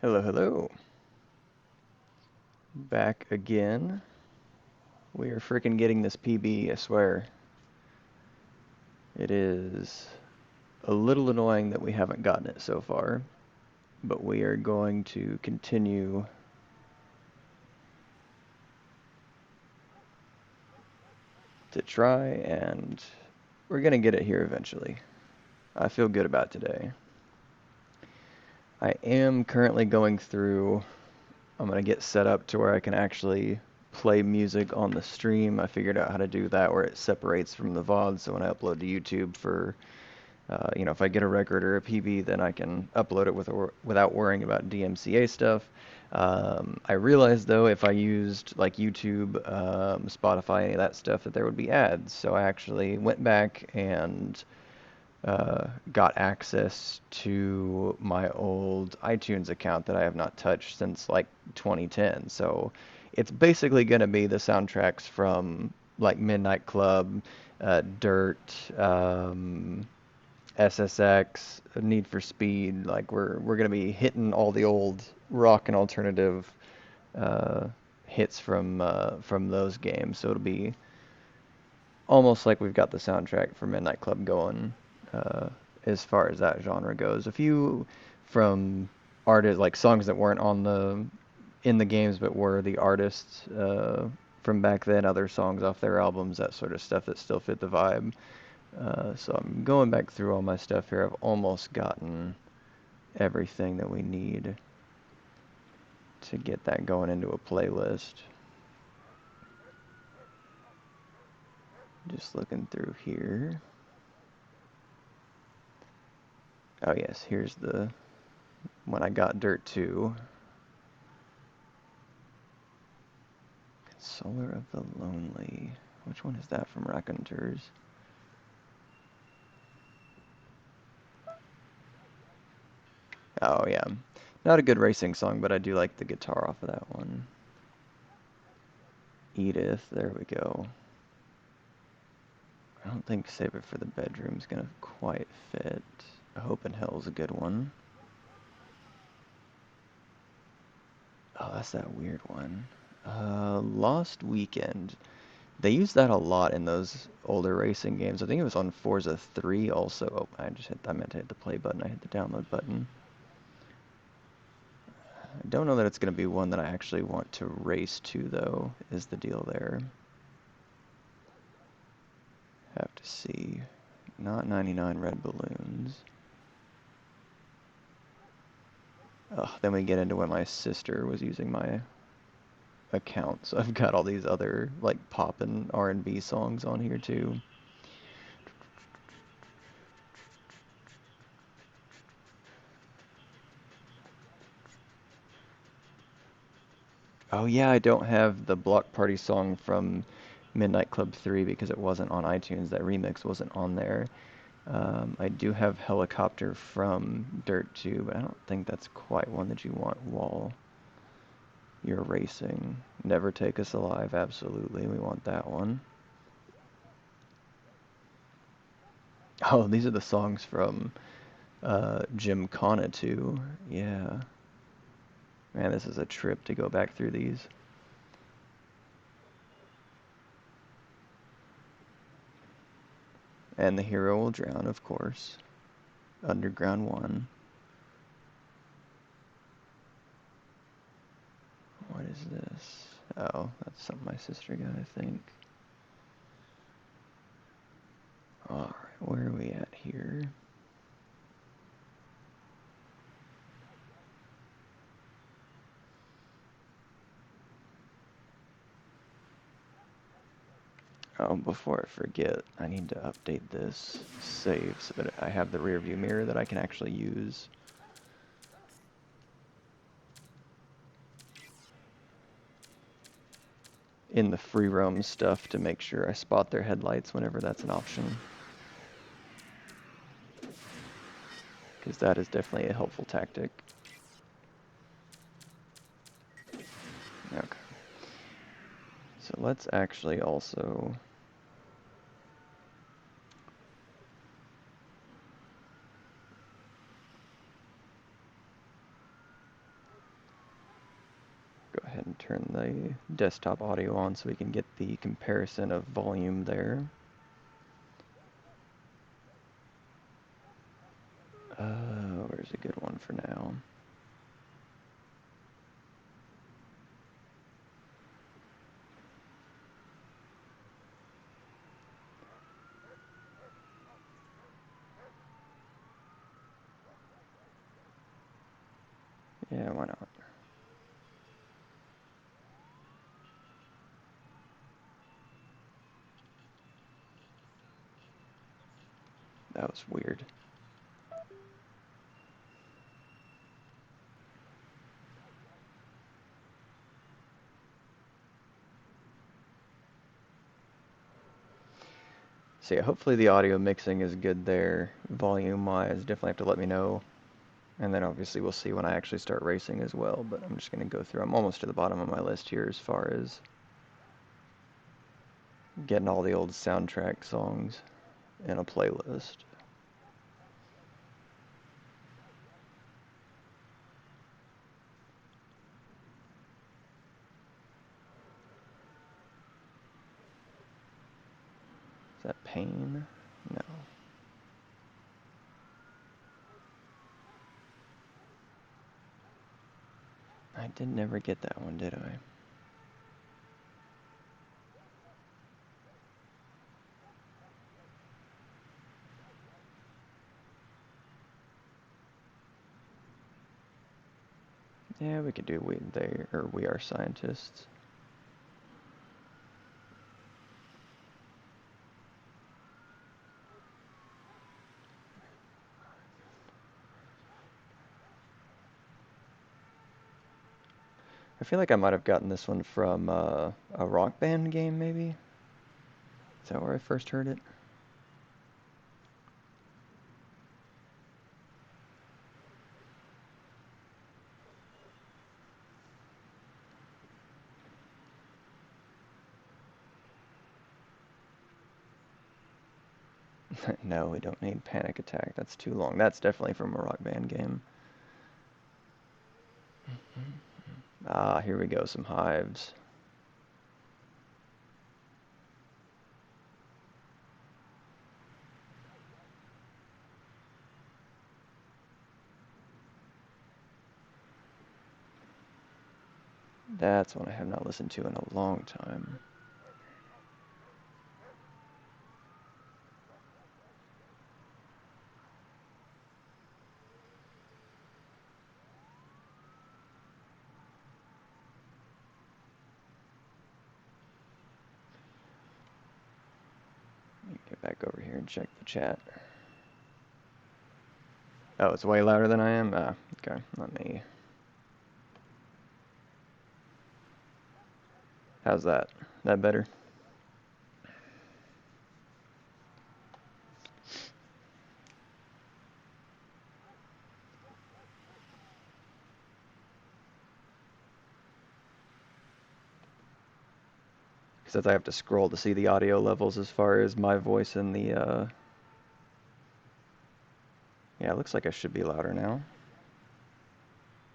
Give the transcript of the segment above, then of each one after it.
Hello, hello. Back again. We are freaking getting this PB, I swear. It is a little annoying that we haven't gotten it so far, but we are going to continue to try, and we're going to get it here eventually. I feel good about today. I am currently going through, I'm going to get set up to where I can actually play music on the stream. I figured out how to do that where it separates from the VOD, so when I upload to YouTube for, if I get a record or a PB, then I can upload it without worrying about DMCA stuff. I realized though, if I used like YouTube, Spotify, any of that stuff, that there would be ads. So I actually went back and got access to my old iTunes account that I have not touched since like 2010. So it's basically going to be the soundtracks from like Midnight Club, Dirt, SSX, Need for Speed. Like we're going to be hitting all the old rock and alternative hits from those games. So it'll be almost like we've got the soundtrack for Midnight Club going, uh, as far as that genre goes. A few from artists, like songs that weren't on the in the games but were the artists from back then, other songs off their albums, that sort of stuff that still fit the vibe. So I'm going back through all my stuff here. I've almost gotten everything that we need to get that going into a playlist. Just looking through here. Oh yes, here's the when I got Dirt 2. Solar of the Lonely. Which one is that from Raconteurs? Oh yeah. Not a good racing song, but I do like the guitar off of that one. Edith, there we go. I don't think Save It for the Bedroom's gonna quite fit. Hope in Hell's a good one. Oh, that's that weird one. Lost Weekend. They use that a lot in those older racing games. I think it was on Forza 3 also. Oh, I meant to hit the play button. I hit the download button. I don't know that it's going to be one that I actually want to race to, though, is the deal there. Have to see. Not 99 red balloons. Oh, then we get into when my sister was using my account, so I've got all these other, like, pop and R&B songs on here, too. Oh yeah, I don't have the Block Party song from Midnight Club 3 because it wasn't on iTunes. That remix wasn't on there. I do have Helicopter from Dirt 2, but I don't think that's quite one that you want while you're racing. Never Take Us Alive, absolutely. We want that one. Oh, these are the songs from Gymkhana 2. Yeah. Man, this is a trip to go back through these. And The Hero Will Drown, of course. Underground 1. What is this? Oh, that's something my sister got, I think. Alright, where are we at here? Oh, before I forget, I need to update this save so that I have the rear view mirror that I can actually use. In the free roam stuff to make sure I spot their headlights whenever that's an option. Because that is definitely a helpful tactic. Okay. So let's actually also go ahead and turn the desktop audio on so we can get the comparison of volume there. Where's a good one for now? Yeah, why not? That was weird. So yeah, hopefully the audio mixing is good there, volume-wise. Definitely have to let me know. And then obviously we'll see when I actually start racing as well, but I'm just going to go through. I'm almost to the bottom of my list here as far as getting all the old soundtrack songs in a playlist. Is that Pain? No. I did never get that one, did I? Yeah, we could do We Are Scientists. I feel like I might have gotten this one from a Rock Band game, maybe? Is that where I first heard it? No, we don't need Panic Attack. That's too long. That's definitely from a Rock Band game. Ah, here we go, some Hives. That's one I have not listened to in a long time. Let me get back over here and check the chat. Oh, it's way louder than I am? Ah, okay. Let me... How's that? That better? Because I have to scroll to see the audio levels as far as my voice and the, yeah, it looks like I should be louder now.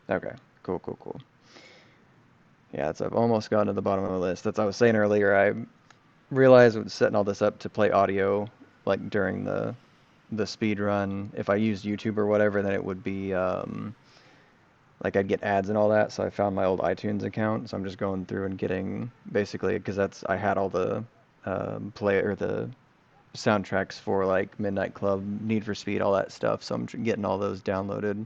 Okay, cool, cool, cool. Yeah, I've almost gotten to the bottom of the list. That's what I was saying earlier. I realized I was setting all this up to play audio, like during the speed run. If I used YouTube or whatever, then it would be, like I'd get ads and all that. So I found my old iTunes account. So I'm just going through and getting basically, because I had all the the soundtracks for like Midnight Club, Need for Speed, all that stuff. So I'm getting all those downloaded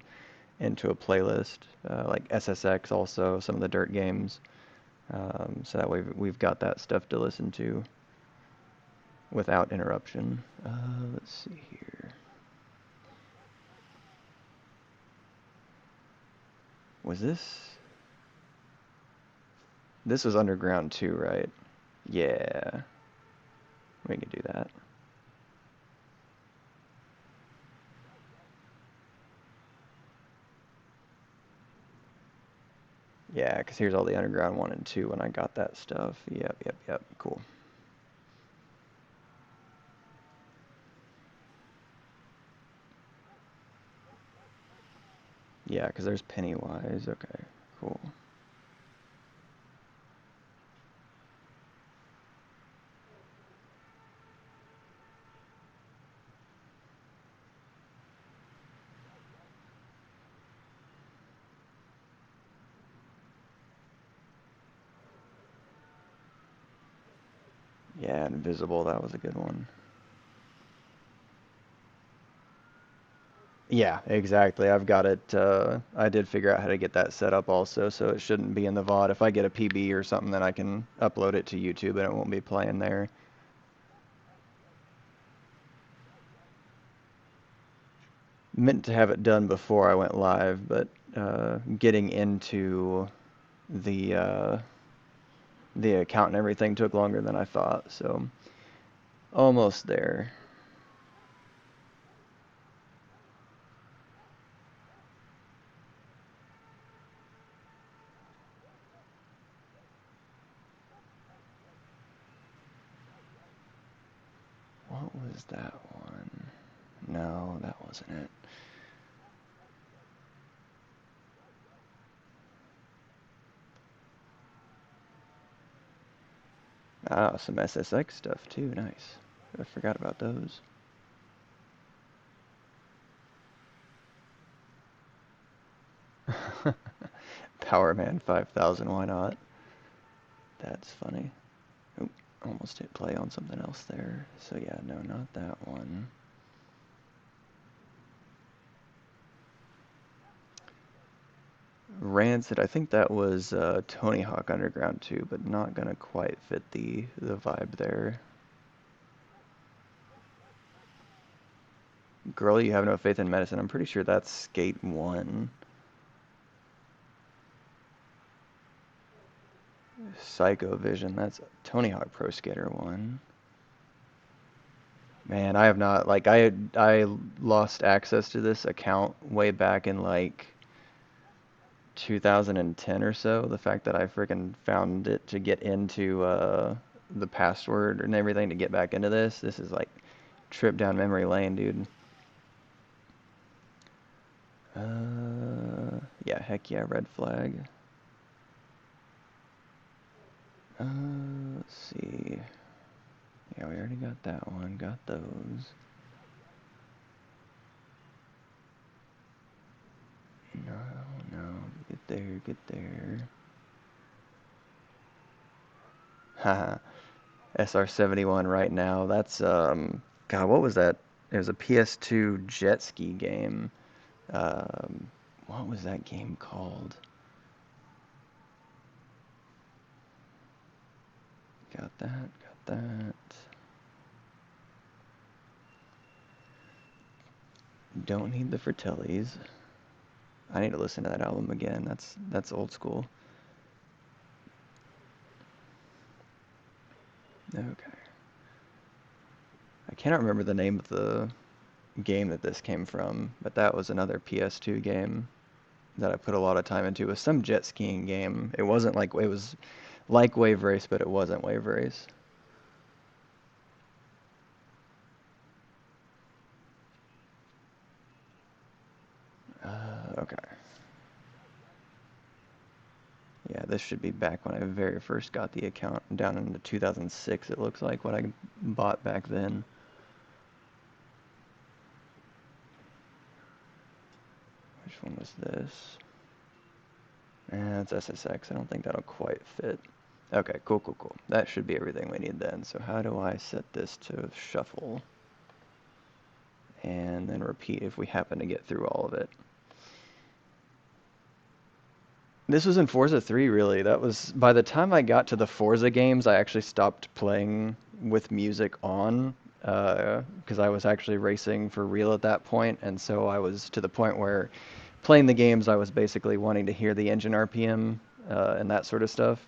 into a playlist, like SSX also, some of the dirt games. So that way we've got that stuff to listen to without interruption. Let's see here. Was this? This was Underground 2, right? Yeah, we can do that. Yeah, because here's all the Underground 1 and 2 when I got that stuff. Yep, yep, yep. Cool. Yeah, because there's Pennywise. Okay, cool. Yeah, Invisible, that was a good one. Yeah, exactly. I've got it. I did figure out how to get that set up also, so it shouldn't be in the VOD. If I get a PB or something, then I can upload it to YouTube and it won't be playing there. Meant to have it done before I went live, but getting into the uh, the account and everything took longer than I thought, so almost there. What was that one? No, that wasn't it. Ah, some SSX stuff too. Nice. I forgot about those. Power Man 5000, why not? That's funny. Oop, almost hit play on something else there. So yeah, no, not that one. Rancid, I think that was Tony Hawk Underground 2, but not gonna quite fit the vibe there. Girl, You Have No Faith in Medicine. I'm pretty sure that's Skate 1. Psycho Vision, that's Tony Hawk Pro Skater 1. Man, I have not, like, I lost access to this account way back in like 2010 or so. The fact that I freaking found it to get into the password and everything to get back into this is like trip down memory lane, dude. Yeah, heck yeah, Red Flag. Let's see. Yeah, we already got that one. Got those. No, no. Get there, get there. Haha. SR-71 right now. That's, God, what was that? It was a PS2 jet ski game. Um, what was that game called? Got that, got that. Don't Need the Fratellis. I need to listen to that album again. That's old school. Okay. I cannot remember the name of the game that this came from, but that was another PS2 game that I put a lot of time into. It was some jet skiing game. It wasn't like, it was like Wave Race, but it wasn't Wave Race. Okay. Yeah, this should be back when I very first got the account, down into 2006 it looks like, what I bought back then. Which one was this? It's SSX. I don't think that'll quite fit. Okay, cool, cool, cool. That should be everything we need then. So how do I set this to shuffle? And then repeat if we happen to get through all of it. This was in Forza 3, really. That was, by the time I got to the Forza games, I actually stopped playing with music on, because I was actually racing for real at that point, and so I was to the point where playing the games, I was basically wanting to hear the engine RPM, and that sort of stuff,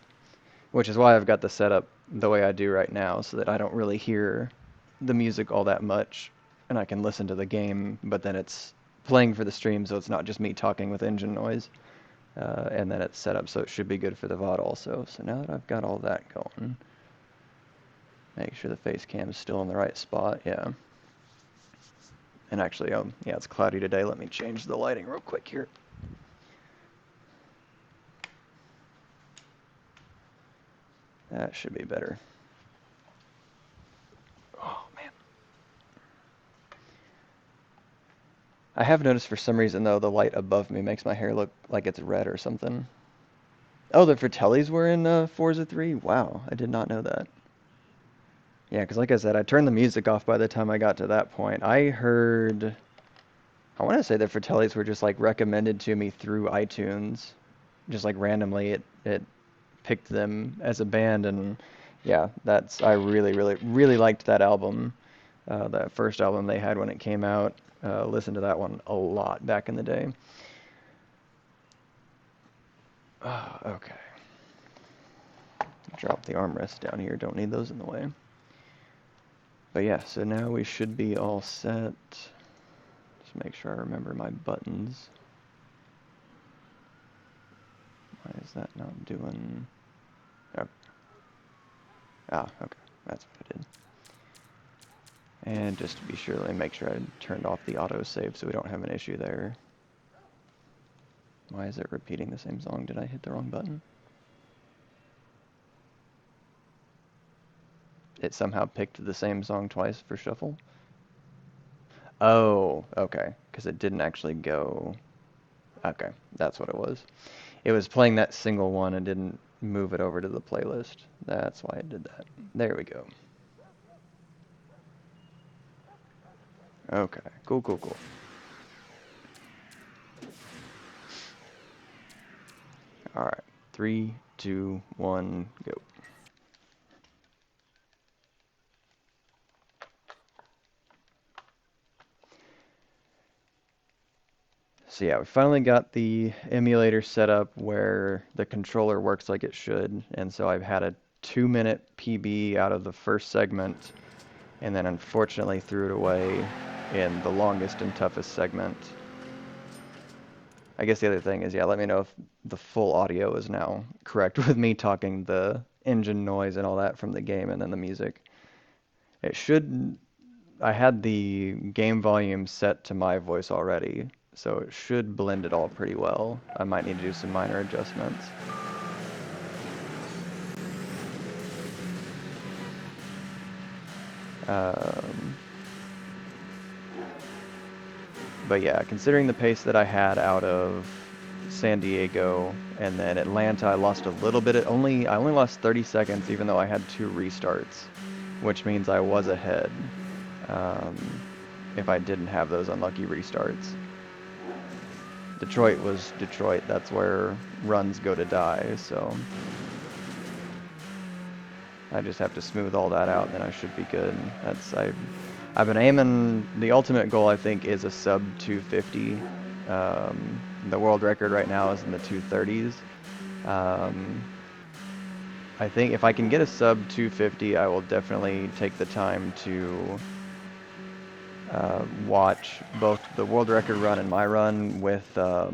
which is why I've got the setup the way I do right now, so that I don't really hear the music all that much, and I can listen to the game, but then it's playing for the stream, so it's not just me talking with engine noise. And then it's set up so it should be good for the VOD also. So now that I've got all that going, make sure the face cam is still in the right spot, yeah. And actually, yeah, it's cloudy today. Let me change the lighting real quick here. That should be better. Oh, man. I have noticed for some reason, though, the light above me makes my hair look like it's red or something. Oh, the Fratellis were in Forza 3? Wow, I did not know that. Yeah, because like I said, I turned the music off by the time I got to that point. I want to say the Fratellis were just like recommended to me through iTunes. Just like randomly it picked them as a band, and yeah, I really, really, really liked that album. That first album they had when it came out. Listened to that one a lot back in the day. Okay. Drop the armrests down here. Don't need those in the way. But yeah, so now we should be all set. Just make sure I remember my buttons. Why is that not doing... Oh. Okay. That's what I did. And just to be sure, let me make sure I turned off the autosave so we don't have an issue there. Why is it repeating the same song? Did I hit the wrong button? It somehow picked the same song twice for shuffle? Oh, okay. Because it didn't actually go... Okay, that's what it was. It was playing that single one and didn't move it over to the playlist. That's why it did that. There we go. Okay, cool, cool, cool. Alright, 3, 2, 1, go. So yeah, we finally got the emulator set up where the controller works like it should, and so I've had a 2-minute PB out of the first segment, and then unfortunately threw it away in the longest and toughest segment. I guess the other thing is, yeah, let me know if the full audio is now correct with me talking the engine noise and all that from the game and then the music. It should... I had the game volume set to my voice already, so it should blend it all pretty well. I might need to do some minor adjustments. But yeah, considering the pace that I had out of San Diego and then Atlanta, I lost a little bit. I only lost 30 seconds, even though I had 2 restarts, which means I was ahead if I didn't have those unlucky restarts. Detroit was Detroit. That's where runs go to die, so I just have to smooth all that out, and then I should be good. I've been aiming... The ultimate goal, I think, is a sub 250. The world record right now is in the 230s. I think if I can get a sub 250, I will definitely take the time to watch both the world record run and my run with, what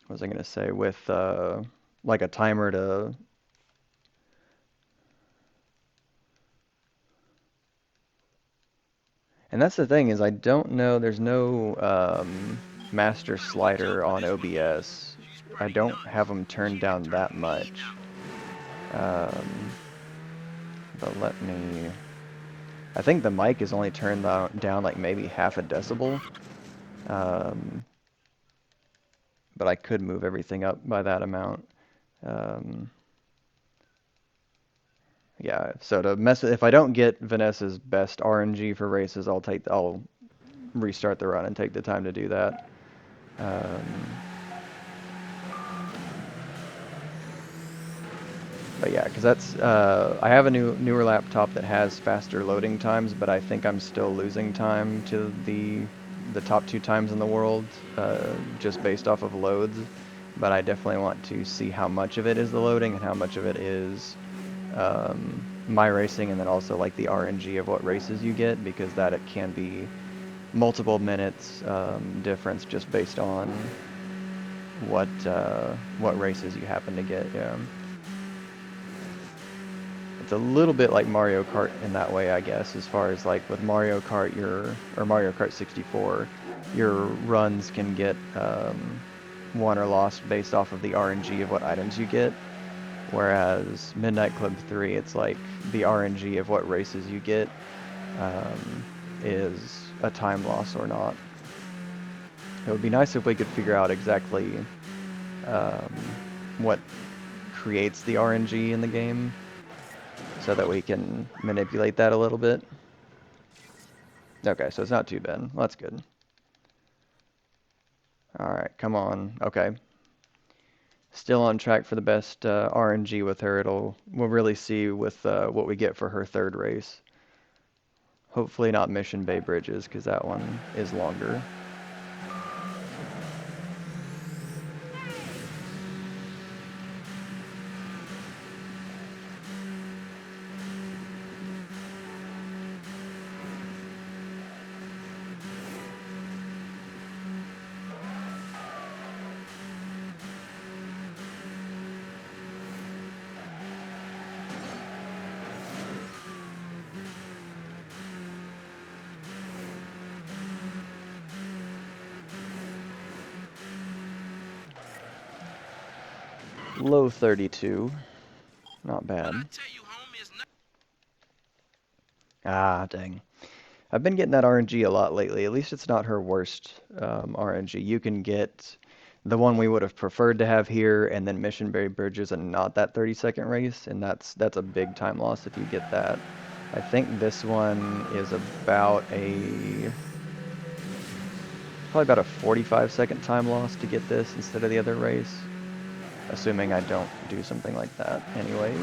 was I gonna say, with like a timer to. And that's the thing is I don't know, there's no master slider on OBS. I don't have them turned down that much. Um, but let me, I think the mic is only turned down like maybe half a decibel. Um, but I could move everything up by that amount. Um, yeah, so to mess with, if I don't get Vanessa's best RNG for races, I'll restart the run and take the time to do that. But yeah, because that's I have a newer laptop that has faster loading times, but I think I'm still losing time to the top 2 times in the world just based off of loads. But I definitely want to see how much of it is the loading and how much of it is my racing, and then also like the RNG of what races you get, because that it can be multiple minutes difference just based on what races you happen to get. Yeah. It's a little bit like Mario Kart in that way, I guess, as far as like with Mario Kart, or Mario Kart 64, your runs can get won or lost based off of the RNG of what items you get. Whereas Midnight Club 3, it's like the RNG of what races you get is a time loss or not. It would be nice if we could figure out exactly um, what creates the RNG in the game, so that we can manipulate that a little bit. Okay, so it's not too bad. Well, that's good. Alright, come on. Okay. Still on track for the best RNG with her. We'll really see with what we get for her third race. Hopefully not Mission Bay Bridges, because that one is longer. Low 32. Not bad. Ah, dang. I've been getting that RNG a lot lately. At least it's not her worst RNG. You can get the one we would have preferred to have here, and then Mission Bay Bridges, and not that 30-second race, and that's a big time loss if you get that. I think this one is probably about a 45-second time loss to get this instead of the other race, assuming I don't do something like that anyways.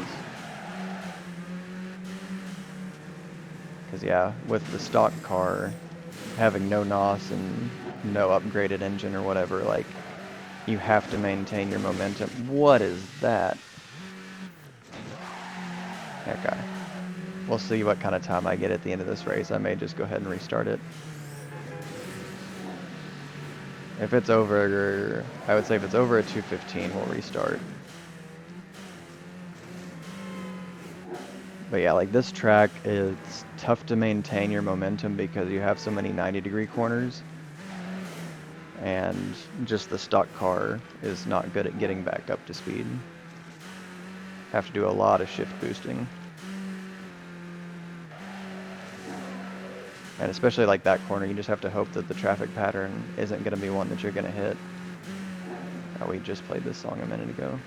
Because yeah, with the stock car having no NOS and no upgraded engine or whatever, like, you have to maintain your momentum. What is that? Okay. We'll see what kind of time I get at the end of this race. I may just go ahead and restart it. If it's over, I would say if it's over at 2:15, we'll restart. But yeah, like this track, it's tough to maintain your momentum because you have so many 90-degree corners. And just the stock car is not good at getting back up to speed. Have to do a lot of shift boosting. And especially like that corner, you just have to hope that the traffic pattern isn't going to be one that you're going to hit. Oh, we just played this song a minute ago.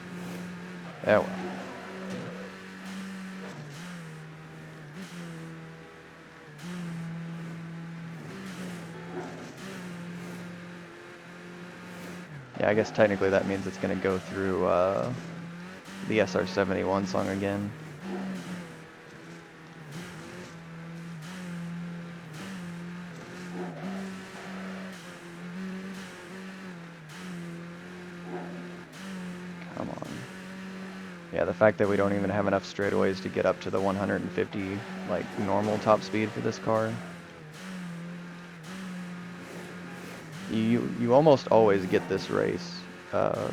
Oh well. Yeah, I guess technically that means it's going to go through the SR71 song again. Come on. Yeah, the fact that we don't even have enough straightaways to get up to the 150, like, normal top speed for this car. You almost always get this race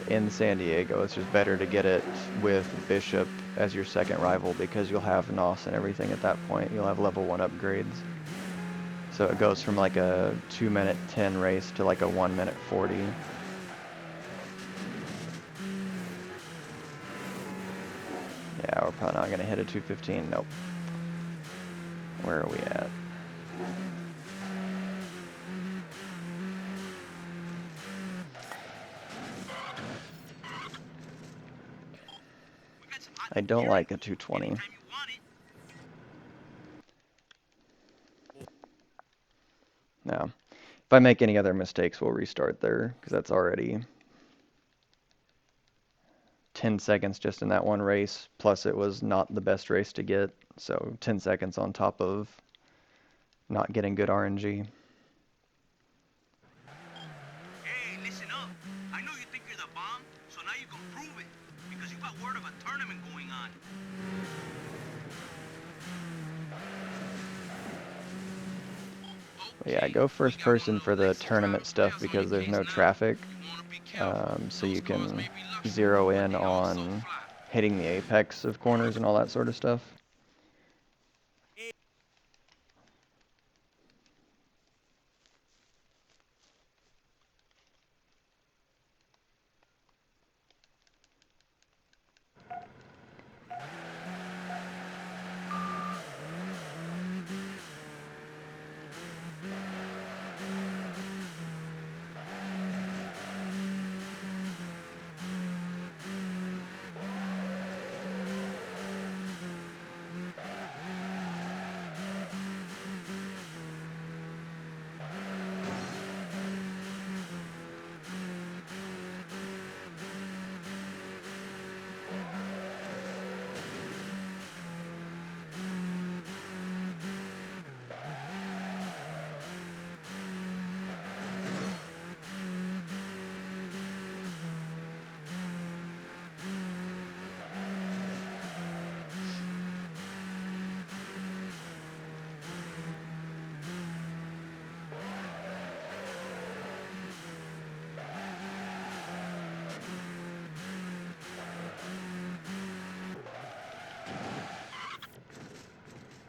in San Diego. It's just better to get it with Bishop as your second rival because you'll have NOS and everything at that point. You'll have level 1 upgrades. So it goes from like a 2-minute 10 race to like a 1-minute 40. Yeah, we're probably not going to hit a 215. Nope. Where are we at? I don't like a 220. No. If I make any other mistakes, we'll restart there, because that's already 10 seconds just in that one race, plus it was not the best race to get, so 10 seconds on top of not getting good RNG. Hey, listen up. I know you think you're the bomb, so now you can prove it, because you got word of a tournament going on. But yeah, go first person for the tournament stuff because there's no traffic, so you can zero in on hitting the apex of corners and all that sort of stuff.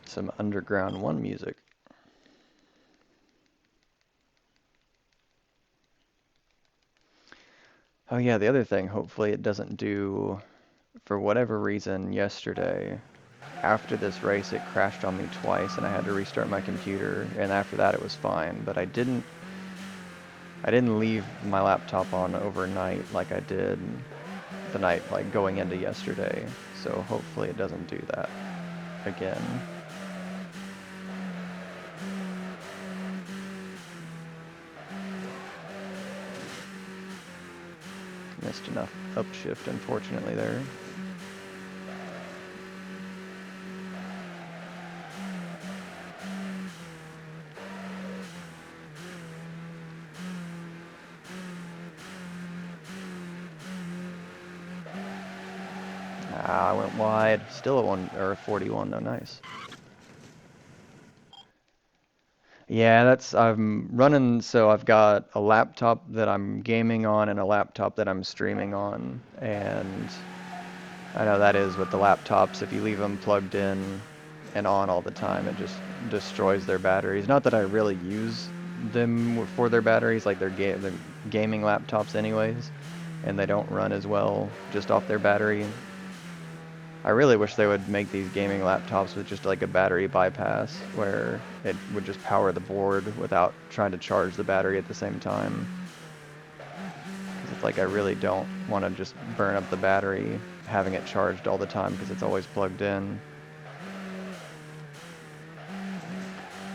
Some Underground 1 music. Oh yeah, the other thing, hopefully it doesn't do, for whatever reason, yesterday, after this race it crashed on me twice and I had to restart my computer, and after that it was fine, but I didn't leave my laptop on overnight like I did the night like going into yesterday, so hopefully it doesn't do that again. Missed enough upshift, unfortunately, there. Ah, I went wide. Still a 1 or a 41 though. Nice. Yeah, I'm running, so I've got a laptop that I'm gaming on and a laptop that I'm streaming on, and I know that is with the laptops, if you leave them plugged in and on all the time, it just destroys their batteries. Not that I really use them for their batteries, like they're gaming laptops anyways, and they don't run as well just off their battery. I really wish they would make these gaming laptops with just like a battery bypass where it would just power the board without trying to charge the battery at the same time. 'Cause it's like I really don't want to just burn up the battery having it charged all the time because it's always plugged in.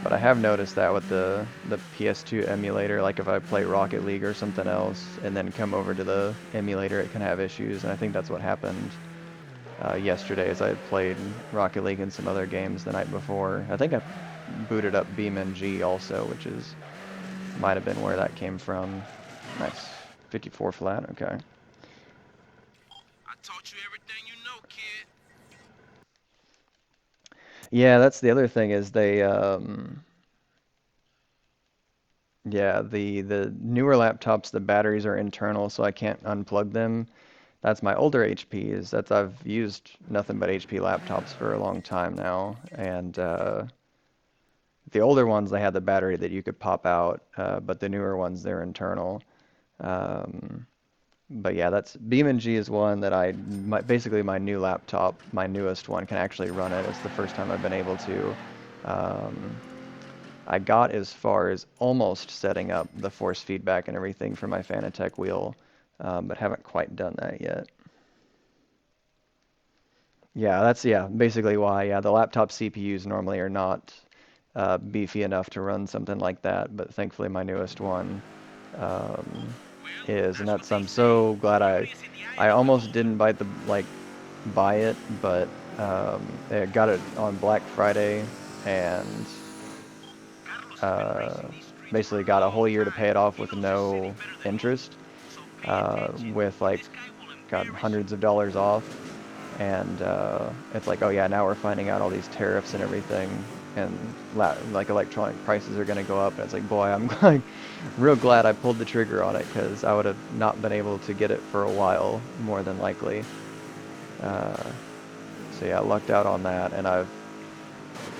But I have noticed that with the PS2 emulator, like if I play Rocket League or something else and then come over to the emulator, it can have issues, and I think that's what happened yesterday as I had played Rocket League and some other games the night before. I think I booted up BeamNG also, which might have been where that came from. Nice. 54 flat, okay. Taught you everything you know, kid. Yeah, that's the other thing is yeah, the newer laptops, the batteries are internal, so I can't unplug them. That's my older HPs. That's I've used nothing but HP laptops for a long time now, and the older ones they had the battery that you could pop out, but the newer ones they're internal. Um, but yeah, that's BeamNG is one that basically my new laptop, my newest one, can actually run it. It's the first time I've been able to. Um, I got as far as almost setting up the force feedback and everything for my Fanatec wheel, but haven't quite done that yet. Yeah, that's basically why. Yeah, the laptop CPUs normally are not beefy enough to run something like that, but thankfully my newest one um, Well, is, and that's what that's they I'm say. so glad I Victory is in the eye I of the almost beholder. didn't buy it, but I got it on Black Friday and Carlos has been uh, racing these streets for basically a got a long whole year to pay time. it off He with knows his city no better than most. interest, So pay attention. with like This guy will got embarrass you. hundreds of dollars off, and it's like, oh yeah, now we're finding out all these tariffs and everything, and like electronic prices are gonna go up, and it's like, boy, I'm like real glad I pulled the trigger on it because I would have not been able to get it for a while, more than likely. Uh, so yeah, I lucked out on that, and I've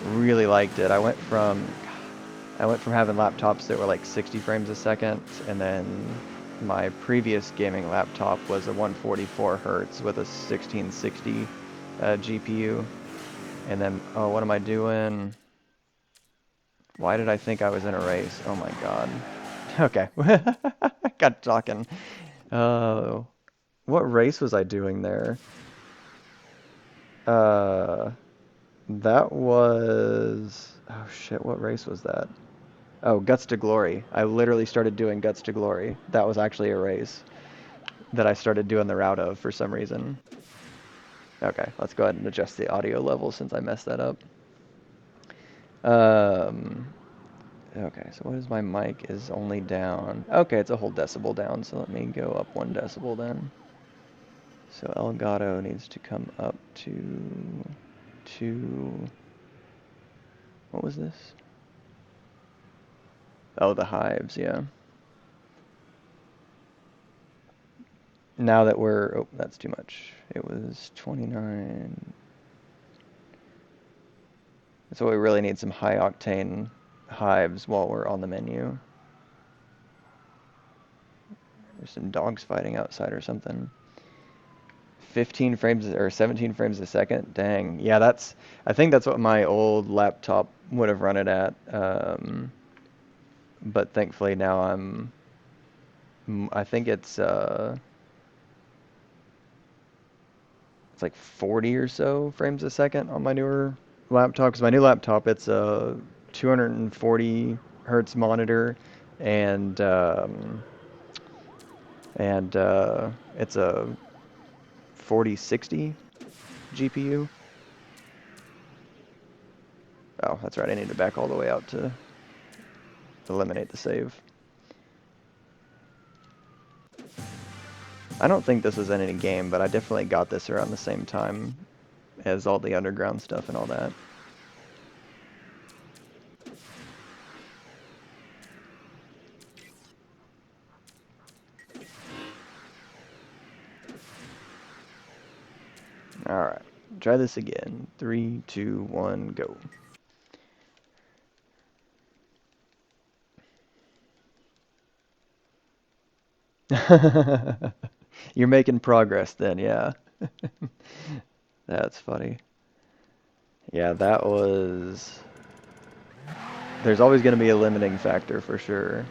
really liked it. I went from having laptops that were like 60 frames a second, and then my previous gaming laptop was a 144 hertz with a 1660 GPU. And then, oh, what am I doing? Why did I think I was in a race? Oh my god. Okay, got talking. Uh, what race was I doing there? Uh, that was. Oh shit, what race was that? Oh, Guts to Glory. I literally started doing Guts to Glory. That was actually a race that I started doing the route of for some reason. Okay, let's go ahead and adjust the audio level since I messed that up. Um, okay, so what is my mic is only down? Okay, it's a whole decibel down, so let me go up 1 decibel then. So Elgato needs to come up to, what was this? Oh, the hives, yeah. Now that we're, oh, that's too much. It was 29. So we really need some high octane hives while we're on the menu. There's some dogs fighting outside or something. 15 frames or 17 frames a second. Dang. Yeah, I think that's what my old laptop would have run it at. But thankfully now I think it's like 40 or so frames a second on my newer laptop. Because my new laptop, it's a 240 hertz monitor, and it's a 4060 GPU. Oh, that's right. I need to back all the way out to eliminate the save. I don't think this was in any game, but I definitely got this around the same time as all the underground stuff and all that. Alright, try this again. 3, 2, 1, go. You're making progress then, yeah. That's funny. Yeah, that was... There's always going to be a limiting factor for sure.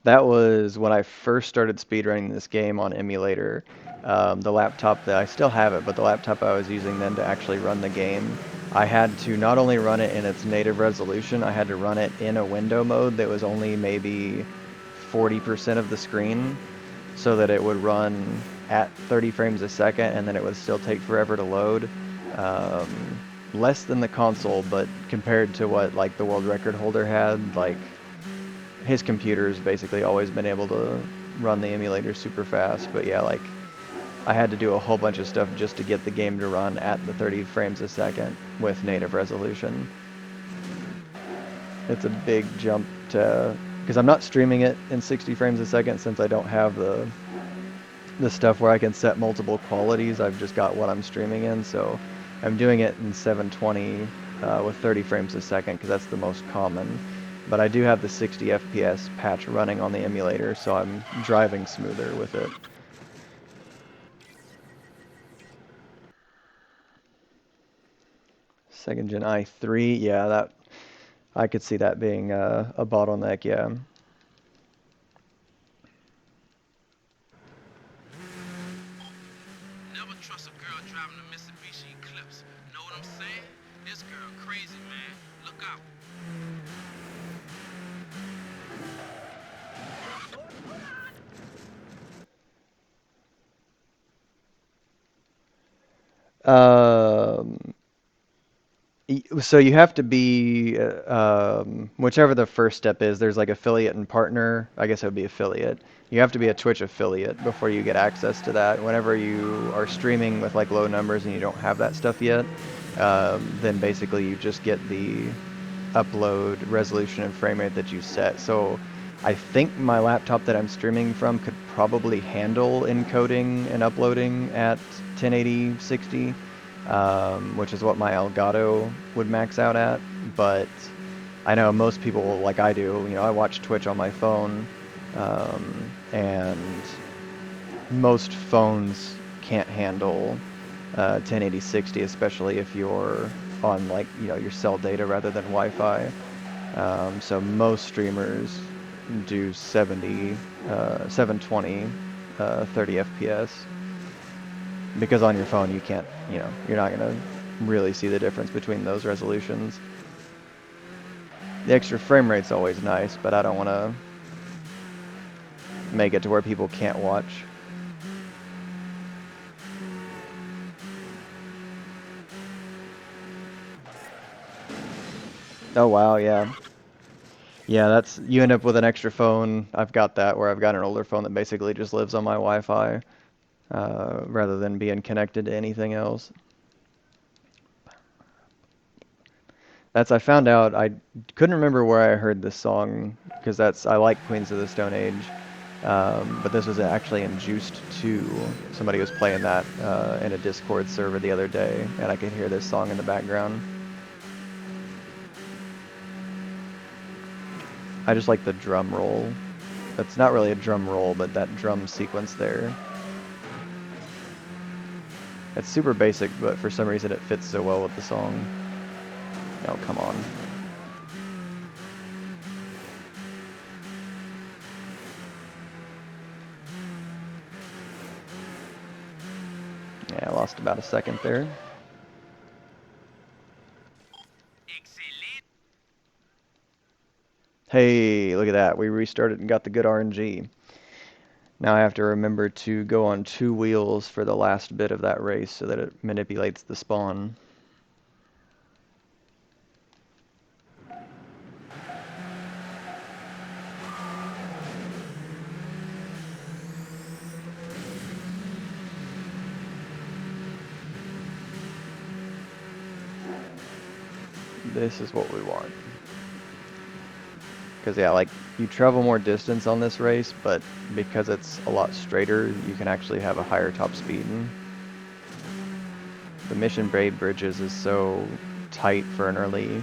That was when I first started speedrunning this game on emulator. The laptop that I still have it, but the laptop I was using then to actually run the game, I had to not only run it in its native resolution, I had to run it in a window mode that was only maybe 40% of the screen, so that it would run at 30 frames a second and then it would still take forever to load. Um, less than the console, but compared to what like the world record holder had, like his computer's basically always been able to run the emulator super fast. But yeah, like I had to do a whole bunch of stuff just to get the game to run at the 30 frames a second with native resolution. It's a big jump to, because I'm not streaming it in 60 frames a second since I don't have the stuff where I can set multiple qualities. I've just got what I'm streaming in, so I'm doing it in 720 with 30 frames a second because that's the most common. But I do have the 60 FPS patch running on the emulator, so I'm driving smoother with it. Second gen i3, yeah, that I could see that being a bottleneck, yeah. Never trust a girl driving a Mitsubishi Eclipse. Know what I'm saying? This girl crazy, man. Look out. Um, So you have to be whichever the first step is. There's like affiliate and partner. I guess it would be affiliate. You have to be a Twitch affiliate before you get access to that. Whenever you are streaming with like low numbers and you don't have that stuff yet, then basically you just get the upload resolution and frame rate that you set. So I think my laptop that I'm streaming from could probably handle encoding and uploading at 1080 60, which is what my Elgato would max out at. But I know most people, like I do, I watch Twitch on my phone, and most phones can't handle 1080 60, especially if you're on like your cell data rather than Wi-Fi. So most streamers do 720, 30 FPS, because on your phone you can't, you're not gonna really see the difference between those resolutions. The extra frame rate's always nice, but I don't want to make it to where people can't watch. Oh wow, yeah. Yeah, you end up with an extra phone. I've got that where I've got an older phone that basically just lives on my Wi-Fi, rather than being connected to anything else. I found out, I couldn't remember where I heard this song, because I like Queens of the Stone Age, but this was actually in Juiced 2. Somebody was playing that in a Discord server the other day, and I could hear this song in the background. I just like the drum roll. That's not really a drum roll, but that drum sequence there. It's super basic, but for some reason it fits so well with the song. Oh, come on. Yeah, I lost about a second there. Excelente. Hey, look at that. We restarted and got the good RNG. Now I have to remember to go on 2 wheels for the last bit of that race so that it manipulates the spawn. This is what we want. Because yeah, like you travel more distance on this race, but because it's a lot straighter, you can actually have a higher top speed. The Mission Bay Bridges is so tight for an early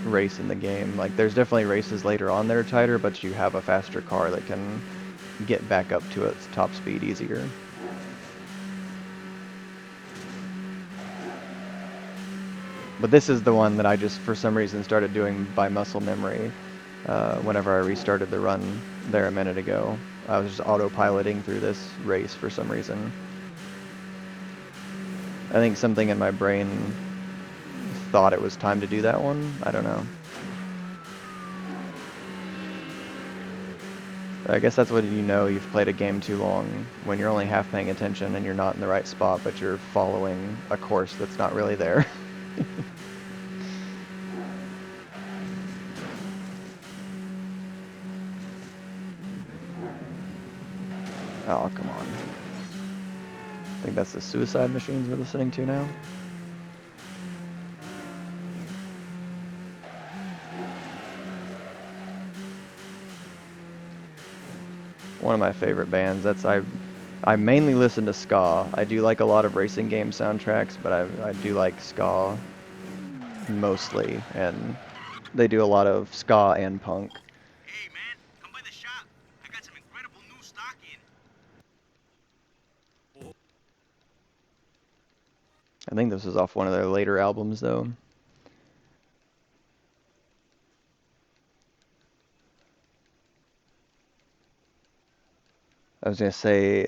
race in the game. Like there's definitely races later on that are tighter, but you have a faster car that can get back up to its top speed easier. But this is the one that I just, for some reason, started doing by muscle memory whenever I restarted the run there a minute ago. I was just autopiloting through this race for some reason. I think something in my brain thought it was time to do that one. I don't know. I guess that's when you've played a game too long, when you're only half paying attention and you're not in the right spot, but you're following a course that's not really there. think that's the Suicide Machines we're listening to now. One of my favorite bands. I mainly listen to ska. I do like a lot of racing game soundtracks, but I do like ska mostly, and they do a lot of ska and punk. Hey, man, come by the shop. I got some incredible new stock in. I think this was off one of their later albums, though. I was gonna say,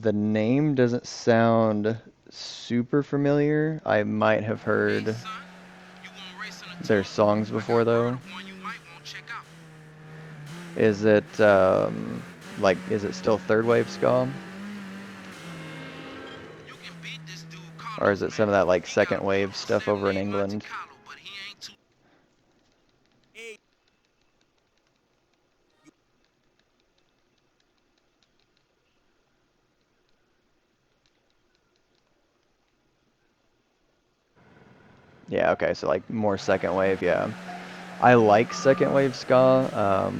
the name doesn't sound super familiar. I might have Hey, heard son, you gonna race on a their tuner? songs I before, got word though. of one you might want to check out. Is it, like, is it still third wave ska? You can beat this dude Or is Carlos, it some man. of that, like, He got second a wave beautiful stuff over in Chevrolet Monte England? Carlo, but he ain't too. Hey, Yeah, okay, so, like, more second wave, yeah. I like second wave ska.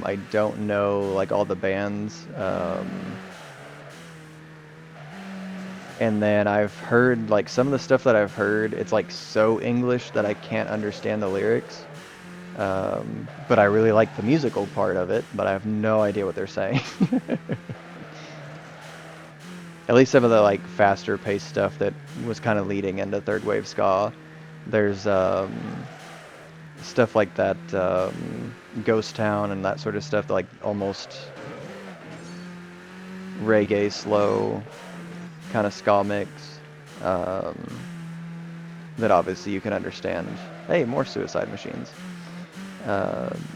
I don't know, like, all the bands. And then I've heard, like, some of the stuff that I've heard, it's, like, so English that I can't understand the lyrics. But I really like the musical part of it, but I have no idea what they're saying. At least some of the, like, faster paced stuff that was kind of leading into third wave ska. There's stuff like that, Ghost Town and that sort of stuff, like almost reggae, slow kind of ska mix, um, that obviously you can understand. Hey, more Suicide Machines.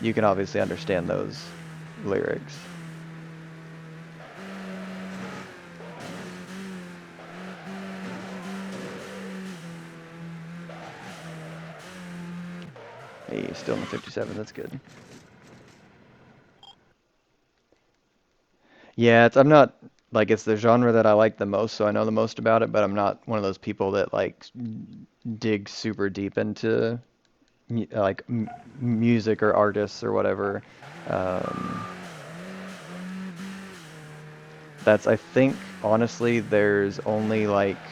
You can obviously understand those lyrics. Hey, still in the 57. That's good. Yeah, I'm not like it's the genre that I like the most, so I know the most about it, but I'm not one of those people that like dig super deep into like music or artists or whatever. Um, I think honestly there's only like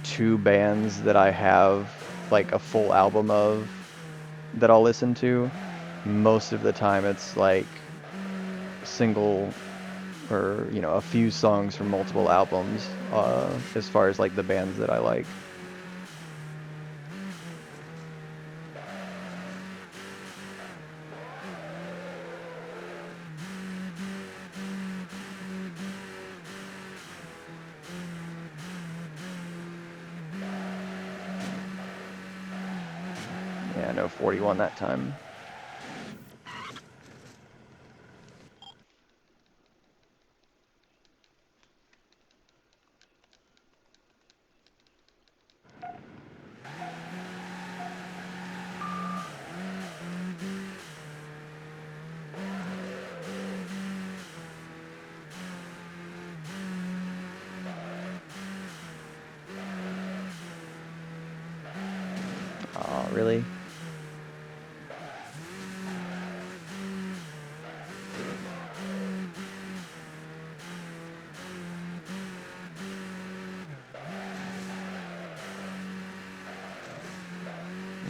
two bands that I have like a full album of that I'll listen to. Most of the time it's like single or a few songs from multiple albums, as far as like the bands that I like. Yeah, no 41 that time. Oh, really?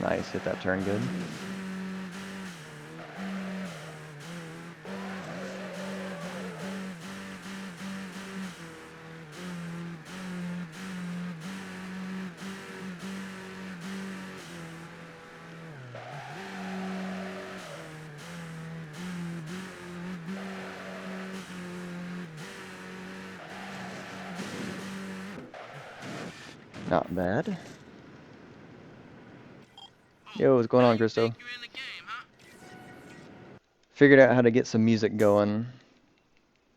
Nice, hit that turn good. Not bad. oh, Yo, what's going now on, you think Christo? you're in the game, huh? Figured out how to get some music going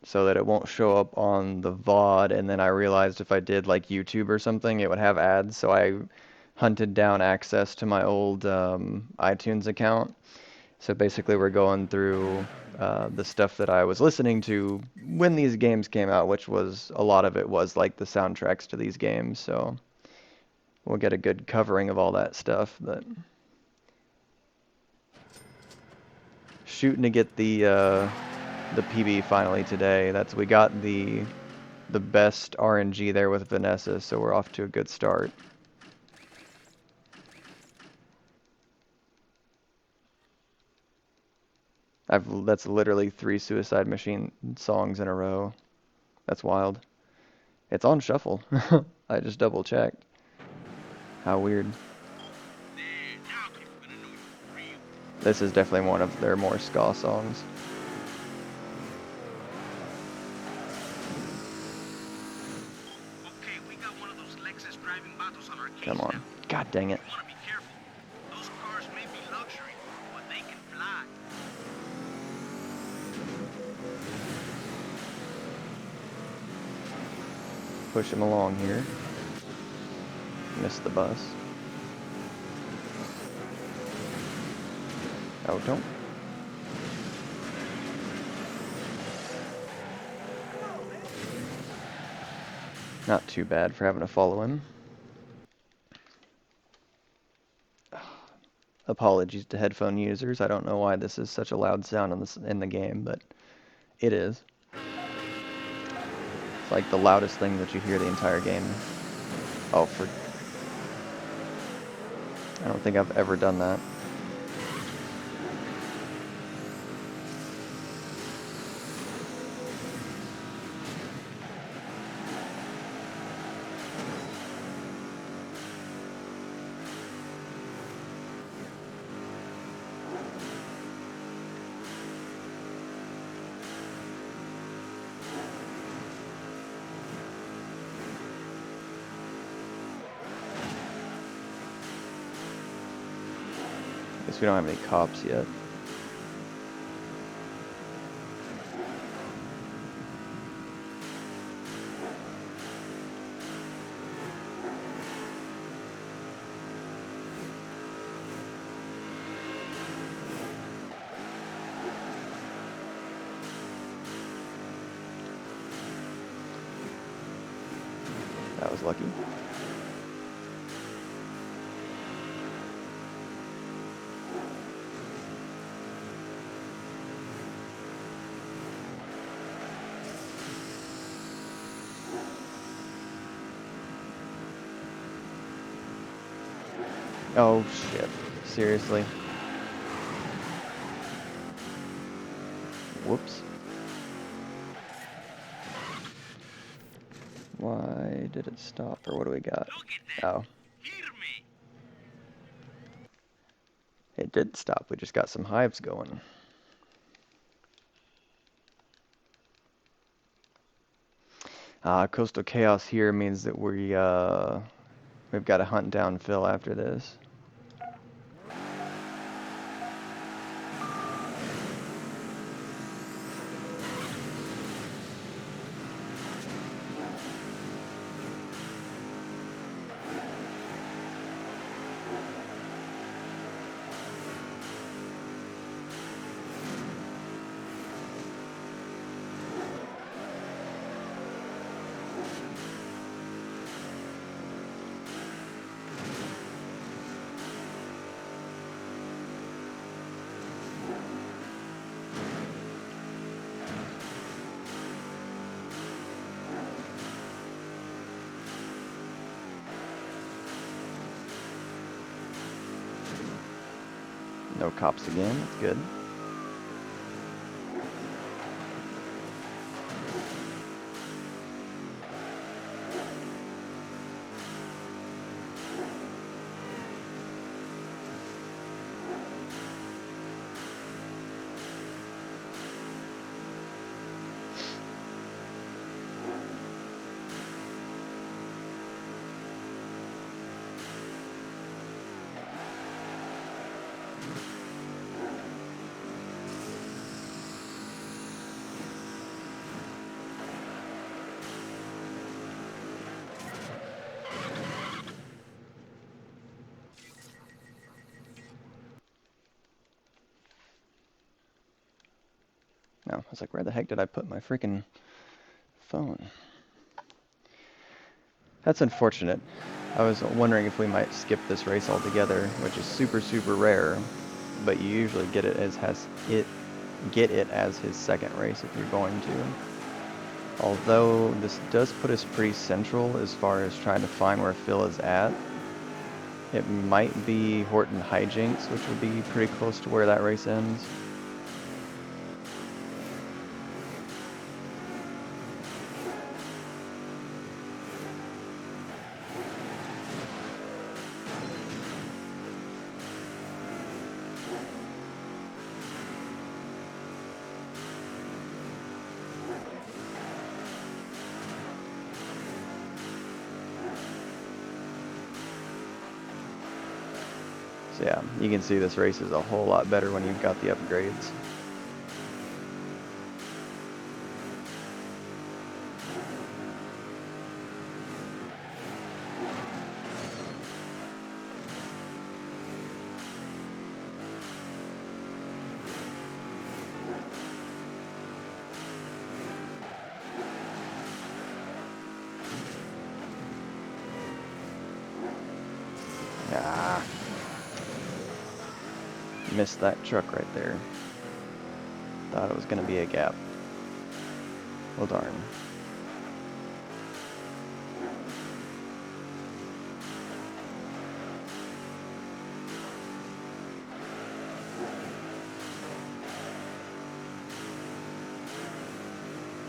so that it won't show up on the VOD, and then I realized if I did like YouTube or something, it would have ads, so I hunted down access to my old iTunes account, So basically, we're going through the stuff that I was listening to when these games came out, which was a lot of it was like the soundtracks to these games. So we'll get a good covering of all that stuff. But shooting to get the PB finally today. We got the best RNG there with Vanessa, so we're off to a good start. That's literally 3 Suicide Machine songs in a row. That's wild. It's on shuffle. I just double checked. How weird. This is definitely one of their more ska songs. Okay, we got one of those Lexus driving battles on our case. Come on. God dang it. You want to be careful. Those cars may be luxury, but they can fly. Push him along here. Missed the bus. Oh, don't. Not too bad for having to follow him. Apologies to headphone users. I don't know why this is such a loud sound in the game, but it is. It's like the loudest thing that you hear the entire game. Oh, I don't think I've ever done that. Guess we don't have any cops yet. That was lucky. Oh shit. Seriously. Whoops. Why did it stop, or what do we got? Oh. It did stop. We just got some hives going. Coastal Chaos here means that we've got to hunt down Phil after this. No cops again, that's good. No, I was like, where the heck did I put my freaking phone? That's unfortunate. I was wondering if we might skip this race altogether, which is super, super rare, but you usually get it as his second race if you're going to. Although this does put us pretty central as far as trying to find where Phil is at. It might be Horton Hijinks, which would be pretty close to where that race ends. So yeah, you can see this race is a whole lot better when you've got the upgrades. Ah. Missed that truck right there. Thought it was going to be a gap. Well, darn.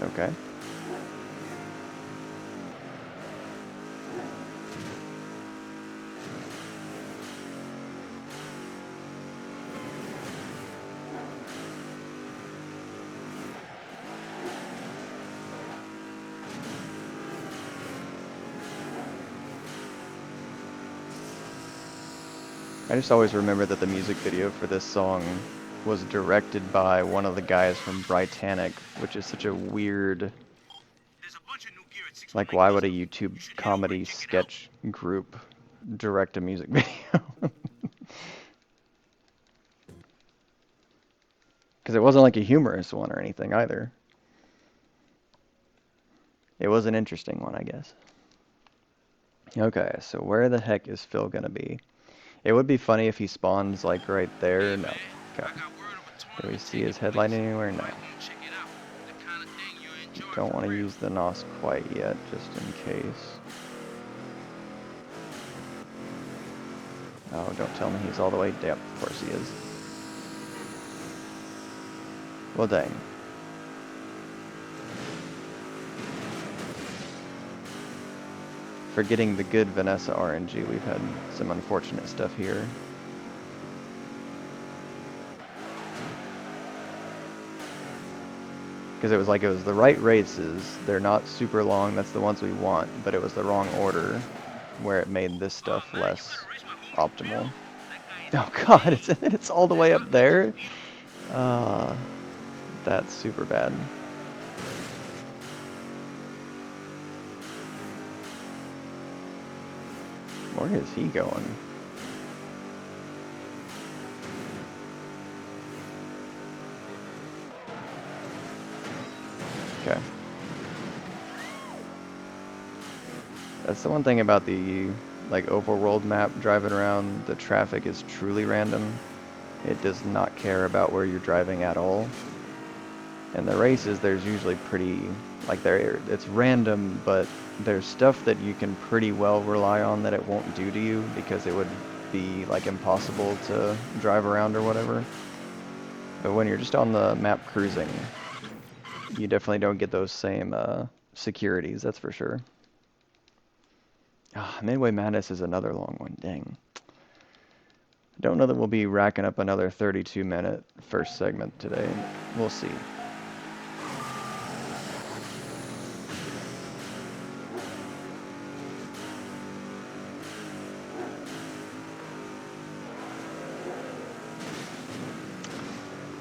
Okay. I just always remember that the music video for this song was directed by one of the guys from Britannic, which is such a weird, There's a bunch of new gear at 6 like, Lake why would a Diesel. YouTube You should head over comedy and check it out. sketch group direct a music video? Because it wasn't like a humorous one or anything either. It was an interesting one, I guess. Okay, so where the heck is Phil gonna be? It would be funny if he spawns, like, right there. Hey No. man, Okay. I got word of a Do we tournament see taking his headlight place. anywhere? You No. might want to check it out. The kind of thing you enjoy Don't for want to real. use the NOS quite yet, just in case. Oh, don't tell me he's all the way down. Of course he is. Well, dang. Forgetting the good Vanessa RNG, we've had some unfortunate stuff here. Because it was the right races. They're not super long, that's the ones we want, but it was the wrong order where it made this Oh stuff man, you less better race my homie for optimal. real. That guy is Oh god, insane. it's all the way up Fuck with there? Yuki. That's super bad. Where is he going? Okay. That's the one thing about the, like, overworld map driving around. The traffic is truly random. It does not care about where you're driving at all. And the races, there's usually pretty, like, it's random, but there's stuff that you can pretty well rely on that it won't do to you because it would be, like, impossible to drive around or whatever. But when you're just on the map cruising, you definitely don't get those same securities, that's for sure. Ah, Midway Madness is another long one, dang. I don't know that we'll be racking up another 32-minute first segment today. We'll see.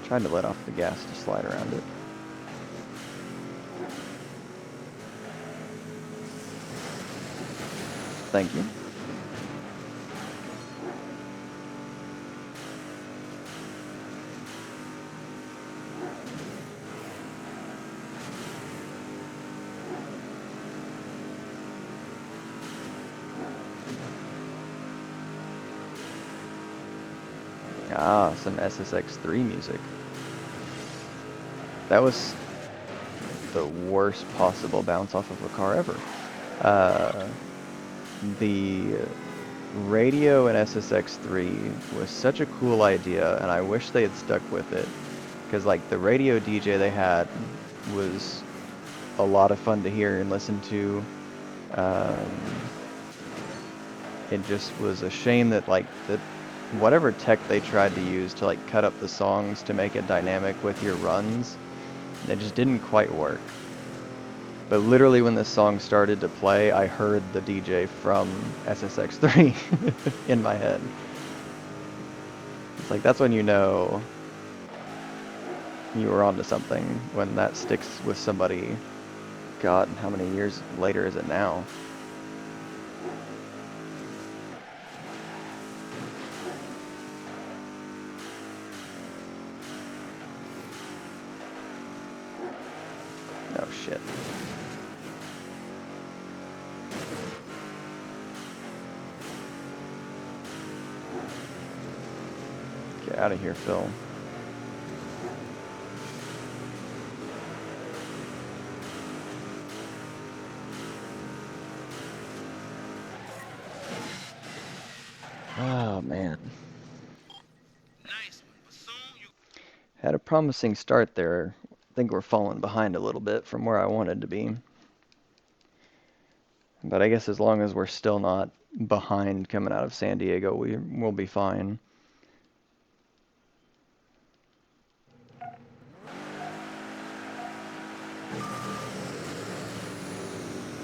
Tried to let off the gas to slide around it. Thank you. Ah, some SSX3 music. That was the worst possible bounce off of a car ever. The radio in SSX3 was such a cool idea, and I wish they had stuck with it. Because, like, the radio DJ they had was a lot of fun to hear and listen to. It just was a shame that, like, whatever tech they tried to use to, like, cut up the songs to make it dynamic with your runs, it just didn't quite work. But literally when this song started to play, I heard the DJ from SSX3 in my head. It's like, that's when you know you were onto something, when that sticks with somebody. God, how many years later is it now? Oh shit. Get out of here, Phil. Oh man. Nice, but soon you. Had a promising start there. I think we're falling behind a little bit from where I wanted to be. But I guess as long as we're still not behind coming out of San Diego, we'll be fine.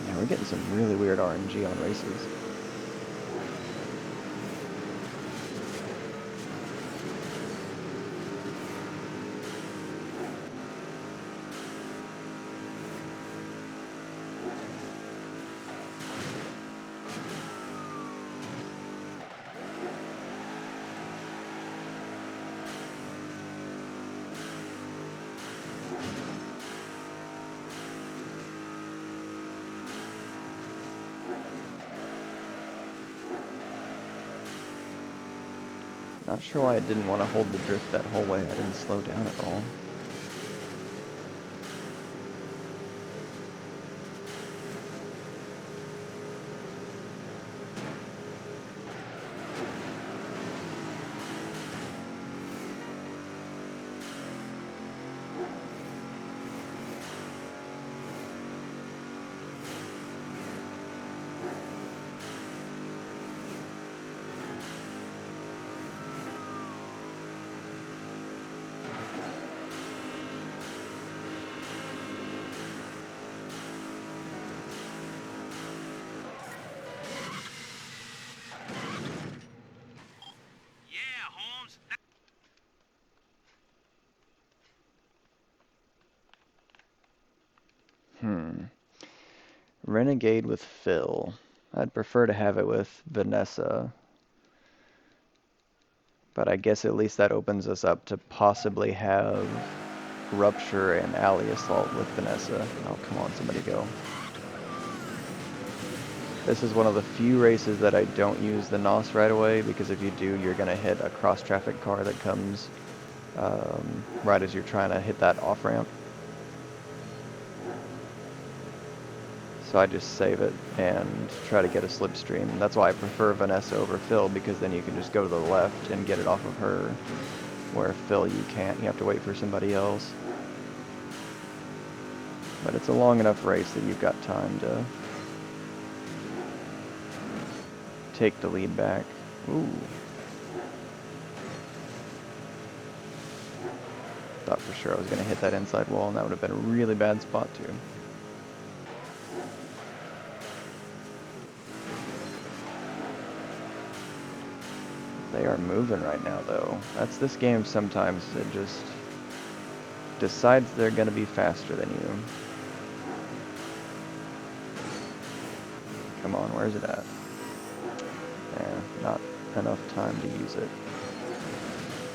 Yeah, we're getting some really weird RNG on races. Not sure why I didn't want to hold the drift that whole way. I didn't slow down at all. Yeah, Holmes. Renegade with Phil. I'd prefer to have it with Vanessa. But I guess at least that opens us up to possibly have Rupture and Alley Assault with Vanessa. Oh, come on, somebody go. This is one of the few races that I don't use the NOS right away, because if you do, you're going to hit a cross-traffic car that comes right as you're trying to hit that off-ramp. So I just save it and try to get a slipstream. That's why I prefer Vanessa over Phil, because then you can just go to the left and get it off of her, where Phil you can't. You have to wait for somebody else. But it's a long enough race that you've got time to take the lead back. Ooh. Thought for sure I was going to hit that inside wall, and that would have been a really bad spot too. They are moving right now, though. That's this game sometimes. It just decides they're going to be faster than you. Come on, where's it at? Yeah, not enough time to use it.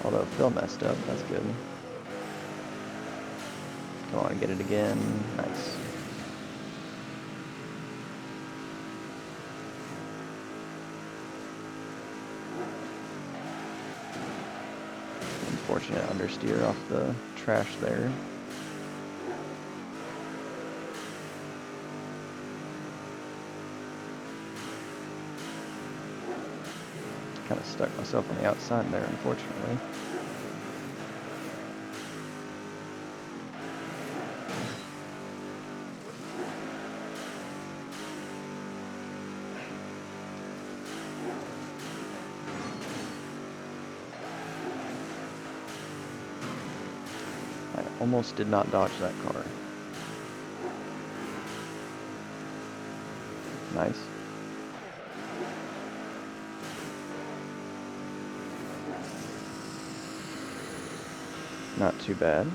Although Phil messed up, that's good. Come on, get it again. Nice. Unfortunate understeer off the trash there. Kind of stuck myself on the outside there, unfortunately. I almost did not dodge that car. Nice. Not too bad.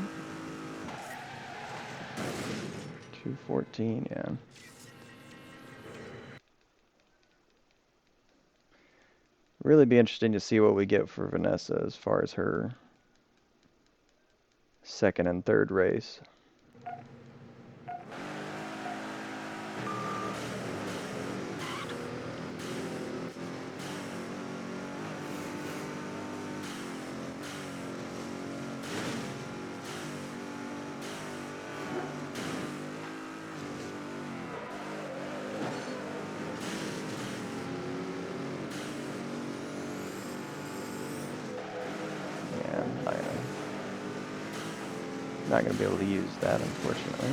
214, yeah. Really be interesting to see what we get for Vanessa as far as her second and third race. Yeah, I'm not gonna be able to use that, unfortunately.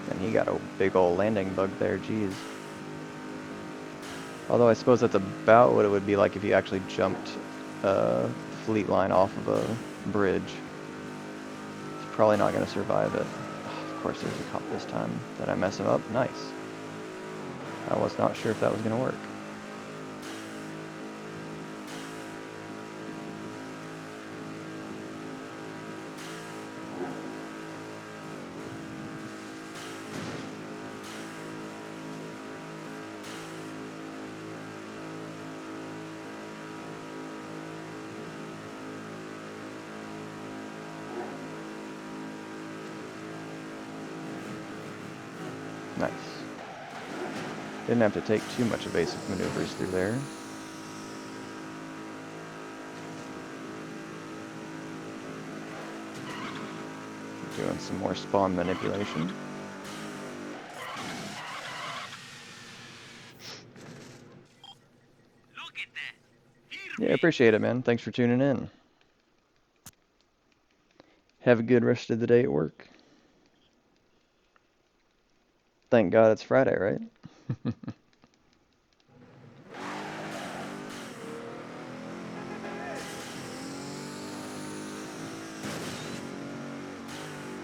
And he got a big old landing bug there, geez. Although I suppose that's about what it would be like if you actually jumped a fleet line off of a bridge. It's probably not going to survive it. Of course there's a cop this time. Did I mess him up? Nice. I was not sure if that was going to work. Nice. Didn't have to take too much evasive maneuvers through there. Doing some more spawn manipulation. Look at that. Yeah, appreciate it, man. Thanks for tuning in. Have a good rest of the day at work. Thank God it's Friday, right?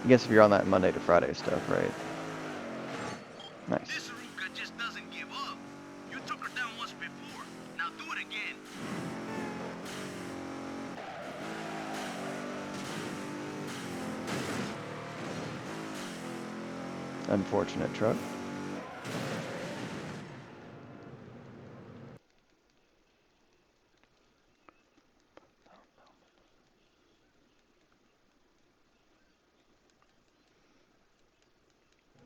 I guess if you're on that Monday to Friday stuff, right? Nice. This Ruka just doesn't give up. You took her down once before. Now do it again. Unfortunate truck.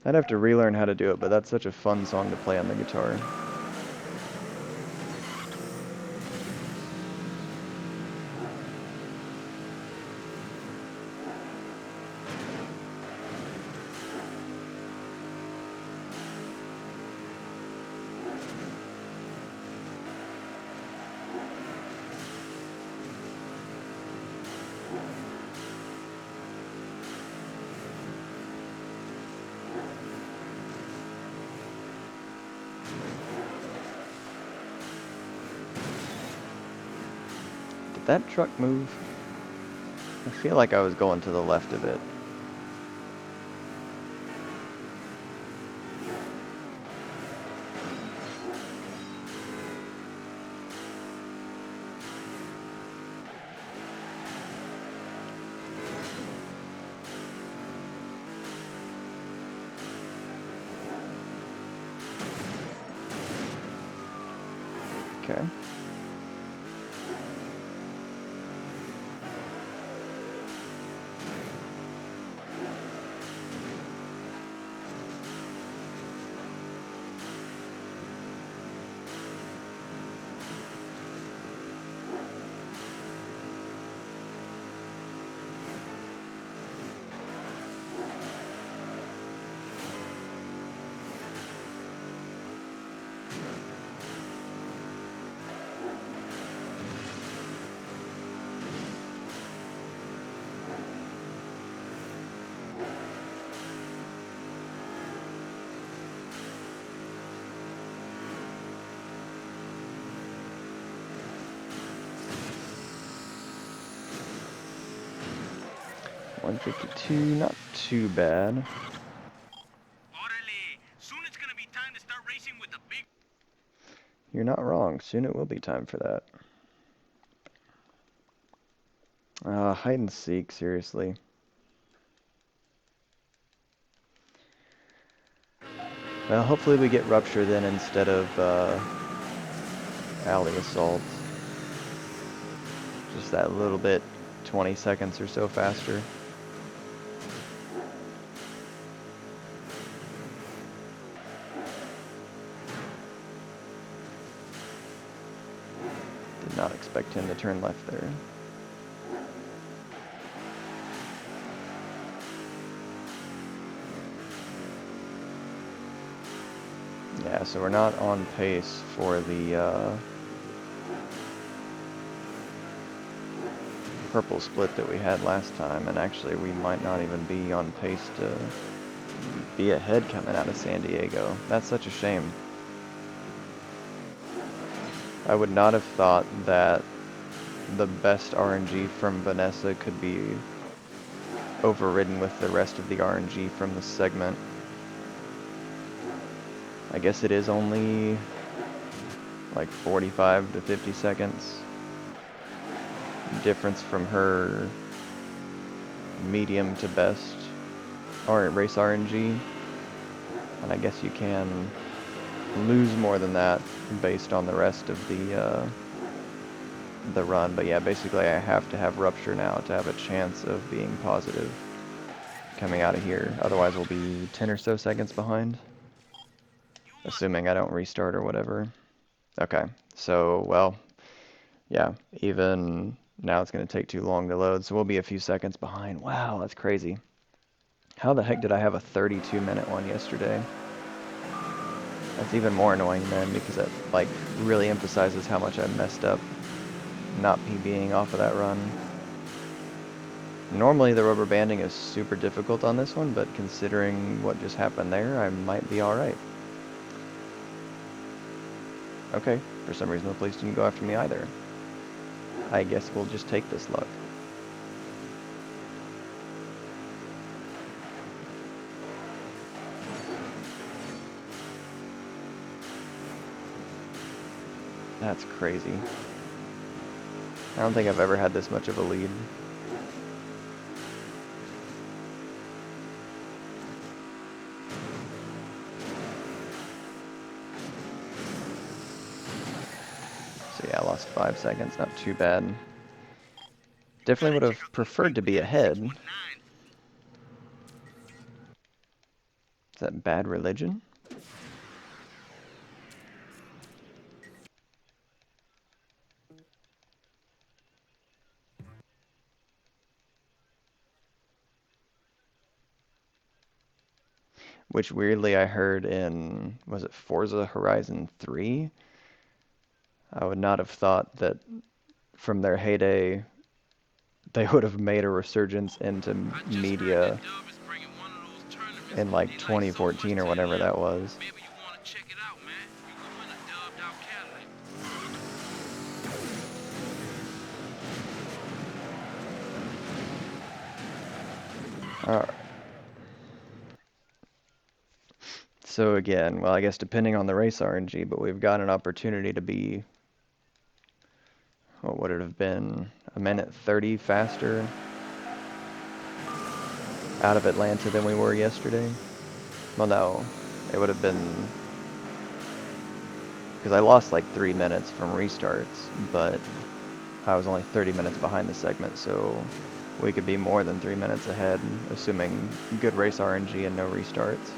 I'd have to relearn how to do it, but that's such a fun song to play on the guitar. Did that truck move? I feel like I was going to the left of it. Okay. 152, not too bad. Orale, soon it's gonna be time to start racing with the big. You're not wrong. Soon it will be time for that. Hide and seek, seriously. Well, hopefully we get Rupture then instead of Alley Assault. Just that little bit, 20 seconds or so faster. Did not expect him to turn left there. Yeah, so we're not on pace for the purple split that we had last time, and actually we might not even be on pace to be ahead coming out of San Diego. That's such a shame. I would not have thought that the best RNG from Vanessa could be overridden with the rest of the RNG from the segment. I guess it is only like 45 to 50 seconds difference from her medium to best or race RNG, and I guess you can lose more than that based on the rest of the run. But yeah, basically I have to have Rupture now to have a chance of being positive coming out of here. Otherwise we'll be 10 or so seconds behind, assuming I don't restart or whatever. Okay, so, well, yeah, even now it's going to take too long to load, so we'll be a few seconds behind. Wow, that's crazy. How the heck did I have a 32-minute one yesterday? That's even more annoying then, because that, like, really emphasizes how much I messed up not PBing off of that run. Normally the rubber banding is super difficult on this one, but considering what just happened there, I might be alright. Okay, for some reason the police didn't go after me either. I guess we'll just take this luck. That's crazy. I don't think I've ever had this much of a lead. So yeah, I lost 5 seconds, not too bad. Definitely would have preferred to be ahead. Is that Bad Religion? Which weirdly I heard in, was it Forza Horizon 3? I would not have thought that from their heyday they would have made a resurgence into media in like 2014 or whatever that was. Alright. So again, well, I guess depending on the race RNG, but we've got an opportunity to be, what would it have been, a minute 30 faster out of Atlanta than we were yesterday? Well, no, it would have been, because I lost like 3 minutes from restarts, but I was only 30 minutes behind the segment, so we could be more than 3 minutes ahead, assuming good race RNG and no restarts.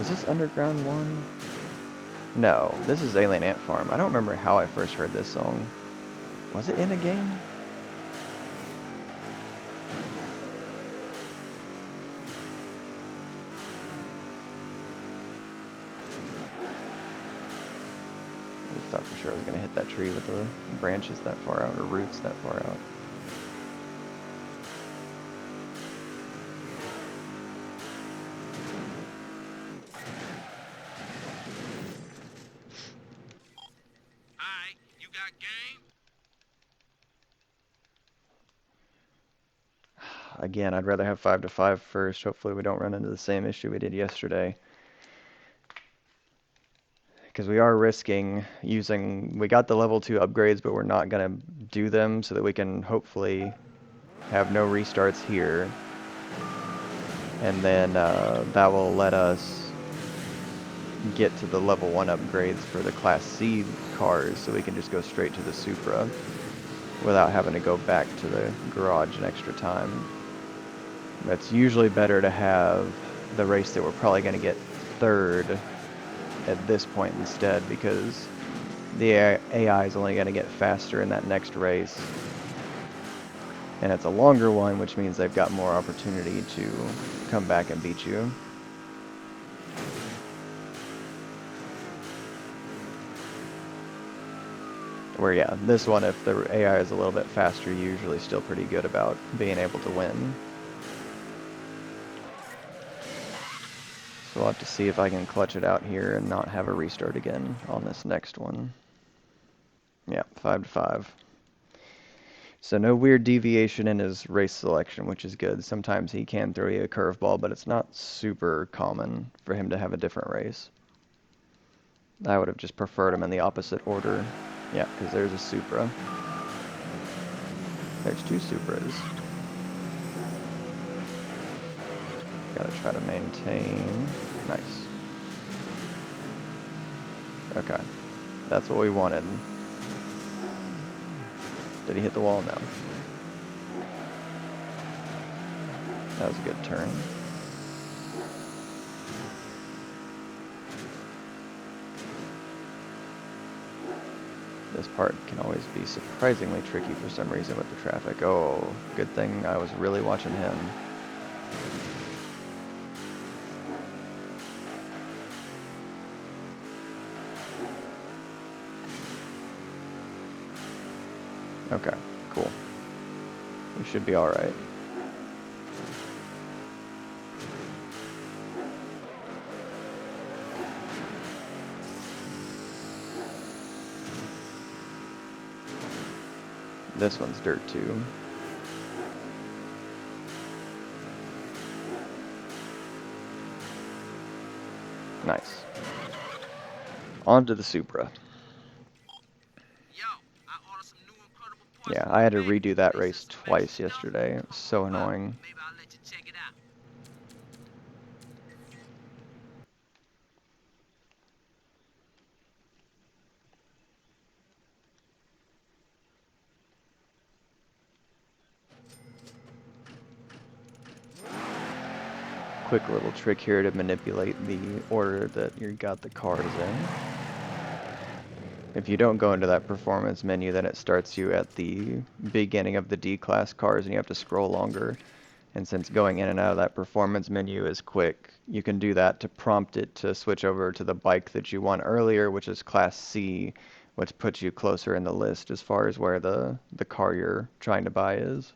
Was this Underground 1? No, this is Alien Ant Farm. I don't remember how I first heard this song. Was it in a game? I thought for sure I was going to hit that tree with the branches that far out, or roots that far out. Alright, you got game? Again, I'd rather have 5 to 5 first. Hopefully we don't run into the same issue we did yesterday. Because we are risking using, we got the level 2 upgrades, but we're not going to do them so that we can hopefully have no restarts here. And then that will let us get to the level 1 upgrades for the Class C cars, so we can just go straight to the Supra without having to go back to the garage an extra time. It's usually better to have the race that we're probably going to get third at this point instead, because the AI is only going to get faster in that next race. And it's a longer one, which means they've got more opportunity to come back and beat you. Where, yeah, this one, if the AI is a little bit faster, you're usually still pretty good about being able to win. So we'll have to see if I can clutch it out here and not have a restart again on this next one. Yeah, 5 to 5. So no weird deviation in his race selection, which is good. Sometimes he can throw you a curveball, but it's not super common for him to have a different race. I would have just preferred him in the opposite order. Yeah, because there's a Supra. There's 2 Supras. Gotta try to maintain. Nice. Okay. That's what we wanted. Did he hit the wall? No. That was a good turn. This part can always be surprisingly tricky for some reason with the traffic. Oh, good thing I was really watching him. Okay, cool. We should be alright. This one's dirt too. Nice. On to the Supra. Yeah, I had to redo that race twice yesterday. It was so annoying. Maybe I'll let you check it out. Quick little trick here to manipulate the order that you got the cars in. If you don't go into that performance menu, then it starts you at the beginning of the D-class cars and you have to scroll longer. And since going in and out of that performance menu is quick, you can do that to prompt it to switch over to the bike that you won earlier, which is Class C, which puts you closer in the list as far as where the car you're trying to buy is.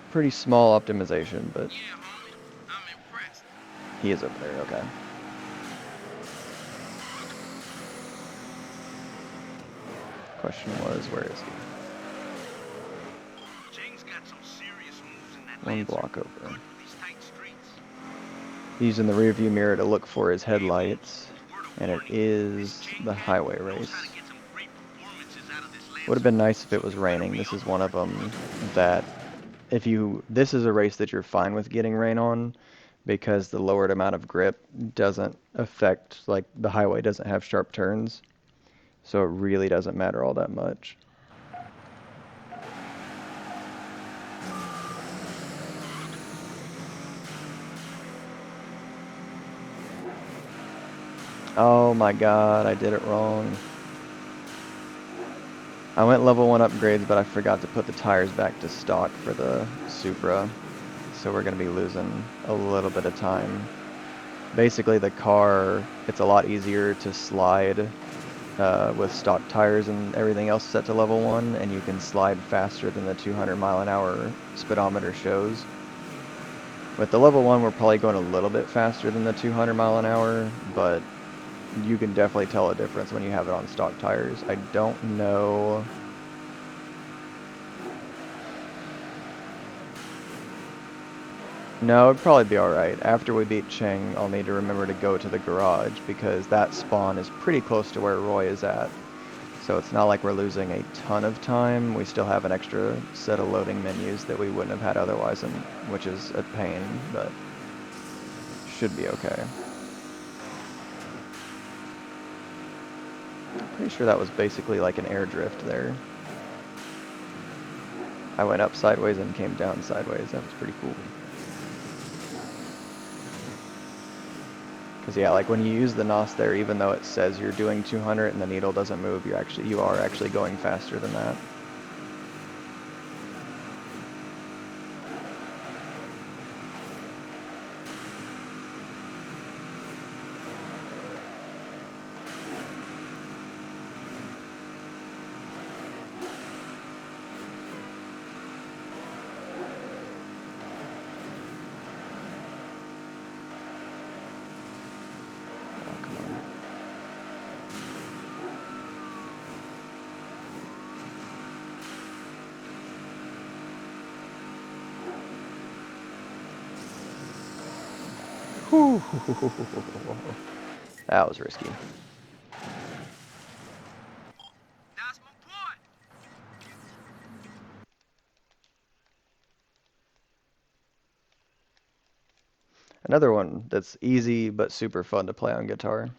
Pretty small optimization, but Yeah, homie. I'm impressed. he is over there, okay. Question was, where is he? James got some serious moves in that One Lancer. block over. Good for these tight streets. Using the rearview mirror to look for his headlights, and it is the highway race. Would have been nice if it was raining. This is one of them that this is a race that you're fine with getting rain on, because the lowered amount of grip doesn't affect, like, the highway doesn't have sharp turns, so it really doesn't matter all that much. Oh my god, I did it wrong. I went level 1 upgrades, but I forgot to put the tires back to stock for the Supra. So we're going to be losing a little bit of time. Basically, the car, it's a lot easier to slide with stock tires and everything else set to level 1, and you can slide faster than the 200 mile an hour speedometer shows. With the level 1, we're probably going a little bit faster than the 200 mile an hour, but you can definitely tell a difference when you have it on stock tires. I don't know. No, it'd probably be alright. After we beat Cheng, I'll need to remember to go to the garage, because that spawn is pretty close to where Roy is at. So it's not like we're losing a ton of time. We still have an extra set of loading menus that we wouldn't have had otherwise, and which is a pain, but should be okay. I'm pretty sure that was basically like an air drift there. I went up sideways and came down sideways. That was pretty cool. Because yeah, like when you use the NOS there, even though it says you're doing 200 and the needle doesn't move, you are actually going faster than that. That was risky. That's my point. Another one that's easy but super fun to play on guitar.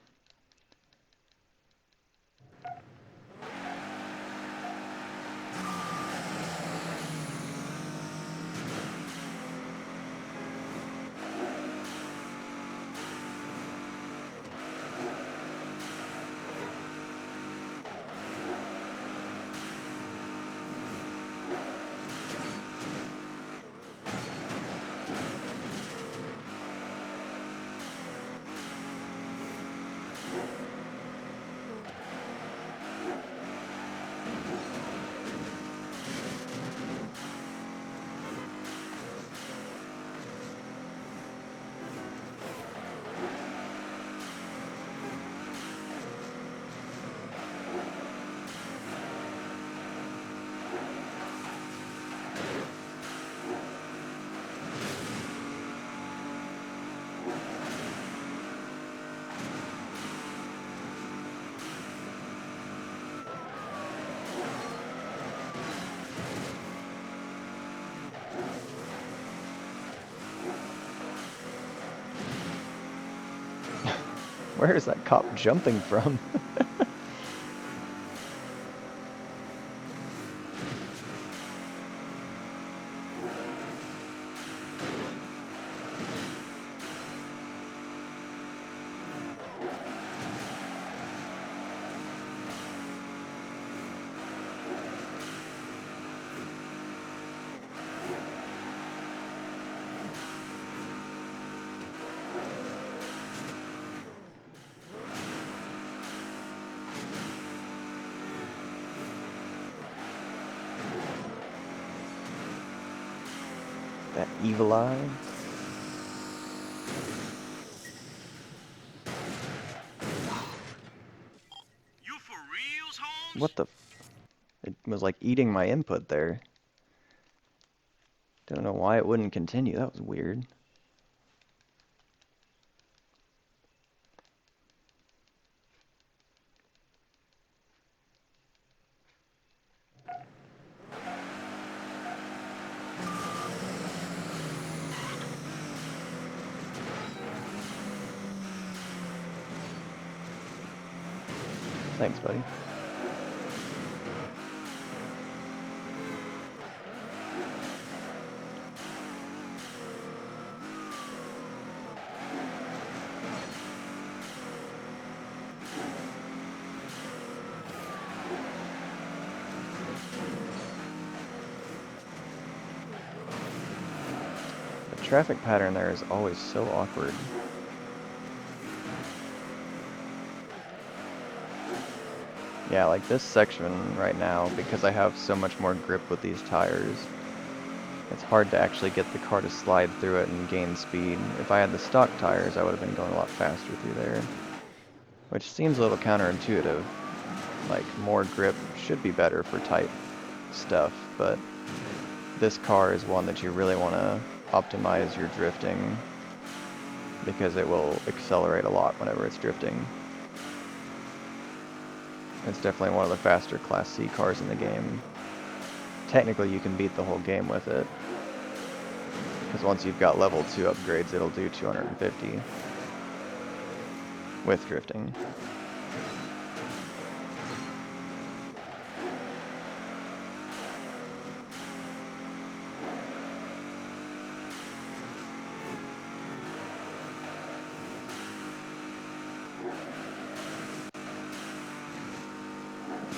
Where is that cop jumping from? That evil eye. You for reals, Holmes? What the? It was like eating my input there. Don't know why it wouldn't continue. That was weird. Thanks, buddy. traffic pattern there is always so awkward. Yeah, like this section right now, because I have so much more grip with these tires, it's hard to actually get the car to slide through it and gain speed. If I had the stock tires, I would have been going a lot faster through there. Which seems a little counterintuitive. Like, more grip should be better for tight stuff, but this car is one that you really want to optimize your drifting because it will accelerate a lot whenever it's drifting. It's definitely one of the faster Class C cars in the game. Technically, you can beat the whole game with it, because once you've got level 2 upgrades, it'll do 250 with drifting.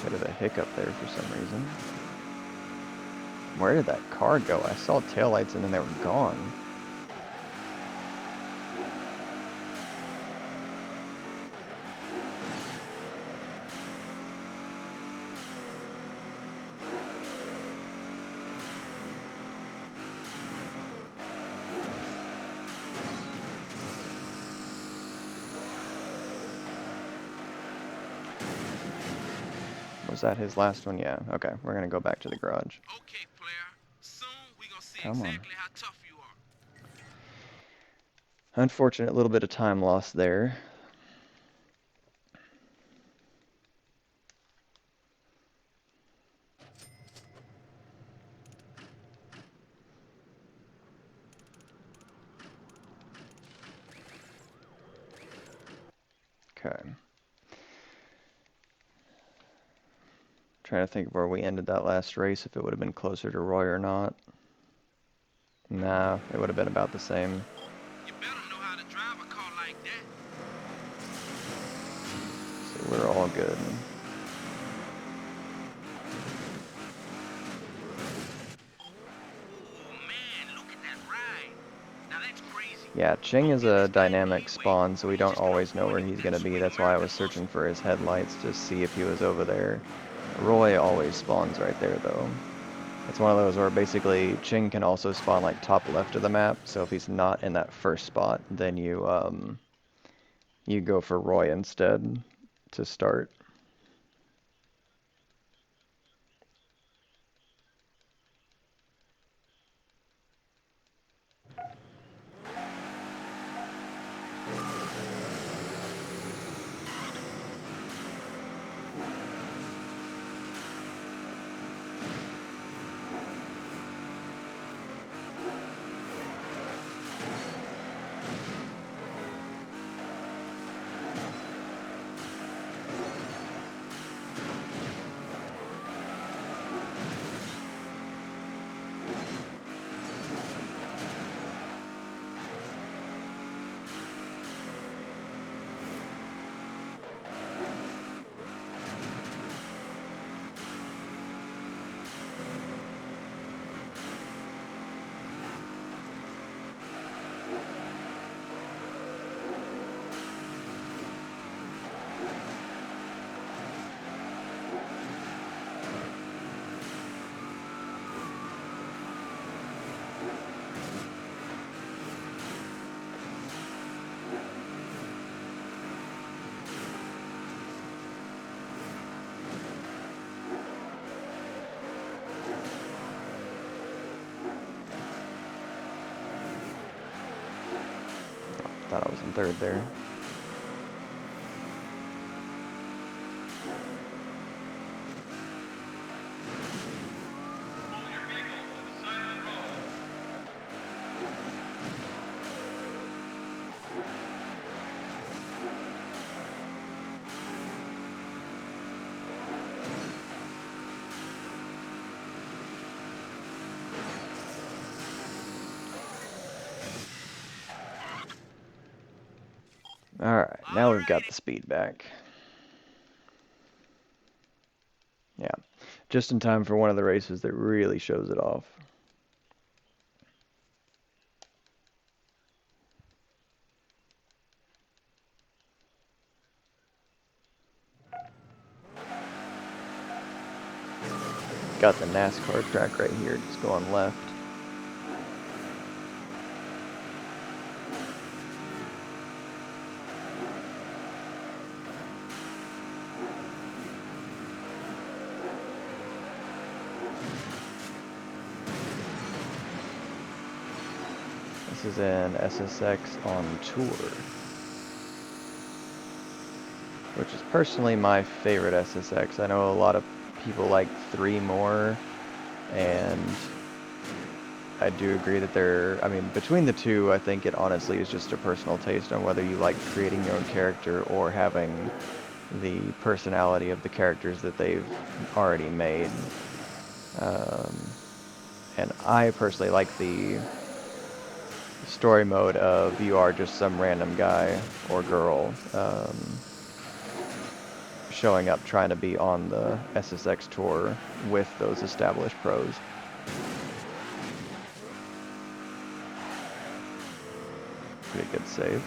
Bit of a hiccup there for some reason. Where did that car go? I saw taillights and then they were gone. Was that his last one? Yeah. Okay, we're gonna go back to the garage. Okay, player. Soon we gonna see Come on. exactly how tough you are. Unfortunate little bit of time lost there. Okay. Trying to think of where we ended that last race, if it would have been closer to Roy or not. Nah, it would have been about the same. You better know how to drive a car like that. So we're all good. Oh man, look at that ride. Now that's crazy. Yeah, Ching is a dynamic spawn, so we don't always know where he's going to be. That's why I was searching for his headlights to see if he was over there. Roy always spawns right there, though. It's one of those where basically Ching can also spawn like top left of the map, so if he's not in that first spot, then you go for Roy instead to start. Thought I was in third there. Alright, now we've got the speed back. Yeah, just in time for one of the races that really shows it off. got the NASCAR track right here, just going left. This is an SSX on tour, which is personally my favorite SSX. I know a lot of people like 3 more, and I do agree that I mean, between the two, I think it honestly is just a personal taste on whether you like creating your own character or having the personality of the characters that they've already made. And I personally like the story mode of you are just some random guy or girl showing up trying to be on the SSX tour with those established pros. Pretty good save.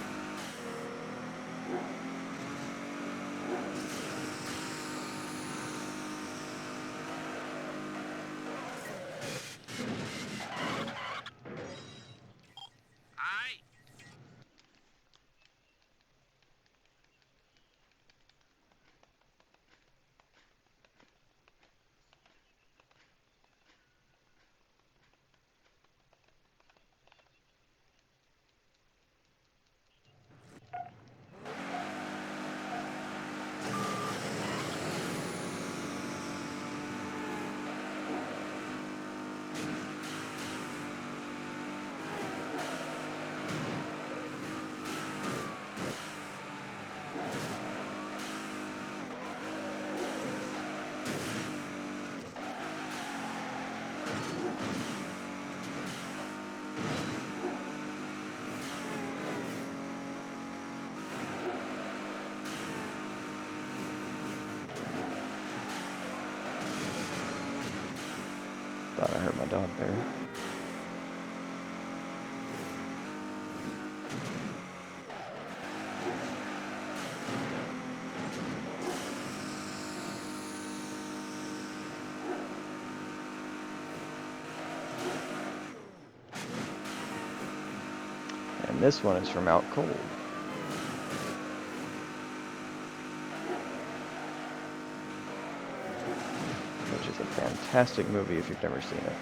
Thought I heard my dog there. And this one is from Out Cold. Which is a fantastic movie if you've never seen it.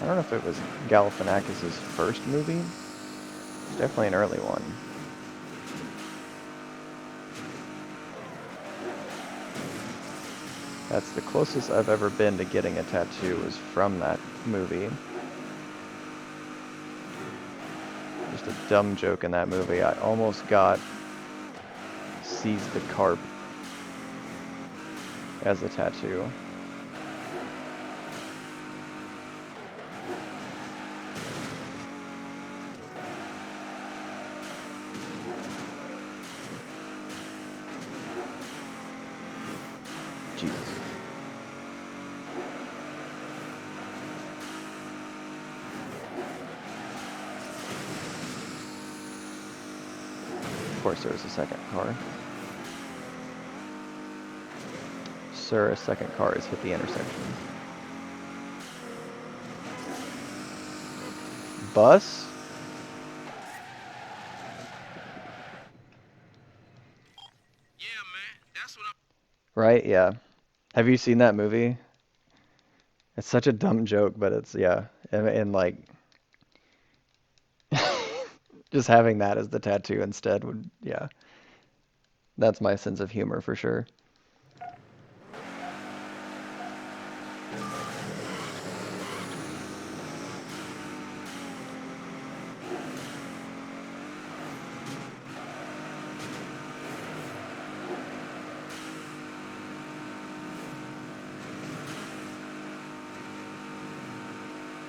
I don't know if it was Galifianakis' first movie. It's definitely an early one. That's the closest I've ever been to getting a tattoo was from that movie. Just a dumb joke in that movie. I almost got Seize the Carp as a tattoo. Jesus. Of course there was a second car. Sir, a second car has hit the intersection. Bus? Yeah, man, that's what I'm. Right, yeah. Have you seen that movie? It's such a dumb joke, but it's, yeah. And like, just having that as the tattoo instead would, yeah. That's my sense of humor for sure.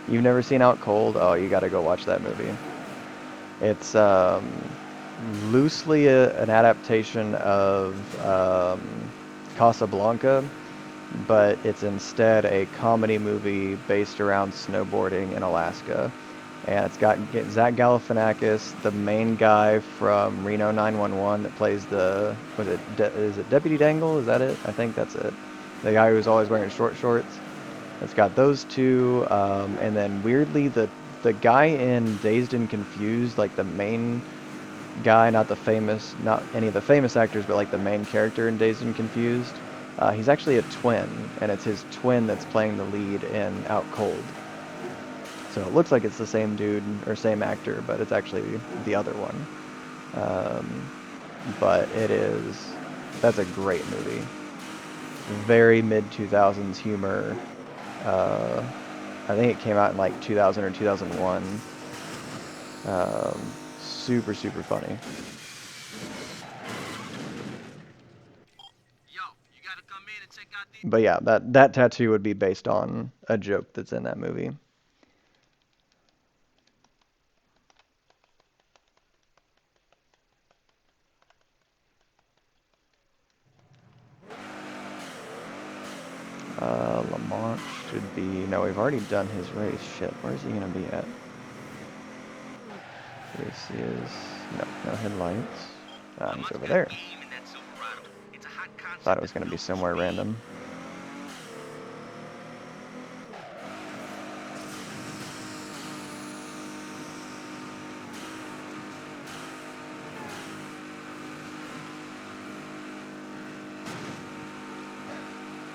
You've never seen Out Cold? Oh, you gotta go watch that movie. It's loosely an adaptation of Casablanca, but it's instead a comedy movie based around snowboarding in Alaska. And it's got Zach Galifianakis, the main guy from Reno 911 that plays the, is it Deputy Dangle? Is that it? I think that's it. The guy who's always wearing short shorts. It's got those two, and then weirdly the guy in Dazed and Confused, like the main guy, not any of the famous actors, but like the main character in Dazed and Confused. He's actually a twin, and it's his twin that's playing the lead in Out Cold. So it looks like it's the same dude or same actor, but it's actually the other one. But that's a great movie. Very mid-2000s humor. I think it came out in like 2000 or 2001. Super, super funny. Yo, you gotta come in and check out these. But yeah, that tattoo would be based on a joke that's in that movie. Lamont should be... No, we've already done his race. Shit, where is he going to be at? This is... No headlights. He's over there. Thought it was going to be somewhere random.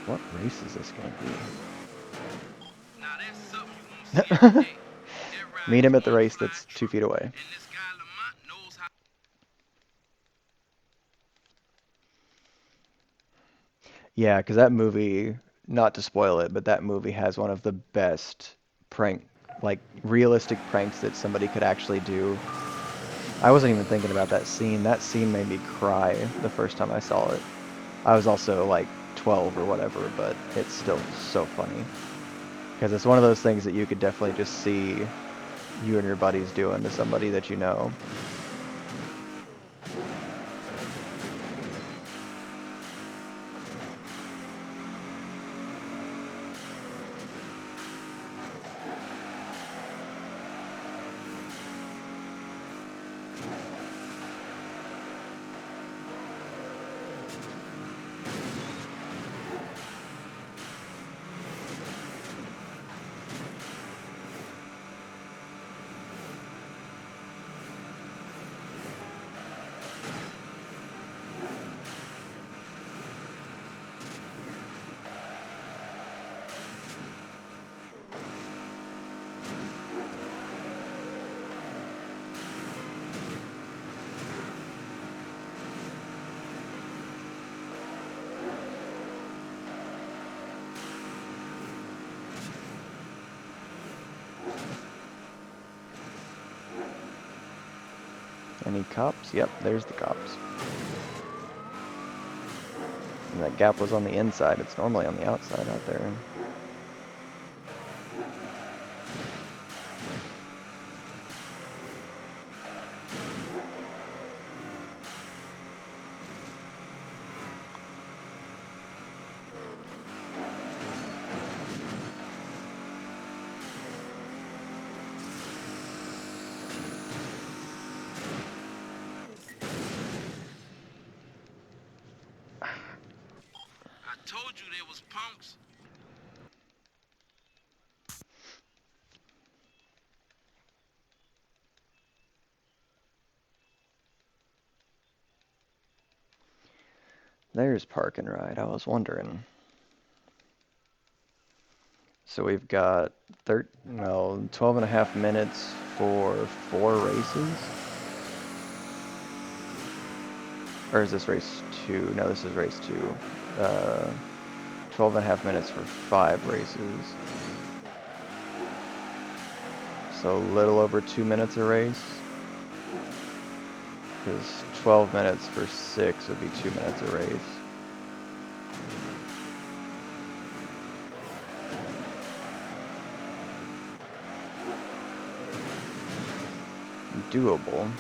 What race is this going to be? Meet him at the race that's 2 feet away. Yeah, because that movie, not to spoil it, but that movie has one of the best realistic pranks that somebody could actually do. I wasn't even thinking about that scene. That scene made me cry the first time I saw it. I was also like 12 or whatever, but it's still so funny. Because it's one of those things that you could definitely just see you and your buddies doing to somebody that you know. Any cops? Yep, there's the cops. And that gap was on the inside. It's normally on the outside out there. I told you they was punks. There's Park and Ride. I was wondering. So we've got 12 and a half minutes for 4 races. Or is this race 2? No, this is race 2. 12 and a half minutes for 5 races. So a little over 2 minutes a race. Because 12 minutes for 6 would be 2 minutes a race. Doable.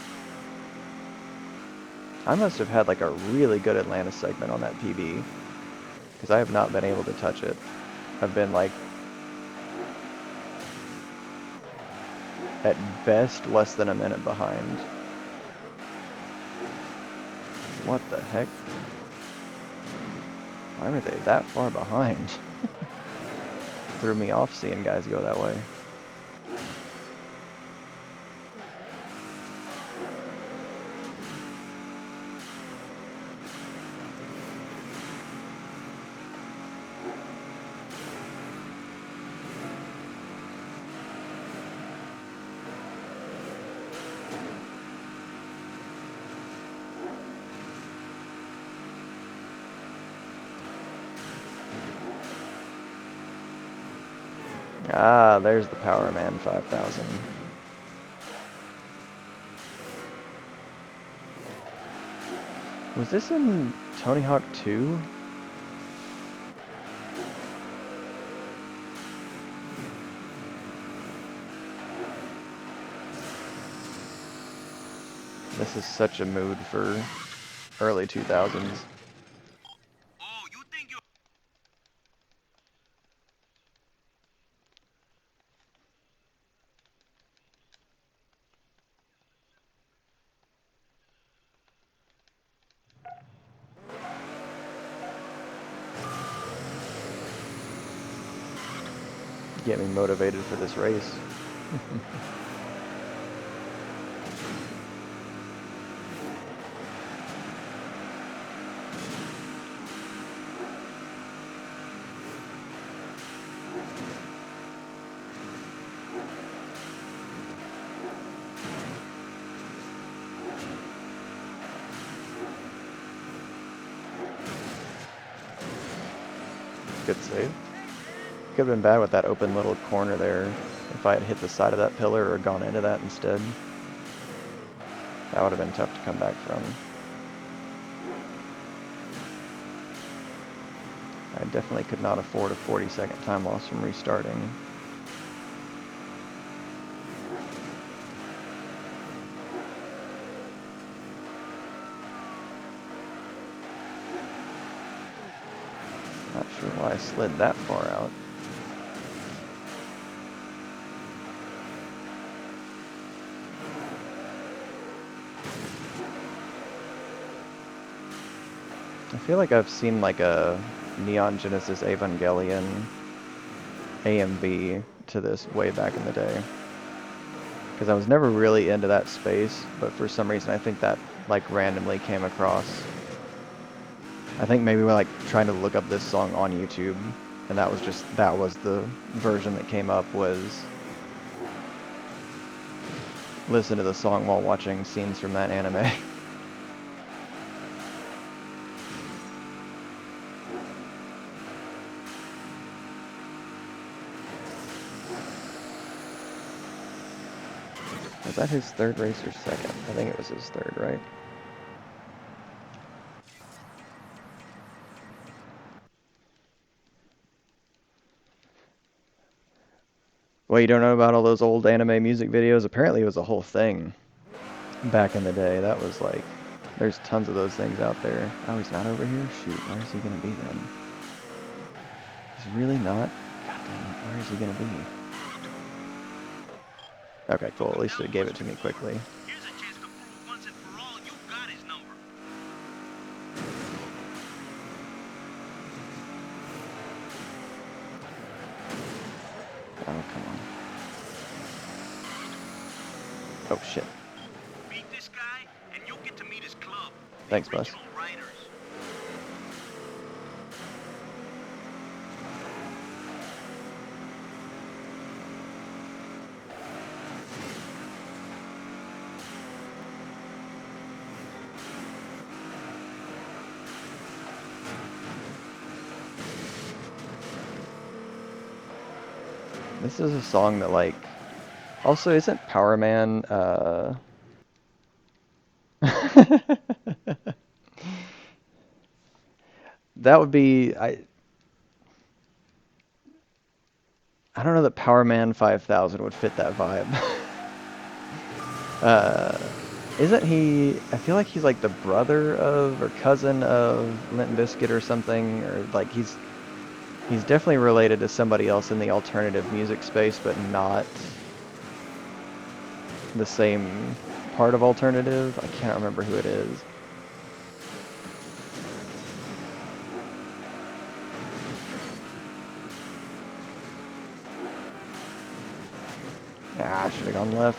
I must have had like a really good Atlanta segment on that PB, because I have not been able to touch it. I've been like at best less than a minute behind. What the heck? Why were they that far behind? Threw me off seeing guys go that way. Ah, there's the Power Man 5000. Was this in Tony Hawk 2? This is such a mood for early 2000s. Oh, you think you're... Get me motivated for this race. Good save. Could have been bad with that open little corner there if I had hit the side of that pillar or gone into that instead. That would have been tough to come back from. I definitely could not afford a 40-second time loss from restarting. Not sure why I slid that far out. I feel like I've seen like a Neon Genesis Evangelion AMV to this way back in the day. Because I was never really into that space, but for some reason I think that like randomly came across. I think maybe we're like trying to look up this song on YouTube, and that was the version that came up, was listen to the song while watching scenes from that anime. Was that his third race or second? I think it was his third, right? Well, you don't know about all those old anime music videos? Apparently it was a whole thing back in the day. That was like, there's tons of those things out there. Oh, he's not over here? Shoot, where is he gonna be then? He's really not? God damn it, where is he gonna be? Okay, cool, at least it gave it to me quickly. Here's a chance to prove once and for all you got his number. Oh, come on. Oh, shit. Beat this guy, and you'll get to meet his club. Thanks, Bus. Regional Riders. This is a song that, like, also isn't Power Man, that would be, I don't know that Power Man 5000 would fit that vibe. Isn't he, I feel like he's like the brother of or cousin of Limp Bizkit or something, or like he's definitely related to somebody else in the alternative music space, but not the same part of Alternative. I can't remember who it is. Ah, I should have gone left.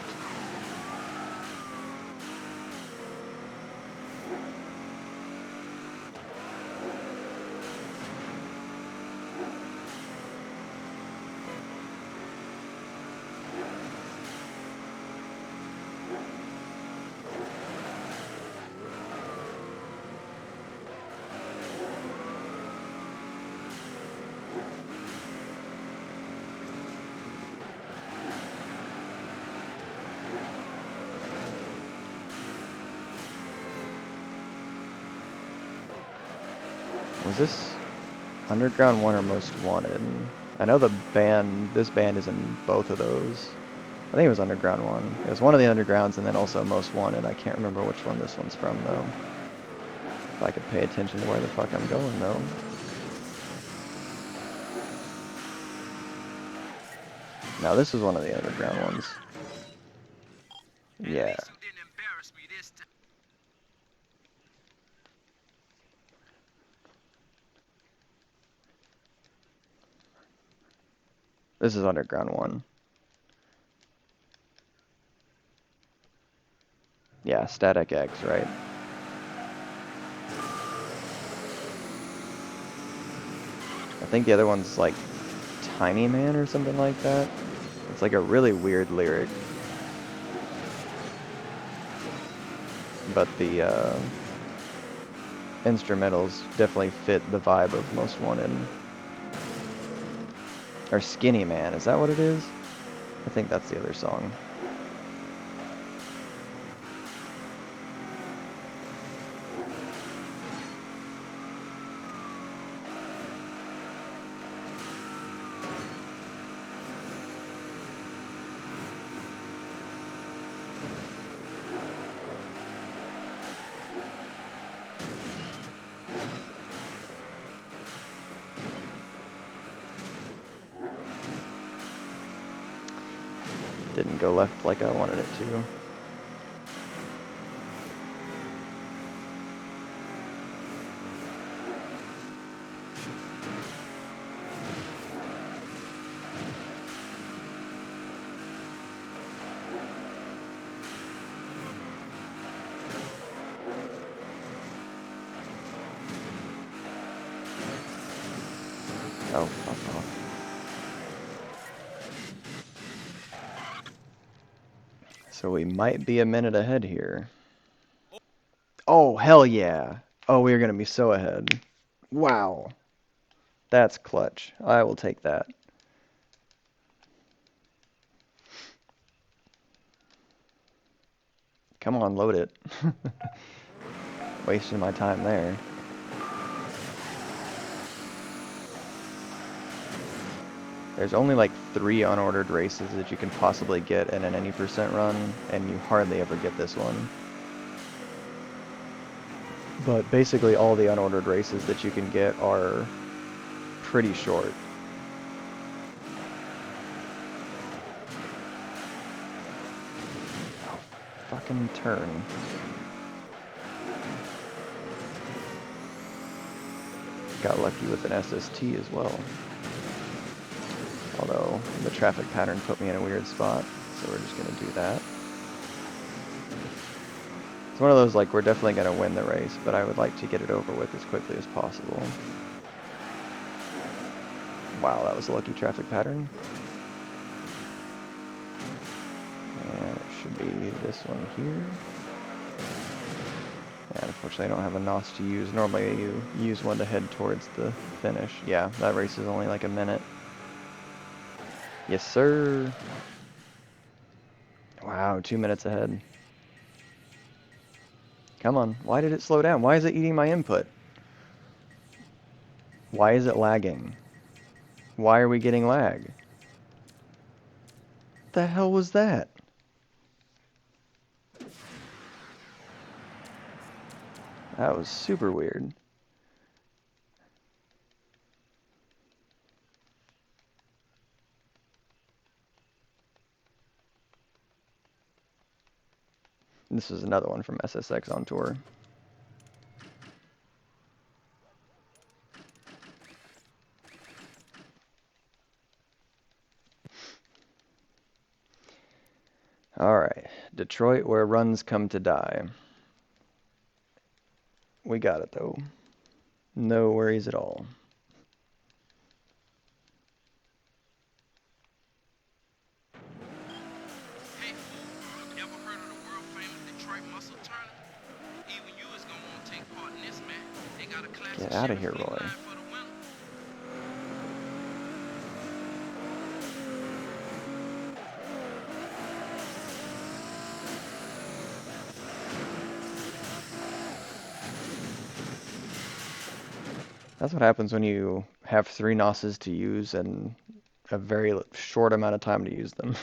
Was this Underground 1 or Most Wanted? I know this band is in both of those. I think it was Underground 1. It was one of the Undergrounds and then also Most Wanted. I can't remember which one this one's from though. If I could pay attention to where the fuck I'm going though. Now this is one of the Underground ones. Yeah. At least you didn't embarrass me this time. This is Underground 1. Yeah, Static X, right? I think the other one's like Tiny Man or something like that. It's like a really weird lyric. But the instrumentals definitely fit the vibe of Most Wanted. Or Skinny Man, is that what it is? I think that's the other song. Didn't go left like I wanted it to. Oh, fuck off. So we might be a minute ahead here. Oh, hell yeah. Oh, we are going to be so ahead. Wow. That's clutch. I will take that. Come on, load it. Wasting my time there. There's only like 3 unordered races that you can possibly get in an any percent run, and you hardly ever get this one. But basically all the unordered races that you can get are pretty short. Oh, fucking turn. Got lucky with an SST as well. Although the traffic pattern put me in a weird spot, so we're just gonna do that. It's one of those like we're definitely gonna win the race, but I would like to get it over with as quickly as possible. Wow, that was a lucky traffic pattern. And it should be this one here. Yeah, unfortunately I don't have a NOS to use. Normally you use one to head towards the finish. Yeah, that race is only like a minute. Yes, sir. Wow, 2 minutes ahead. Come on, why did it slow down? Why is it eating my input? Why is it lagging? Why are we getting lag? The hell was that? That was super weird. This is another one from SSX on tour. Alright, Detroit where runs come to die. We got it though. No worries at all. Hey fool, ever heard of the world famous Detroit Muscle Turner? Even you is gonna want to take part in this, man. They got a classic Get out of Chevy here, fleet Roy. line for the winter. That's what happens when you have 3 NOSes to use and a very short amount of time to use them.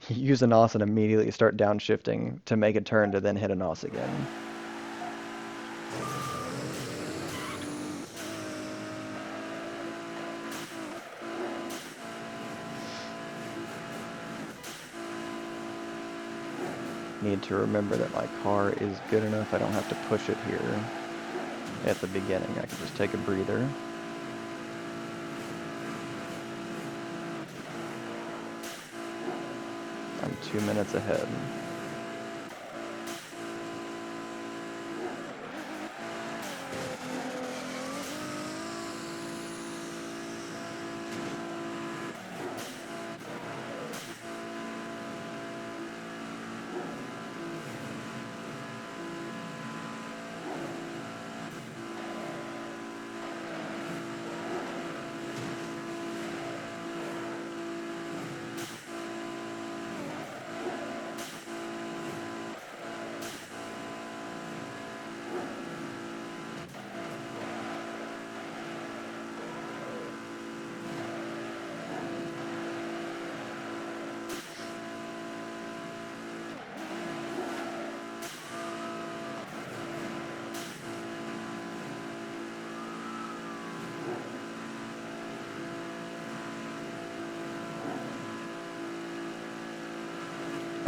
You use a NOS and immediately start downshifting to make a turn to then hit a NOS again. Need to remember that my car is good enough I don't have to push it here at the beginning. I can just take a breather. I'm 2 minutes ahead.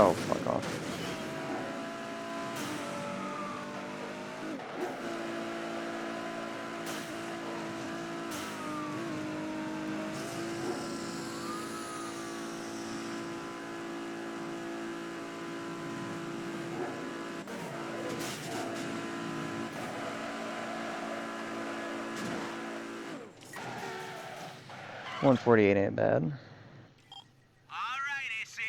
Oh, fuck off. $148 ain't bad. All right, AC.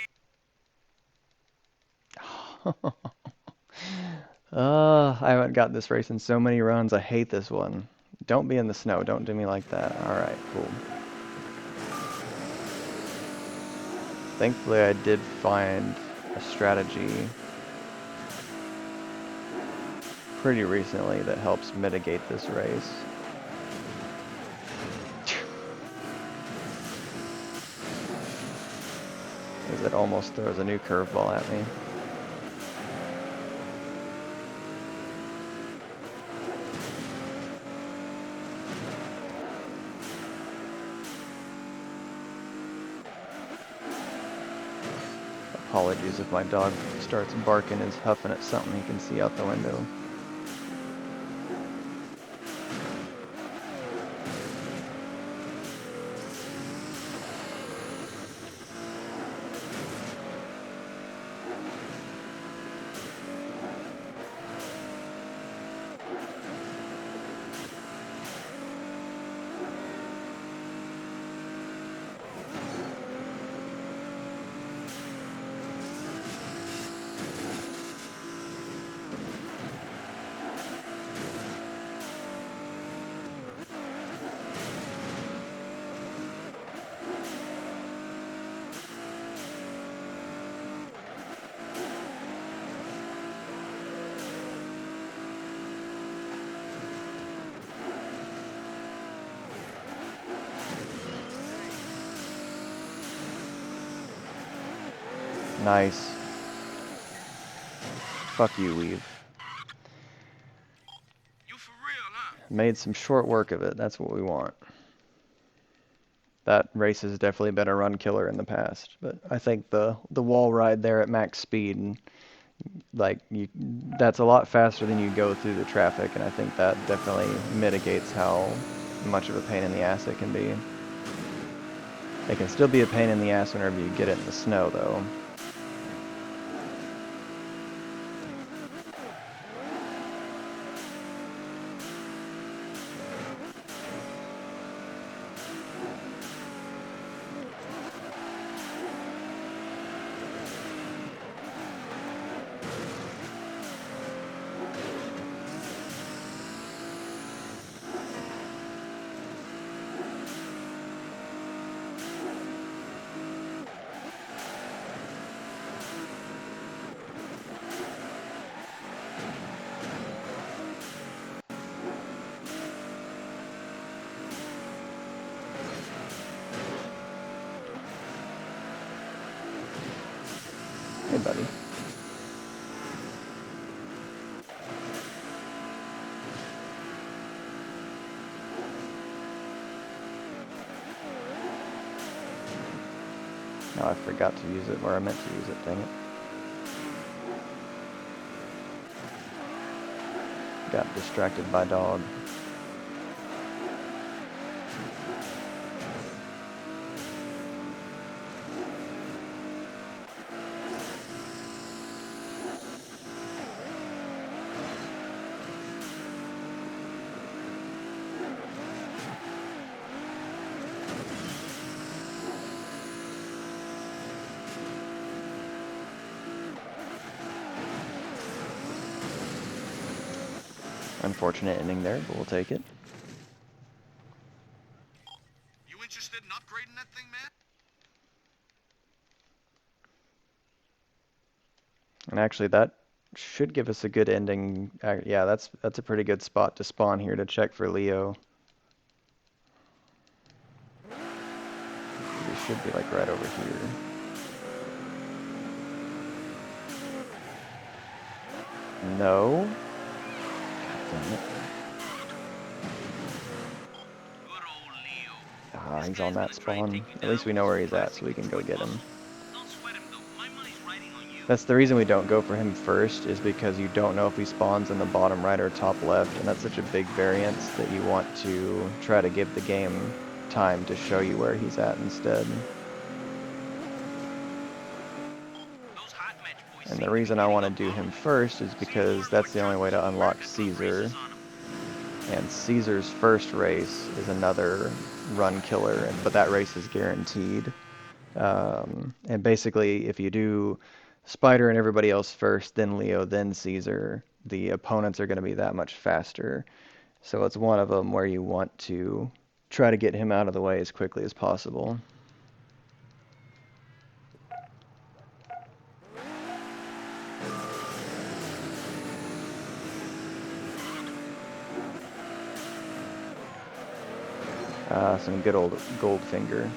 I haven't got this race in so many runs. I hate this one. Don't be in the snow. Don't do me like that. Alright, cool. Thankfully, I did find a strategy pretty recently that helps mitigate this race. Because it almost throws a new curveball at me. Apologies if my dog starts barking and is huffing at something he can see out the window. Nice. Fuck you, Weave. You for real, huh? Made some short work of it. That's what we want. that race has definitely been a run killer in the past. But I think the wall ride there at max speed, like that's a lot faster than you go through the traffic, and I think that definitely mitigates how much of a pain in the ass it can be. It can still be a pain in the ass whenever you get it in the snow, though. Hey, buddy. No, I forgot to use it where I meant to use it, dang it. Got distracted by dog. Unfortunate ending there, but we'll take it. You interested in upgrading that thing, man? And actually, that should give us a good ending. Yeah, that's a pretty good spot to spawn here to check for Leo. We should be like right over here. No. God damn it. Good old Leo. Ah, he's on that spawn. At least we know where he's at, so we can go get him. Don't sweat him, though. My money's riding on you. That's the reason we don't go for him first, is because you don't know if he spawns in the bottom right or top left, and that's such a big variance that you want to try to give the game time to show you where he's at instead. Those hot match boys And seem the to be reason I getting want to up do on him him. first is because that's the only way to unlock Caesar. And Caesar's first race is another run killer, but that race is guaranteed. And basically, if you do Spider and everybody else first, then Leo, then Caesar, the opponents are going to be that much faster. So it's one of them where you want to try to get him out of the way as quickly as possible. Some good old Goldfinger.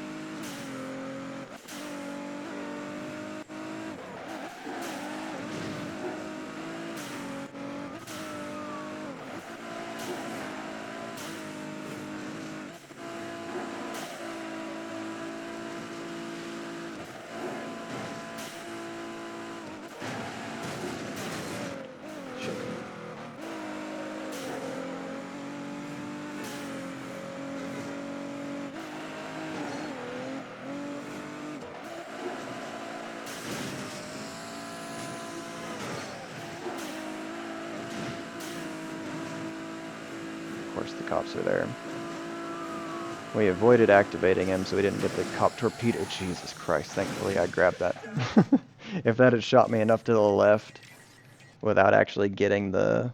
Of course, the cops are there. We avoided activating him, so we didn't get the cop torpedo. Jesus Christ, thankfully I grabbed that. If that had shot me enough to the left without actually getting the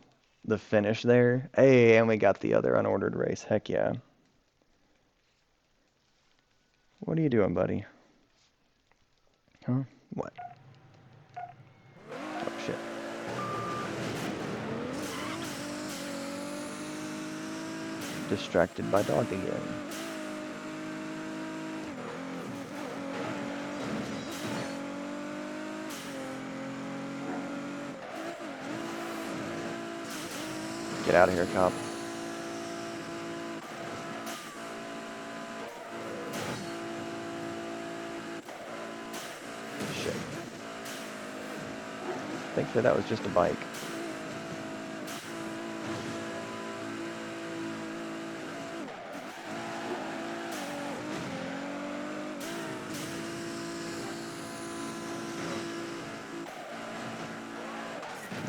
finish there. Hey, and we got the other unordered race. Heck yeah. What are you doing, buddy? Huh? What? Oh, shit. Distracted by dog again. Get out of here, cop. Shit. Thankfully that was just a bike.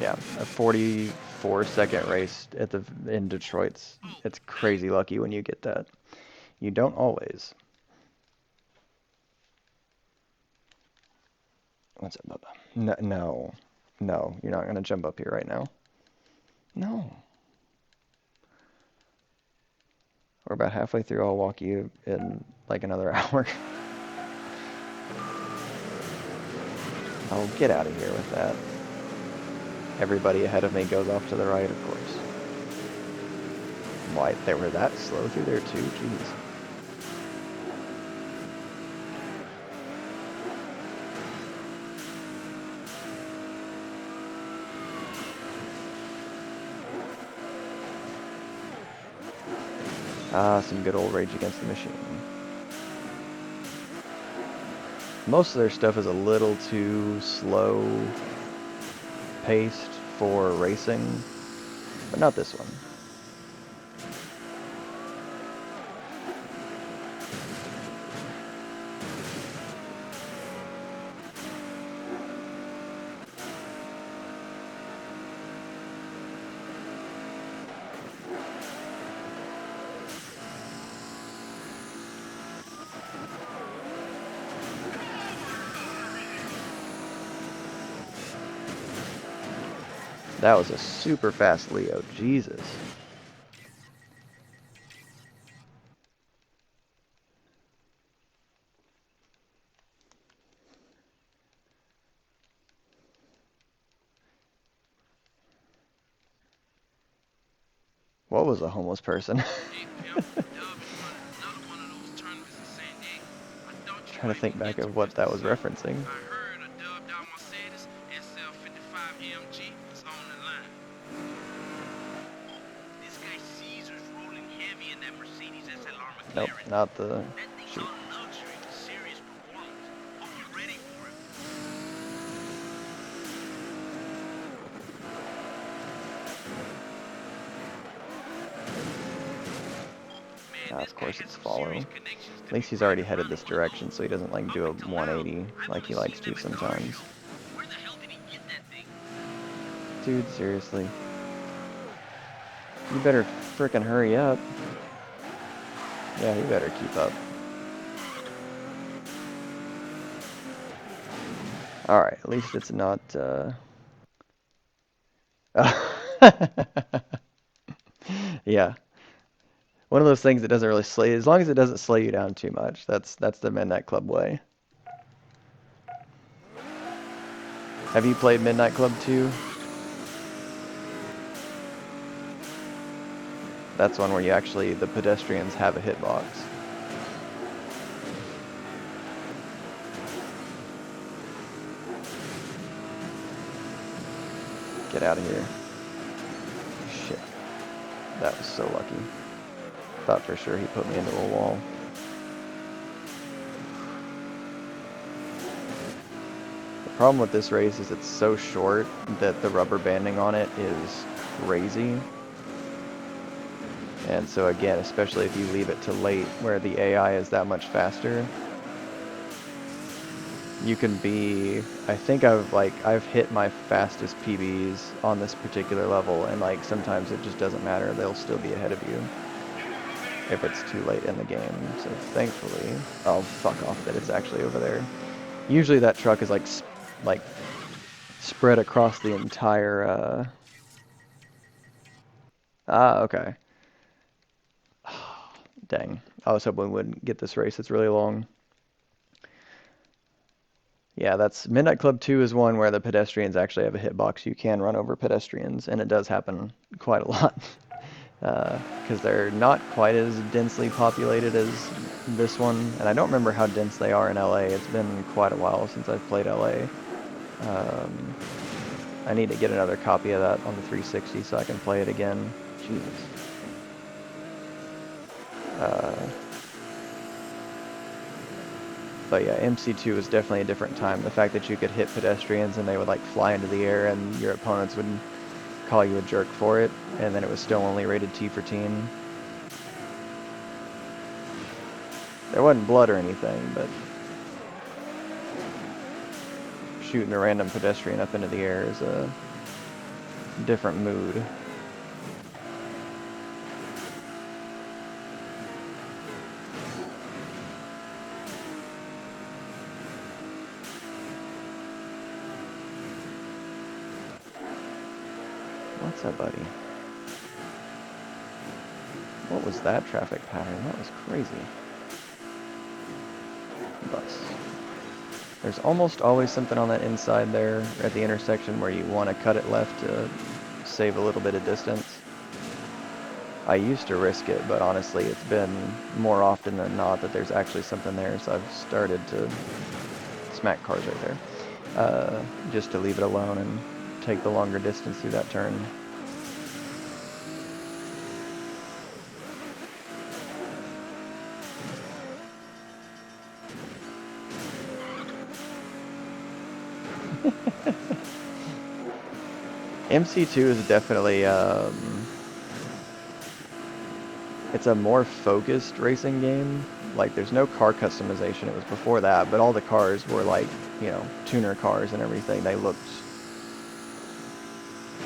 Yeah, a 44-second race in Detroit. It's crazy lucky when you get that. You don't always. What's up, Bubba? No, you're not gonna jump up here right now. No. We're about halfway through. I'll walk you in like another hour. I'll get out of here with that. Everybody ahead of me goes off to the right, of course. Why, they were that slow through there too? Jeez. Ah, some good old Rage Against the Machine. Most of their stuff is a little too slow paced for racing, but not this one. That was a super fast Leo, Jesus. What was a homeless person? Trying to think back of what that was referencing. I heard a dubbed out Mercedes SL55 AMG was on the line. This guy Caesar's rolling heavy in that Mercedes SLR McLaren. Nope, not the That thing's shoot. on luxury, serious performance. Hope you're ready for it. Of course it's follow. At least he's already headed this direction, so he doesn't like do a 180 like he likes to sometimes. Where the hell did he get that thing? Dude, seriously. You better frickin' hurry up. Yeah, you better keep up. Alright, at least it's not, Yeah. One of those things that doesn't really slay, as long as it doesn't slay you down too much. That's the Midnight Club way. Have you played Midnight Club 2? That's one where you actually, the pedestrians have a hitbox. Get out of here. Shit. That was so lucky. Thought for sure he put me into a wall. The problem with this race is it's so short that the rubber banding on it is crazy. And so again, especially if you leave it to late where the AI is that much faster, you can be, I think I've hit my fastest PBs on this particular level, and like sometimes it just doesn't matter, they'll still be ahead of you if it's too late in the game. So thankfully, oh fuck off that it's actually over there. Usually that truck is like spread across the entire okay. Dang, I was hoping we wouldn't get this race, it's really long. Yeah, that's Midnight Club 2 is one where the pedestrians actually have a hitbox. You can run over pedestrians, and it does happen quite a lot. Because they're not quite as densely populated as this one. And I don't remember how dense they are in LA. It's been quite a while since I've played LA. I need to get another copy of that on the 360 so I can play it again. Jesus. But yeah, MC2 was definitely a different time. The fact that you could hit pedestrians and they would like fly into the air and your opponents would call you a jerk for it, and then it was still only rated T for teen. There wasn't blood or anything, but shooting a random pedestrian up into the air is a different mood. What's up, buddy? What was that traffic pattern? That was crazy. Bus. There's almost always something on that inside there at the intersection where you want to cut it left to save a little bit of distance. I used to risk it, but honestly it's been more often than not that there's actually something there, so I've started to smack cars right there. Just to leave it alone and take the longer distance through that turn. MC2 is definitely, it's a more focused racing game. Like, there's no car customization. It was before that, but all the cars were like, you know, tuner cars and everything. They looked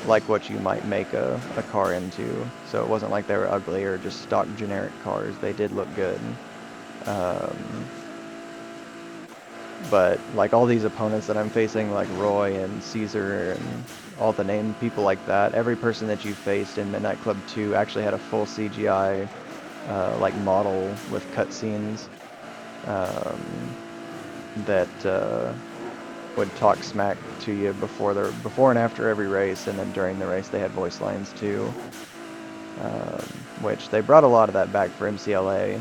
like what you might make a car into. So it wasn't like they were ugly or just stock generic cars. They did look good. But like all these opponents that I'm facing, like Roy and Caesar and all the named people like that, every person that you faced in Midnight Club 2 actually had a full CGI like model with cutscenes that would talk smack to you before and after every race, and then during the race they had voice lines too, which they brought a lot of that back for MCLA.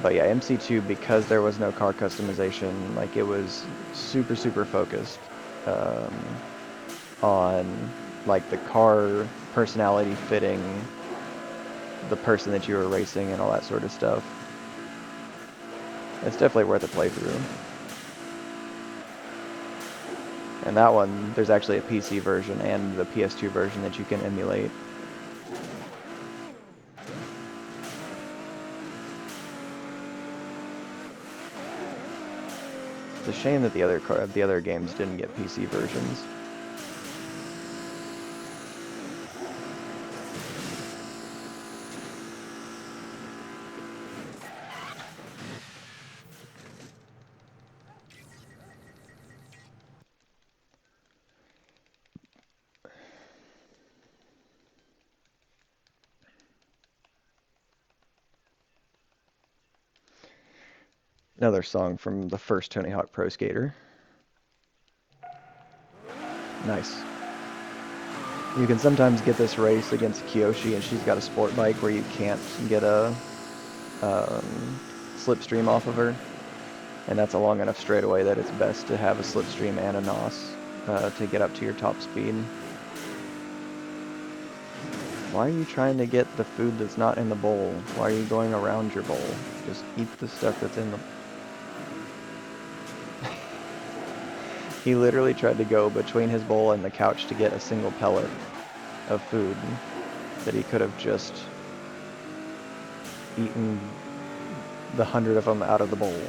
But yeah, MC2, because there was no car customization, like it was super focused on like the car personality fitting the person that you were racing and all that sort of stuff. It's definitely worth a playthrough. And that one, there's actually a PC version and the PS2 version that you can emulate. It's a shame that the other games didn't get PC versions. Another song from the first Tony Hawk Pro Skater. Nice. You can sometimes get this race against Kiyoshi, and she's got a sport bike where you can't get a slipstream off of her. And that's a long enough straightaway that it's best to have a slipstream and a NOS to get up to your top speed. Why are you trying to get the food that's not in the bowl? Why are you going around your bowl? Just eat the stuff that's in the... He literally tried to go between his bowl and the couch to get a single pellet of food that he could have just eaten the 100 of them out of the bowl.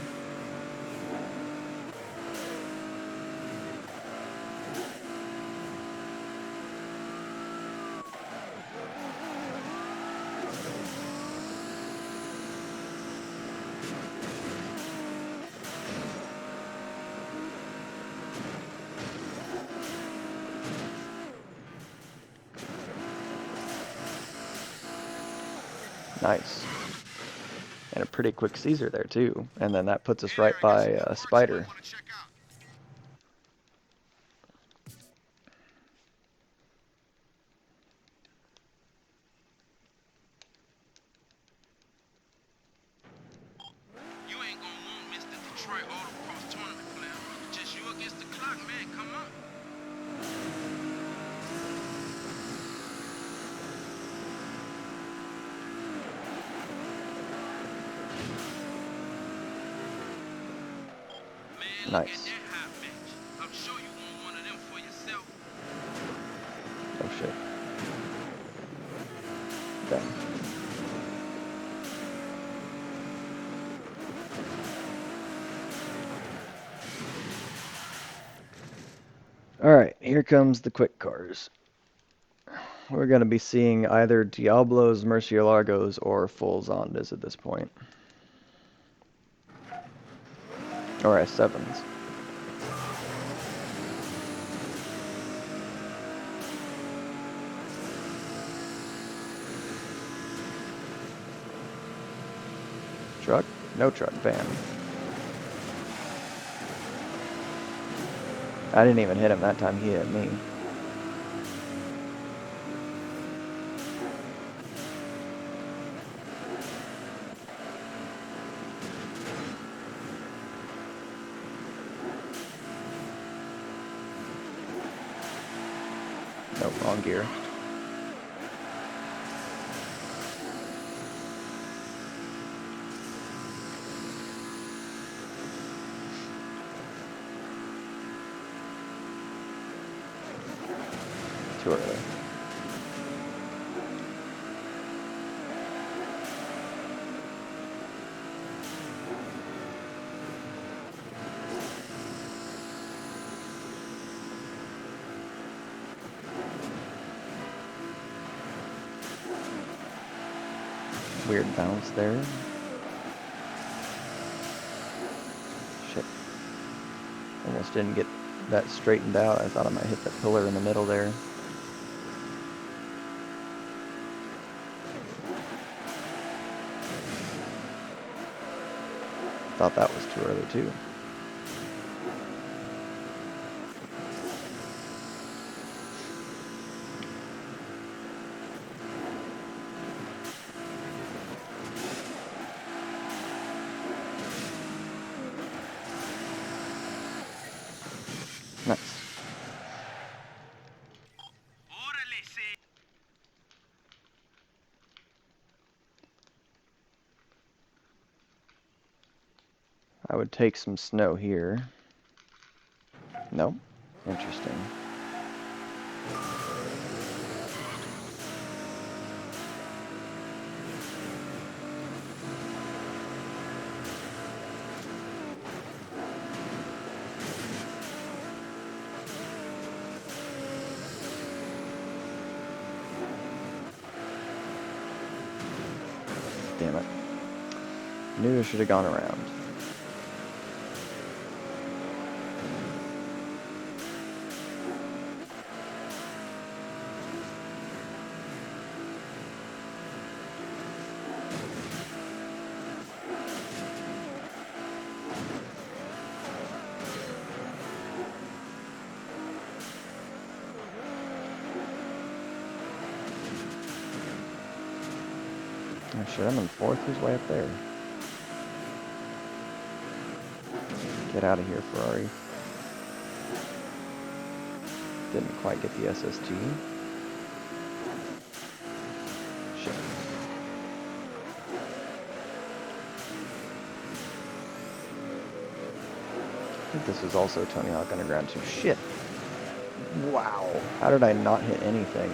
Nice. And a pretty quick Caesar there too. And then that puts us right by Spider. You ain't gonna want Mr. Detroit Autocross Tournament, player. Just you against the clock, man. Come on. And look at Nice. that hot match. I'm sure you want one of them for yourself. Oh shit. Dang. Alright, here comes the quick cars. We're going to be seeing either Diablos, Murcielagos, or full Zondas at this point. Or S7s. Truck? No truck, van. I didn't even hit him that time, he hit me. Nope, wrong gear. Too early. Weird bounce there. Shit. Almost didn't get that straightened out. I thought I might hit the pillar in the middle there. Thought that was too early too. Nice. Órale, sí. I would take some snow here. Nope. Interesting. Damn it. Knew I should have gone around. Oh shit, I'm in fourth. Who's way up there? Get out of here, Ferrari. Didn't quite get the SST. Shit. I think this was also Tony Hawk Underground 2. Shit. Wow. How did I not hit anything?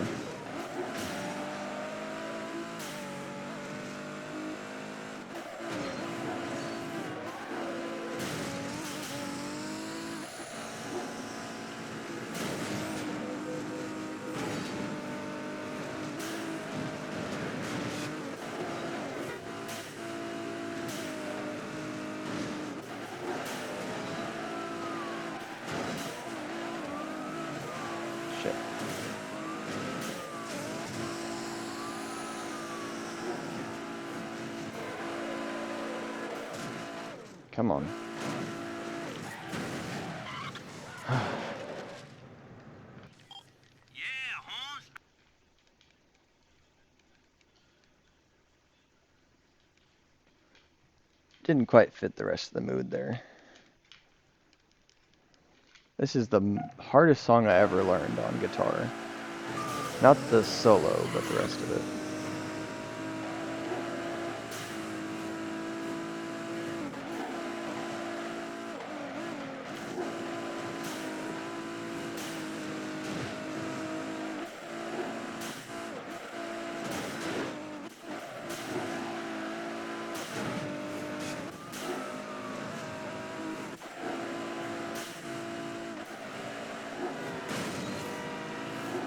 Shit. Come on. Yeah, Hans. Didn't quite fit the rest of the mood there. This is the hardest song I ever learned on guitar. Not the solo, but the rest of it.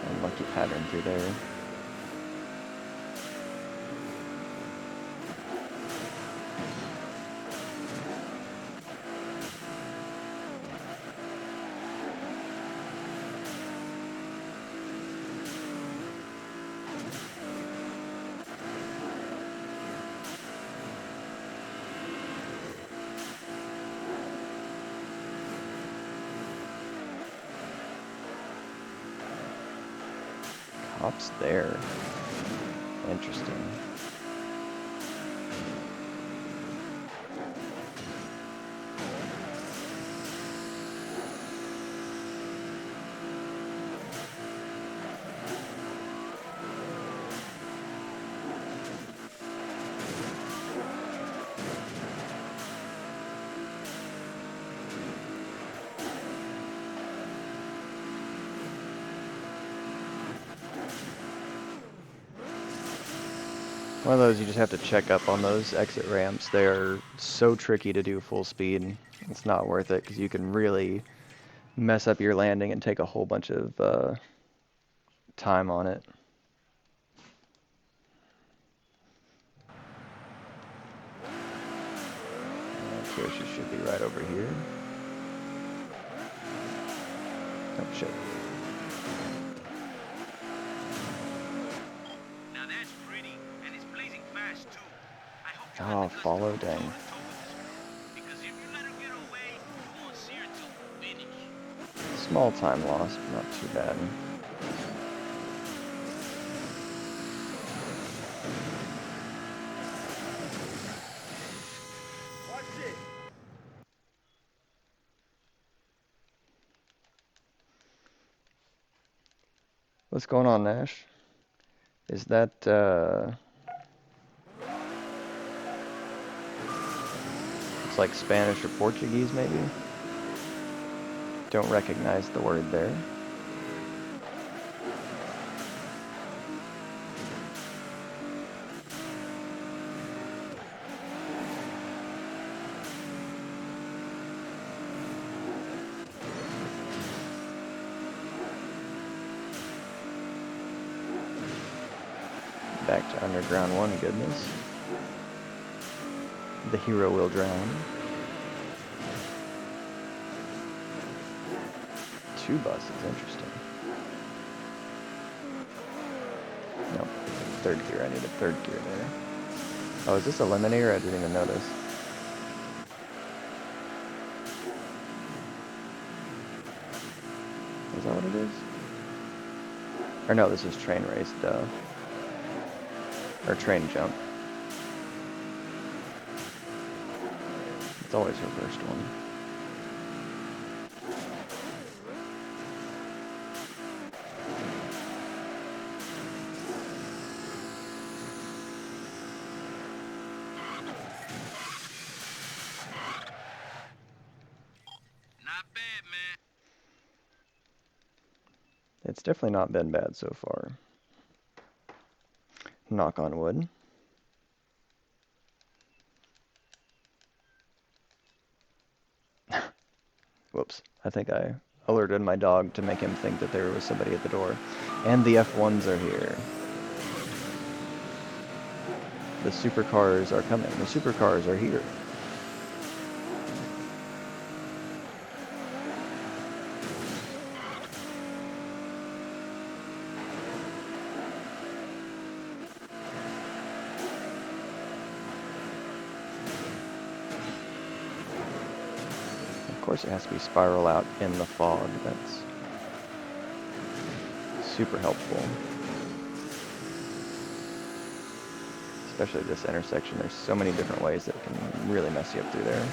Unlucky pattern through there. Cops there. Interesting. One of those you just have to check up on those exit ramps. They are so tricky to do full speed. It's not worth it because you can really mess up your landing and take a whole bunch of time on it. Okay, she should be right over here. Oh shit. Now that's pretty, and it's blazing fast too. I hope you Oh, had the guts to follow, go dang. toe-to-toe with this girl, because if you let her get away, you won't see her till finish. Small time loss, but not too bad. Watch it. What's going on, Nash? Is that, it's like Spanish or Portuguese, maybe? Don't recognize the word there. Back to Underground 1, goodness. The hero will drown. 2 buses, interesting. Nope, 3rd gear, I needed 3rd gear there. Oh, is this Eliminator? I didn't even notice. Is that what it is? Or no, this is train race, duh. Or train jump. It's always her first one. Not bad, man. It's definitely not been bad so far. Knock on wood. Whoops. I think I alerted my dog to make him think that there was somebody at the door. And the F1s are here. The supercars are coming. The supercars are here. Of course it has to be spiral out in the fog. That's super helpful. Especially this intersection. There's so many different ways that can really mess you up through there.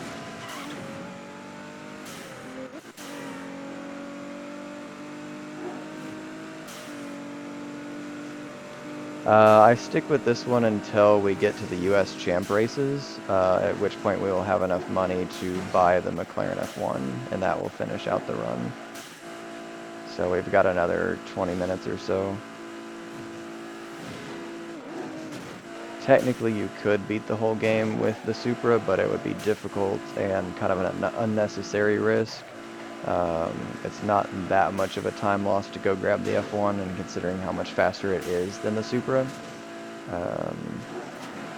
I stick with this one until we get to the US Champ races, at which point we will have enough money to buy the McLaren F1, and that will finish out the run. So we've got another 20 minutes or so. technically you could beat the whole game with the Supra, but it would be difficult and kind of an unnecessary risk. It's not that much of a time loss to go grab the F1, and considering how much faster it is than the Supra,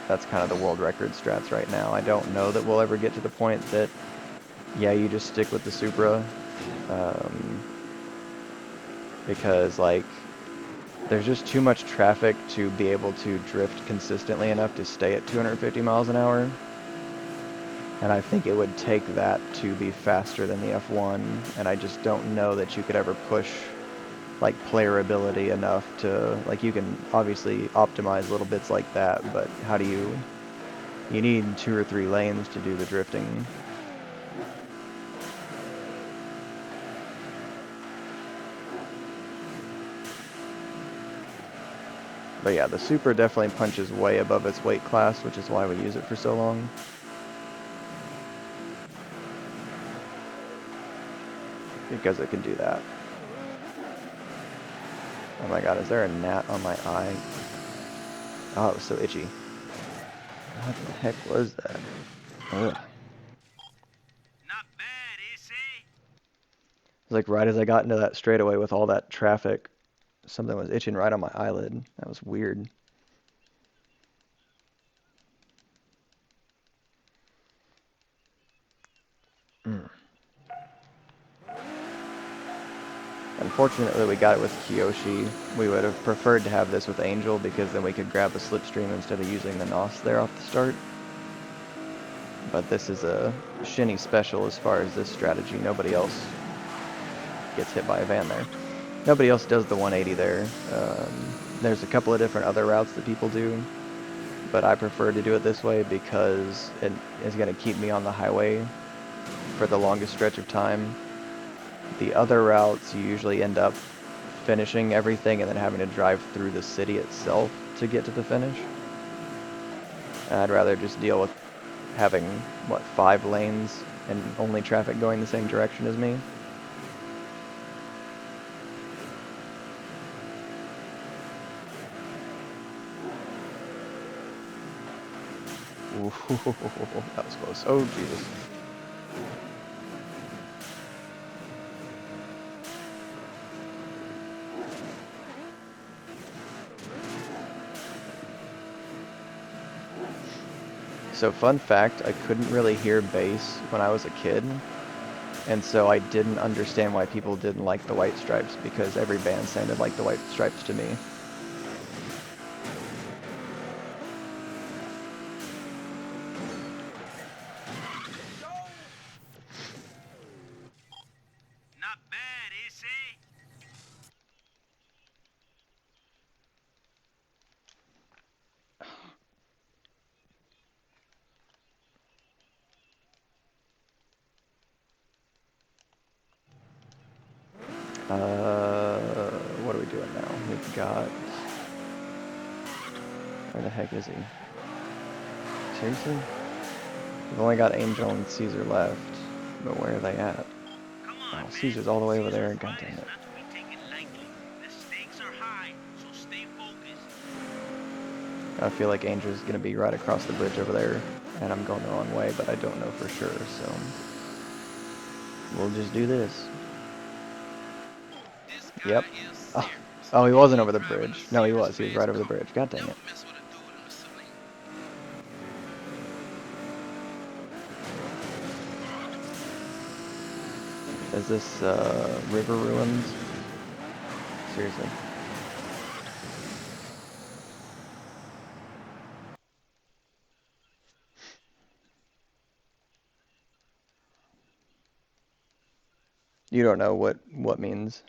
that's kind of the world record strats right now. I don't know that we'll ever get to the point that, yeah, you just stick with the Supra, because like there's just too much traffic to be able to drift consistently enough to stay at 250 miles an hour. And I think it would take that to be faster than the F1, and I just don't know that you could ever push like playerability enough to, like, you can obviously optimize little bits like that, but how do you need 2 or 3 lanes to do the drifting. But yeah, the Supra definitely punches way above its weight class, which is why we use it for so long. Because it can do that. Oh my god, is there a gnat on my eye? Oh, it was so itchy. What the heck was that? Ugh. Not bad, is it? It's like right as I got into that straightaway with all that traffic, something was itching right on my eyelid. That was weird. Unfortunately, we got it with Kiyoshi. We would have preferred to have this with Angel, because then we could grab the slipstream instead of using the NOS there off the start. But this is a Shinny special as far as this strategy. Nobody else gets hit by a van there. Nobody else does the 180 there. There's a couple of different other routes that people do, but I prefer to do it this way because it is going to keep me on the highway for the longest stretch of time. The other routes, you usually end up finishing everything and then having to drive through the city itself to get to the finish. And I'd rather just deal with having, what, 5 lanes and only traffic going the same direction as me. Ooh, that was close. Oh, Jesus. So fun fact, I couldn't really hear bass when I was a kid, and so I didn't understand why people didn't like the White Stripes, because every band sounded like the White Stripes to me. Not bad, is it? What are we doing now? We've got... Where the heck is he? Seriously? We've only got Angel and Caesar left, but where are they at? Come on, Oh, Caesar's all the way over there, god dang it. Not to be taken lightly. The stakes are high, so stay focused. I feel like Angel's gonna be right across the bridge over there, and I'm going the wrong way, but I don't know for sure, so... We'll just do this. This guy Yep. is Oh. serious. Oh, he wasn't over the Driving a bridge. No, he was. He was serious right over the car. bridge. God dang Never it. mess with a dude in a Celine. Is this, River Ruins? Seriously. You don't know what means.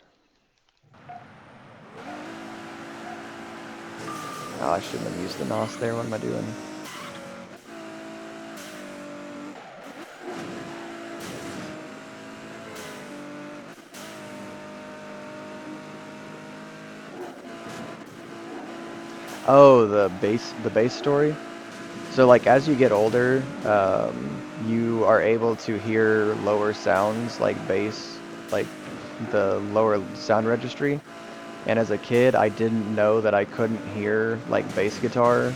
Oh, I shouldn't have used the NOS there. What am I doing? Oh, the bass story. So like as you get older, you are able to hear lower sounds like bass, like the lower sound registry. And as a kid, I didn't know that I couldn't hear like bass guitar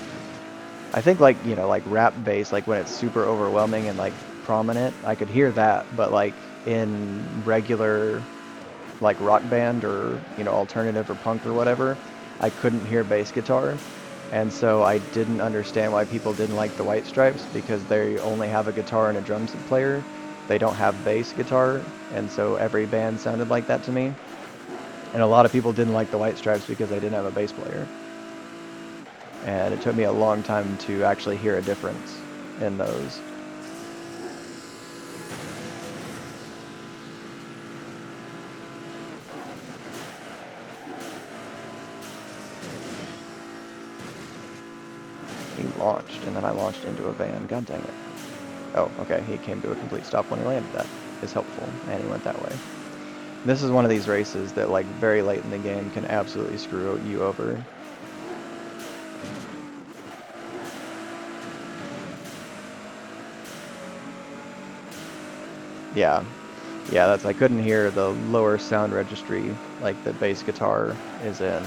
I think like, you know, like rap bass, like when it's super overwhelming and like prominent, I could hear that, but like in regular like rock band or, you know, alternative or punk or whatever, I couldn't hear bass guitar. And so I didn't understand why people didn't like the White Stripes because they only have a guitar and a drums player. They don't have bass guitar, and so every band sounded like that to me. And a lot of people didn't like the White Stripes because they didn't have a bass player. And it took me a long time to actually hear a difference in those. He launched, and then I launched into a van. God dang it. Oh, okay, he came to a complete stop when he landed. That is helpful, and he went that way. This is one of these races that, like, very late in the game can absolutely screw you over. Yeah. Yeah, that's, I couldn't hear the lower sound registry, like, the bass guitar is in.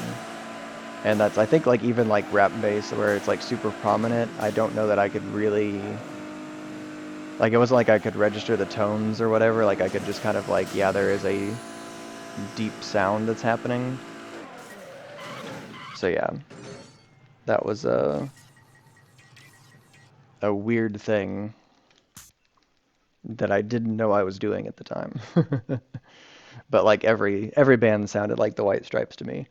And that's, I think, like, even, like, rap bass, where it's, like, super prominent, I don't know that I could really... Like, it wasn't like I could register the tones or whatever, like, I could just kind of, like, yeah, there is a deep sound that's happening. So, yeah. That was a weird thing that I didn't know I was doing at the time. But, like, every band sounded like the White Stripes to me.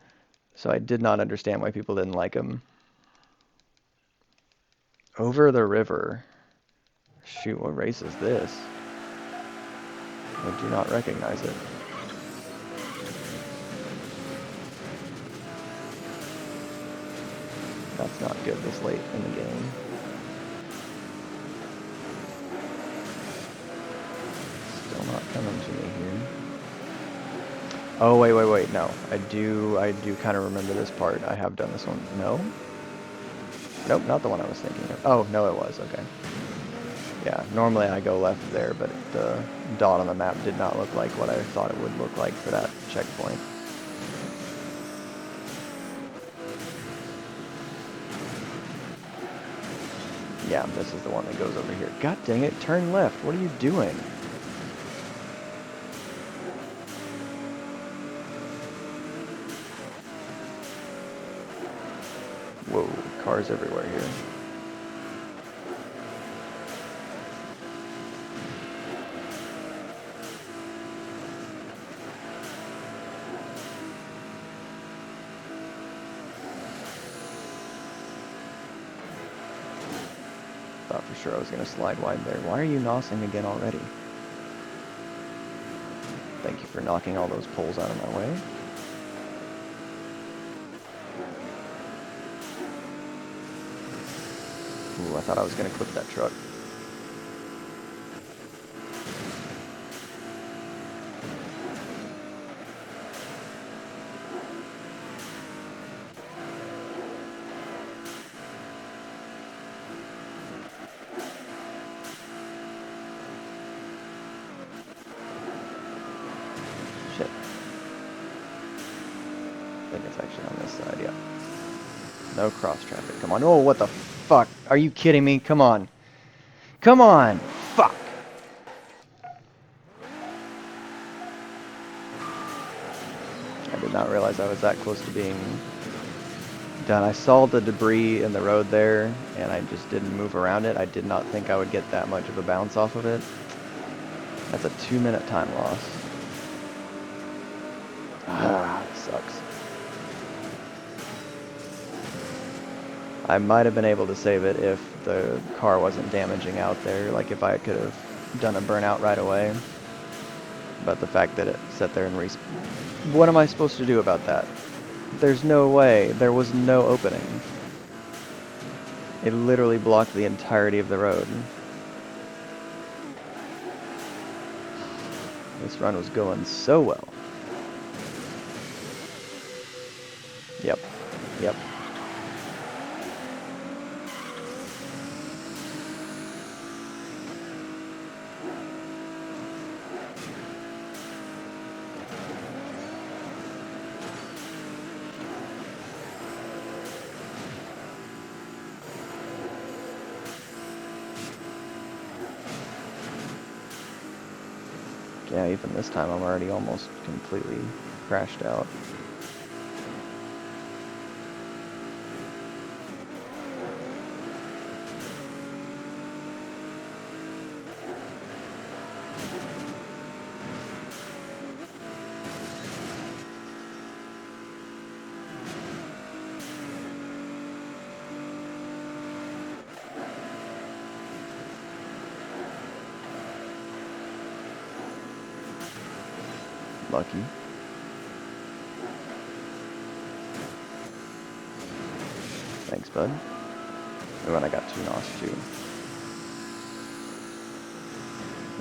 So I did not understand why people didn't like them. Over the river. Shoot, what race is this? I do not recognize it. That's not good this late in the game. Still not coming to me here. Oh, wait, no. I do kind of remember this part. I have done this one. No? Nope, not the one I was thinking of. Oh, no, it was. Okay. Yeah, normally I go left there, but the dot on the map did not look like what I thought it would look like for that checkpoint. Yeah, this is the one that goes over here. God dang it, turn left. What are you doing? Whoa, cars everywhere here. Thought for sure I was going to slide wide there. Why are you nosing again already? Thank you for knocking all those poles out of my way. Ooh, I thought I was going to clip that truck. Shit. I think it's actually on this side, yeah. No cross traffic. Come on. Oh, what the fuck? Are you kidding me? Come on. Come on! Fuck! I did not realize I was that close to being done. I saw the debris in the road there, and I just didn't move around it. I did not think I would get that much of a bounce off of it. That's a 2-minute time loss. Ah, it sucks. I might have been able to save it if the car wasn't damaging out there, like if I could have done a burnout right away. But the fact that it sat there and what am I supposed to do about that? There's no way. There was no opening. It literally blocked the entirety of the road. This run was going so well. Yep. Yep. Yeah, even this time I'm already almost completely crashed out. Lucky. Thanks, bud. Oh, and I got 2 NOS too.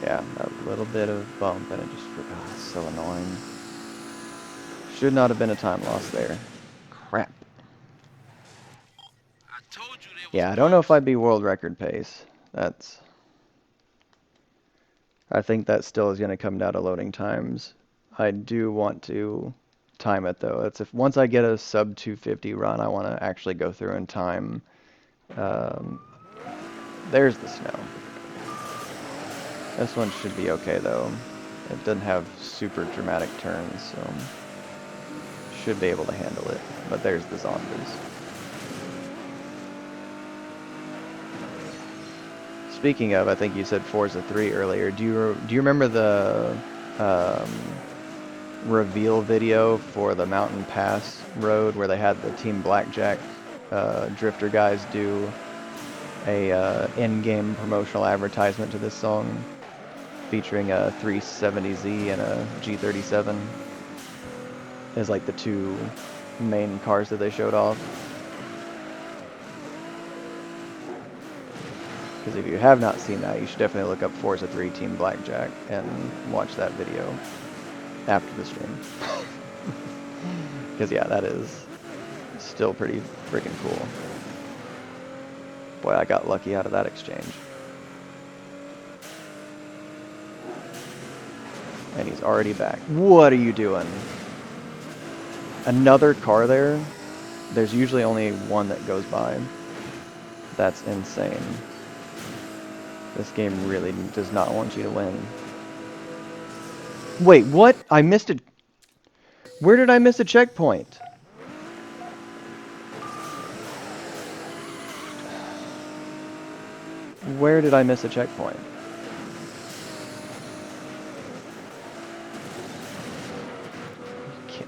Yeah, a little bit of bump and it just, oh, it's so annoying. Should not have been a time loss there. Crap. I told you there was Yeah, I don't know if bumps. I'd be world record pace. I think that still is going to come down to loading times. I do want to time it though. It's if once I get a sub 250 run, I want to actually go through and time. Um, there's the snow. This one should be okay though. It doesn't have super dramatic turns, so should be able to handle it. But there's the zombies. Speaking of, I think you said Forza 3 earlier. Do you remember the reveal video for the Mountain Pass road where they had the Team Blackjack drifter guys do a in-game promotional advertisement to this song featuring a 370Z and a G37 as like the 2 main cars that they showed off? Because if you have not seen that, you should definitely look up Forza 3 Team Blackjack and watch that video after the stream. Because yeah, that is still pretty freaking cool. Boy, I got lucky out of that exchange. And he's already back. What are you doing? Another car there? There's usually only one that goes by. That's insane. This game really does not want you to win. Wait, what? I missed it. Where did I miss a checkpoint? Where did I miss a checkpoint?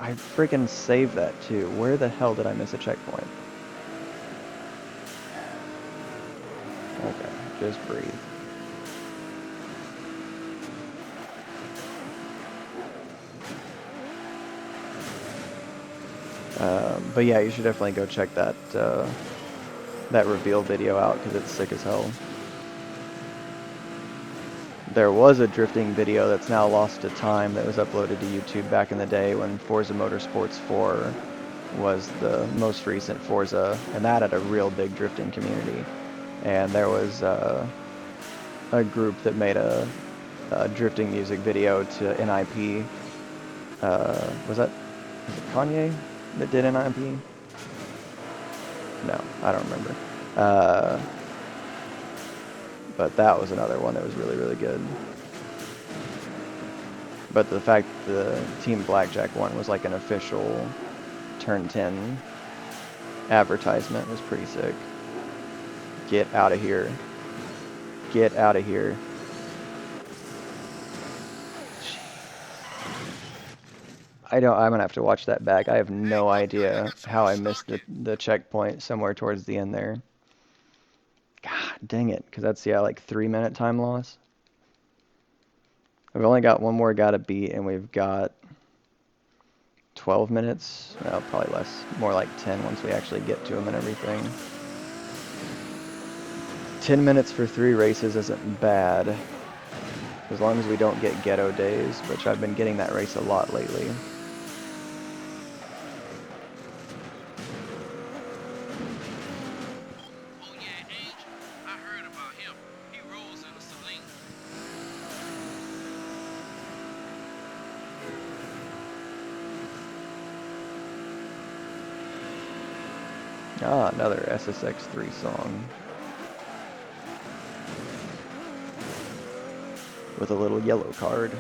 I freaking saved that too. Where the hell did I miss a checkpoint? Okay, just breathe. But yeah, you should definitely go check that that reveal video out because it's sick as hell. There was a drifting video that's now lost to time that was uploaded to YouTube back in the day when Forza Motorsports 4 was the most recent Forza, and that had a real big drifting community. And there was a group that made a drifting music video to NIP. Was it Kanye that did NIP? No, I don't remember. But that was another one that was really, really good. But the fact the Team Blackjack one was like an official Turn 10 advertisement was pretty sick. Get out of here. Get out of here. I'm gonna have to watch that back. I have no idea how I missed the checkpoint somewhere towards the end there. God dang it, because that's, yeah, like 3-minute time loss. We've only got one more guy to beat, and we've got 12 minutes. Well, probably less. More like 10 once we actually get to him and everything. 10 minutes for 3 races isn't bad. As long as we don't get ghetto days, which I've been getting that race a lot lately. Oh yeah, Angel. I heard about him. He rolls in a Celine. Ah, another SSX3 song. With a little yellow card.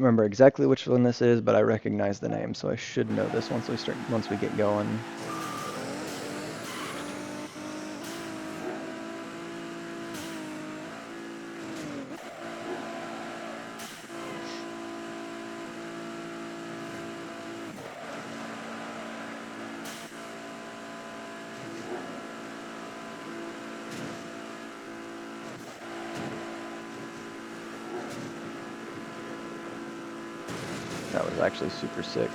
don't remember exactly which one this is, but I recognize the name, so I should know this once we get going. That was actually super sick.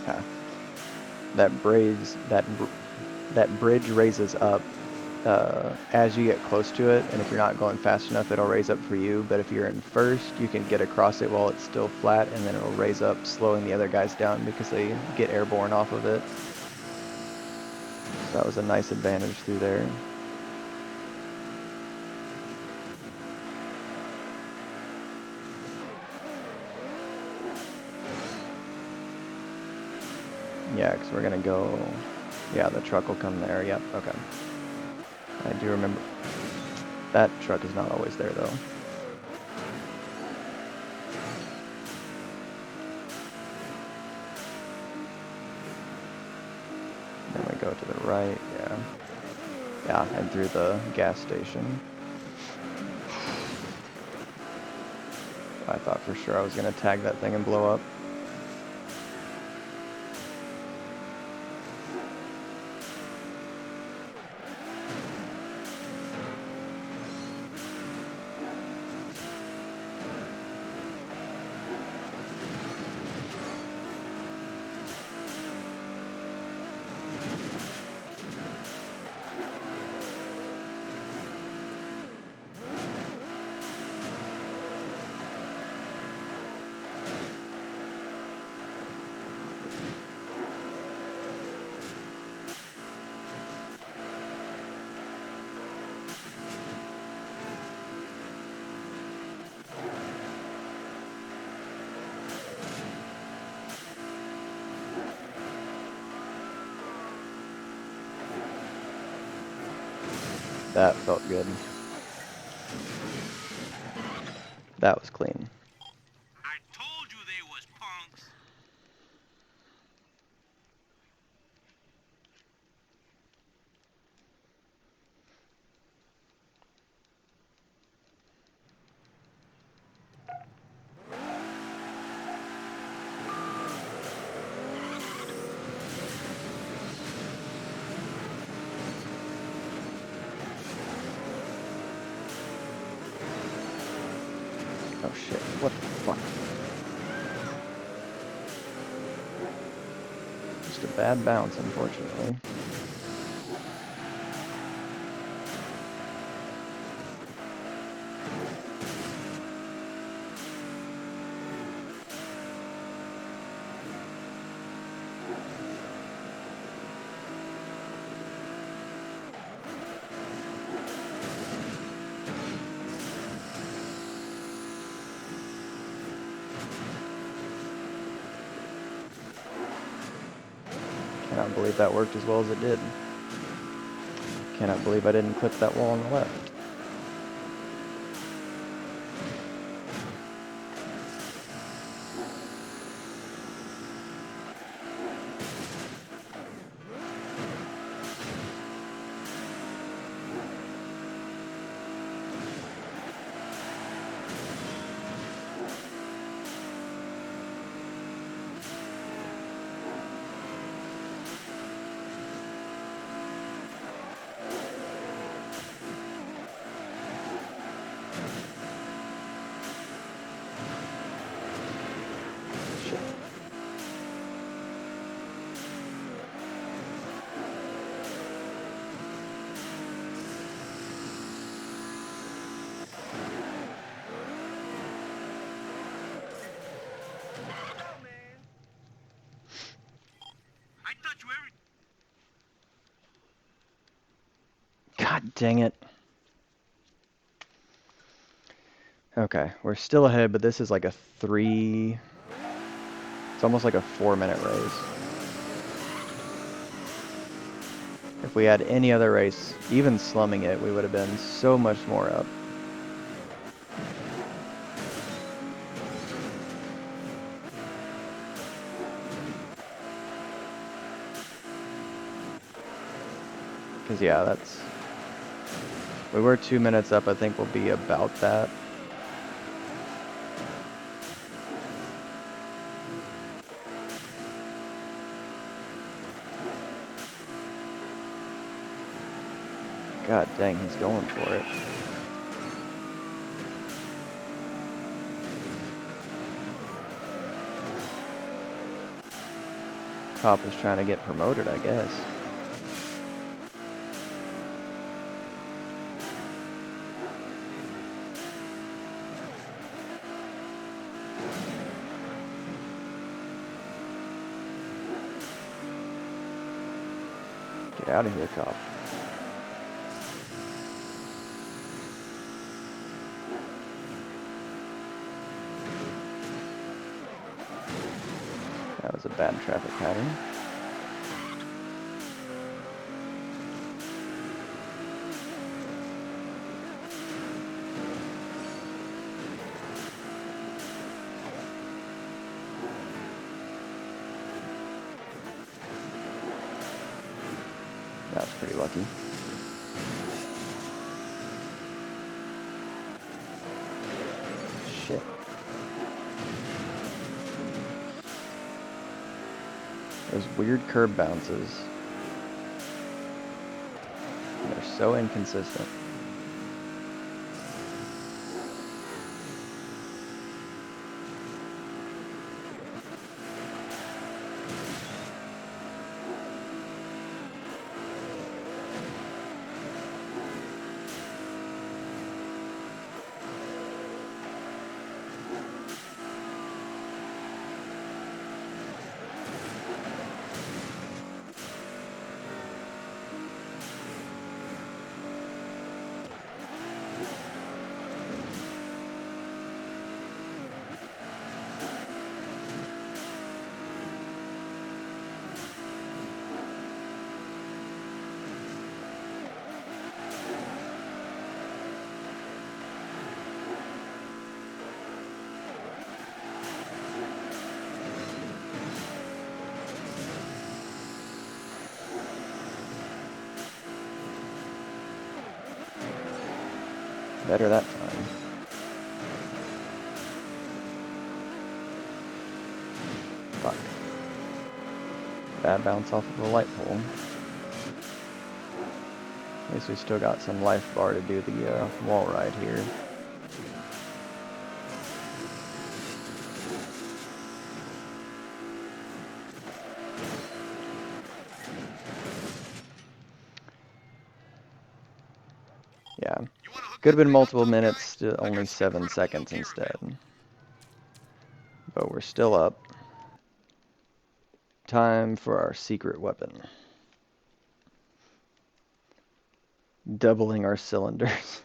Yeah. That bridge raises up as you get close to it, and if you're not going fast enough, it'll raise up for you. But if you're in first, you can get across it while it's still flat, and then it'll raise up, slowing the other guys down because they get airborne off of it. So that was a nice advantage through there. Yeah, because we're going to go... Yeah, the truck will come there. Yep, okay. I do remember. That truck is not always there, though. Then we go to the right, yeah. Yeah, and through the gas station. I thought for sure I was going to tag that thing and blow up. That felt good. That was clean. I told you they was punks. Oh shit, what the fuck? Just a bad bounce, unfortunately. Cannot believe that worked as well as it did. Cannot believe I didn't clip that wall on the left. Shit. I thought you every. God dang it. Okay, we're still ahead, but this is like a it's almost like a 4-minute race. If we had any other race, even slumming it, we would have been so much more up. Because, yeah, we were 2 minutes up. I think we'll be about that. God dang, he's going for it. Cop is trying to get promoted, I guess. Get out of here, cop. That was a bad traffic pattern. That was pretty lucky. Shit. Those weird curb bounces. They're so inconsistent. Better that time. Fuck. Bad bounce off of the light pole. At least we still got some life bar to do the wall ride here. Yeah. Could have been multiple minutes to only 7 seconds instead. But we're still up. Time for our secret weapon. Doubling our cylinders.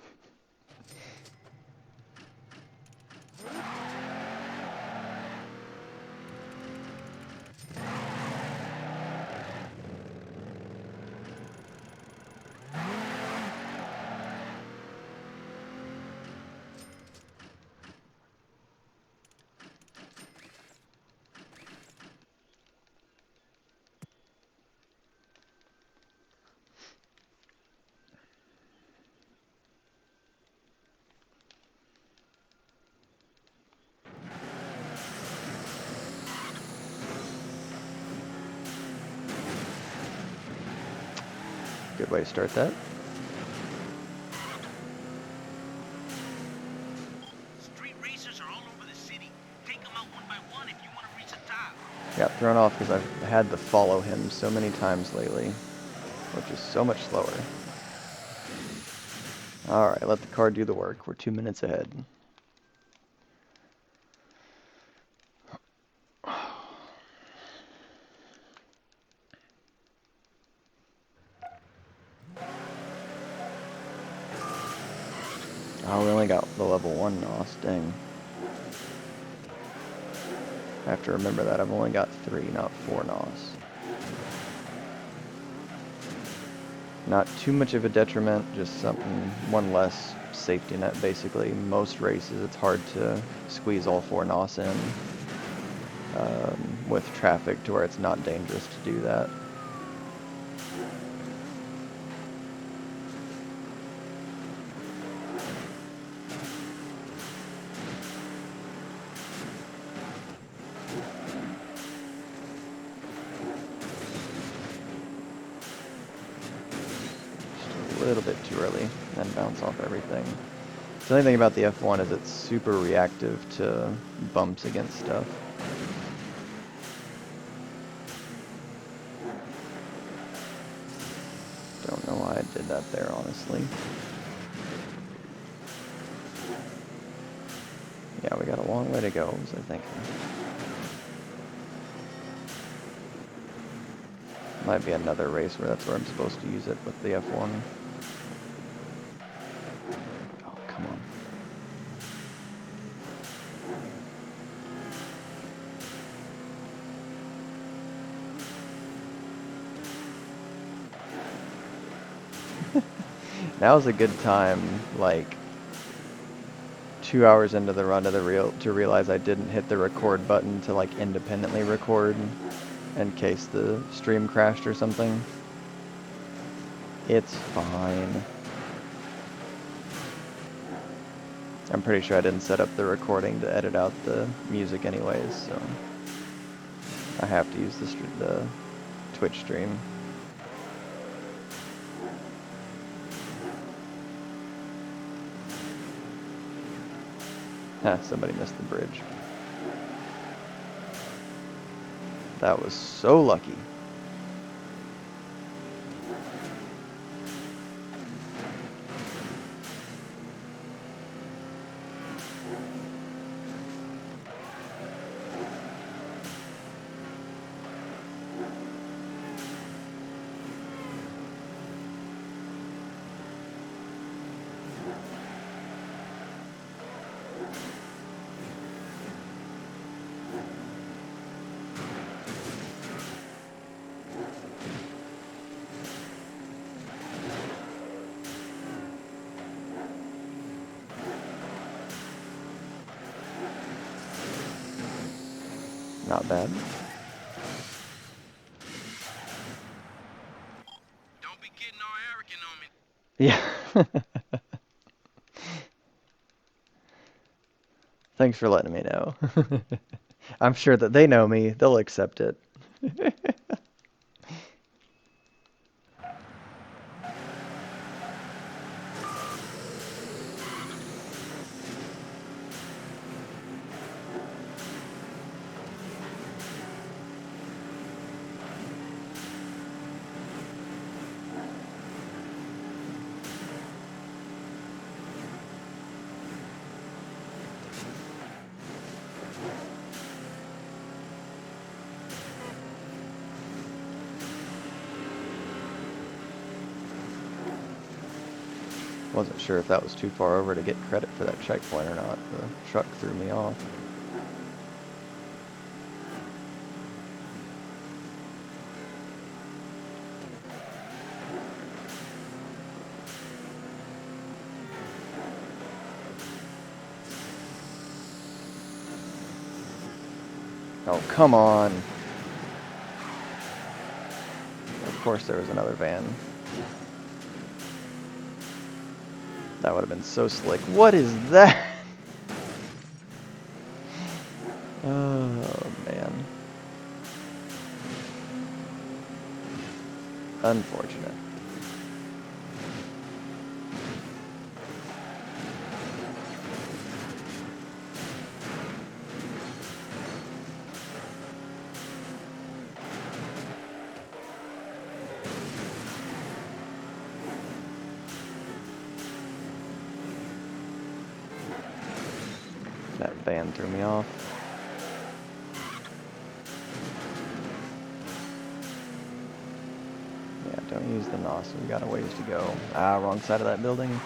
Good way to start that. Street racers are all over the city. Take them out one by one if you want to reach the top. Got thrown off because I've had to follow him so many times lately, which is so much slower. Alright, let the car do the work. We're 2 minutes ahead. Oh, we only got the level 1 NOS, dang. I have to remember that. I've only got 3, not 4 NOS. Not too much of a detriment, just something, one less safety net basically. Most races it's hard to squeeze all 4 NOS in with traffic to where it's not dangerous to do that. Just a little bit too early, and bounce off everything. The only thing about the F1 is it's super reactive to bumps against stuff. Don't know why I did that there, honestly. Yeah, we got a long way to go, was I thinking. Might be another race where that's where I'm supposed to use it with the F1. Oh, come on. Now is a good time, like 2 hours into the run to realize I didn't hit the record button to like independently record in case the stream crashed or something. It's fine. I'm pretty sure I didn't set up the recording to edit out the music anyways, so I have to use the Twitch stream. Ha, somebody missed the bridge. That was so lucky. Not bad. Don't be getting all arrogant on me. Yeah. Thanks for letting me know. I'm sure that they know me. They'll accept it. Wasn't sure if that was too far over to get credit for that checkpoint or not. The truck threw me off. Oh, come on. Of course there was another van. That would have been so slick. What is that? Oh, man. Unfortunate. That van threw me off. Yeah, don't use the NOS. We got a ways to go. Ah, wrong side of that building.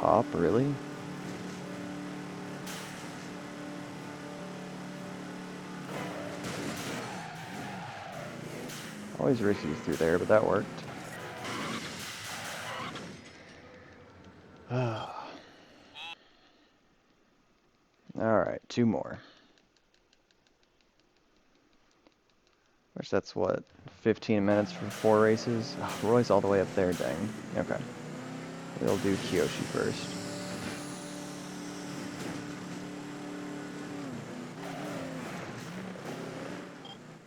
cop, really? Always risky through there, but that worked. Alright, 2 more. Which that's what, 15 minutes for 4 races? Oh, Roy's all the way up there, dang. Okay. We'll do Kyoshi first.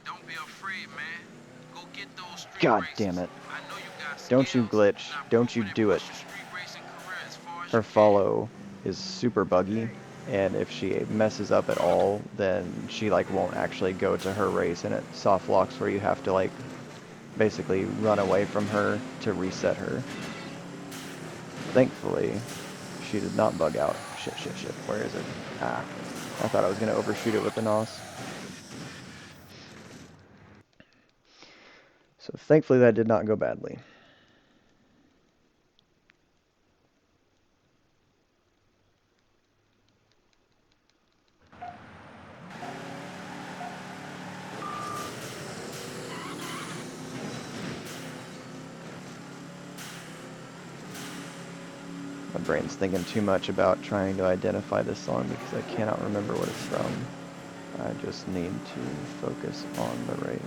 Don't be afraid, man. Go get those street God races. damn it. I know you got Don't you skills, glitch. and I Don't you proven it. do it. Push your street racing career as far as Her you can. follow is super buggy, and if she messes up at all, then she like won't actually go to her race, and it soft locks where you have to like basically run away from her to reset her. Thankfully, she did not bug out. Shit. Where is it? Ah. I thought I was going to overshoot it with the NOS. So thankfully that did not go badly. My brain's thinking too much about trying to identify this song because I cannot remember what it's from. I just need to focus on the race.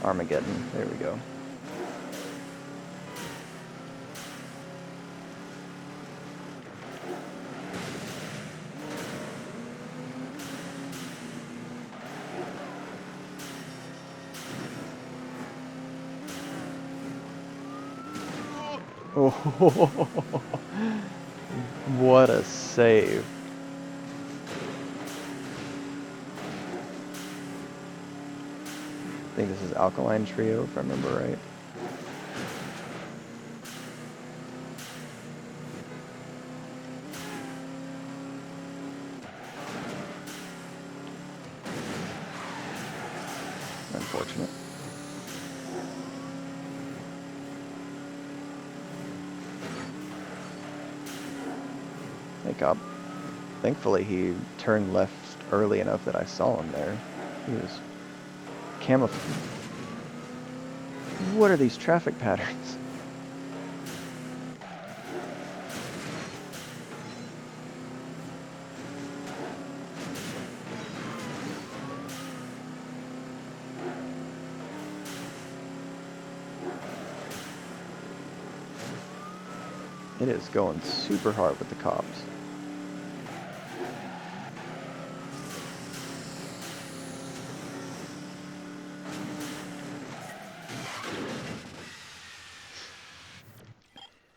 Armageddon, there we go. Oh, what a save. I think this is Alkaline Trio, if I remember right. Unfortunate. Hey, Cobb. Thankfully, he turned left early enough that I saw him there. He was camouflaged. What are these traffic patterns? It is going super hard with the cops.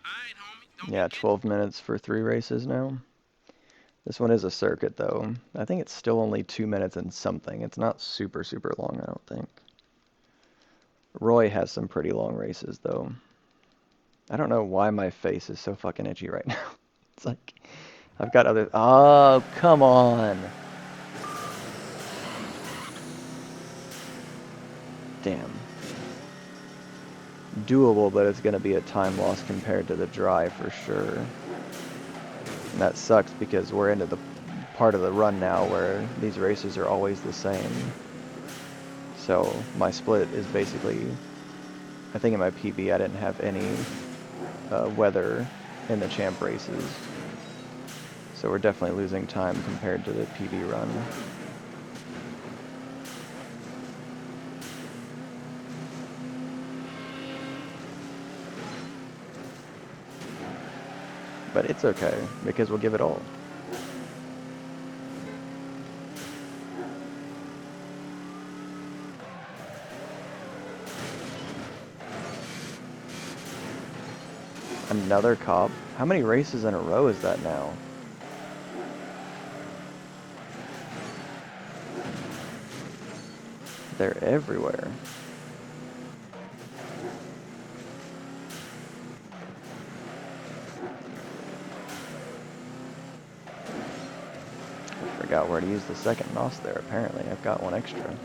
Alright, homie. Don't Yeah, forget. 12 minutes for 3 races now. This one is a circuit, though. I think it's still only 2 minutes and something. It's not super long, I don't think. Roy has some pretty long races, though. I don't know why my face is so fucking itchy right now. It's like, I've got other... Oh, come on! Damn. Doable, but it's going to be a time loss compared to the dry for sure. And that sucks because we're into the part of the run now where these races are always the same. So my split is basically, I think in my PB I didn't have any weather in the champ races. So we're definitely losing time compared to the PB run. But it's okay, because we'll give it all. Another cop? How many races in a row is that now? They're everywhere. I forgot where to use the second NOS there, apparently. I've got one extra.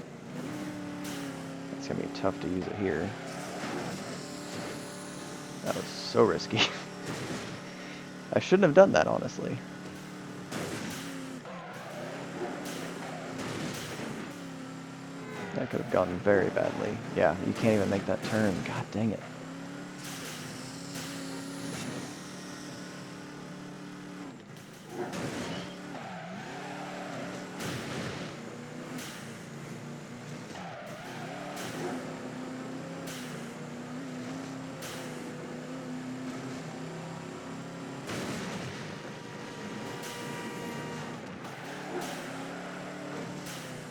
It's gonna be tough to use it here. That was so risky. I shouldn't have done that, honestly. That could have gone very badly. Yeah, you can't even make that turn. God dang it.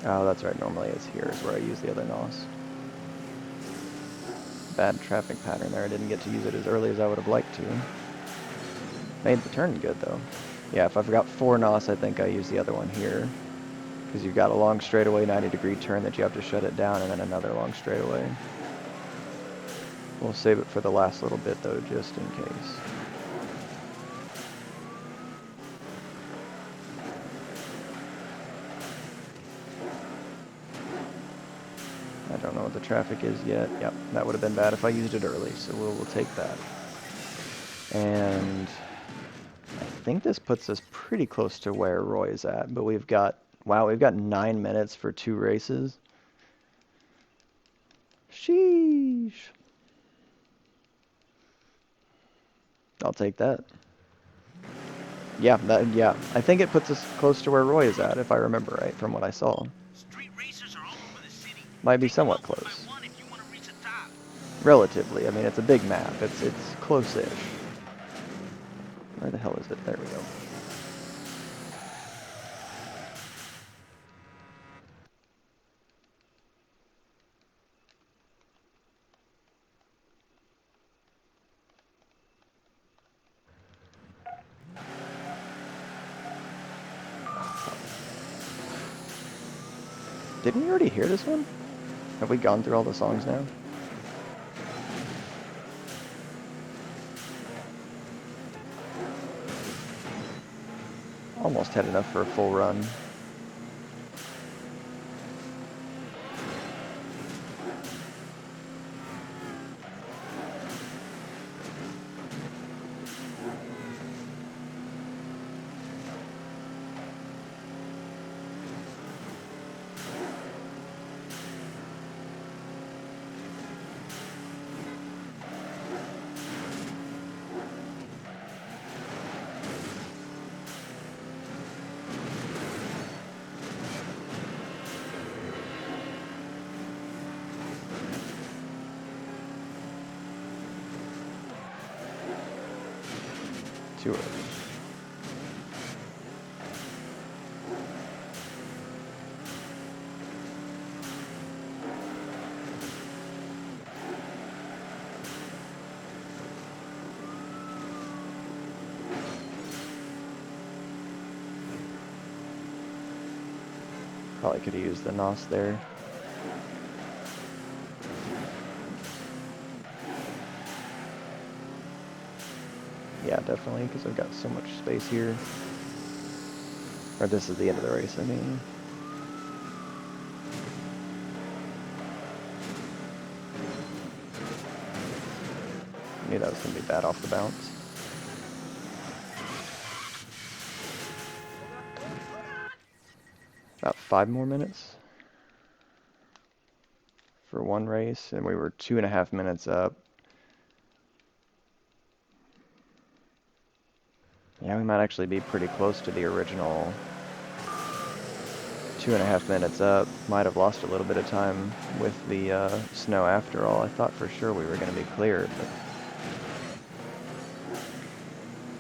Oh, that's right. Normally it's here is where I use the other NOS. Bad traffic pattern there. I didn't get to use it as early as I would have liked to. Made the turn good, though. Yeah, if I've got 4 NOS, I think I use the other one here. Because you've got a long straightaway 90-degree turn that you have to shut it down, and then another long straightaway. We'll save it for the last little bit, though, just in case. I don't know what the traffic is yet. Yep, that would have been bad if I used it early, so we'll take that. And I think this puts us pretty close to where Roy is at, but we've got 9 minutes for 2 races. Sheesh. I'll take that. Yeah, I think it puts us close to where Roy is at, if I remember right, from what I saw. Street racers are all over the city. Might be Take them somewhat out one by close. one if you want to reach the top. Relatively. I mean, it's a big map. It's close-ish. Where the hell is it? There we go. Didn't we already hear this one? Have we gone through all the songs now? Almost had enough for a full run. Too early. Probably could have used the NOS there. Yeah, definitely, because I've got so much space here. Or this is the end of the race, I mean. Knew that was going to be bad off the bounce. About 5 more minutes for one race, and we were 2.5 minutes up. Yeah, we might actually be pretty close to the original 2.5 minutes up. Might have lost a little bit of time with the snow after all. I thought for sure we were going to be cleared, but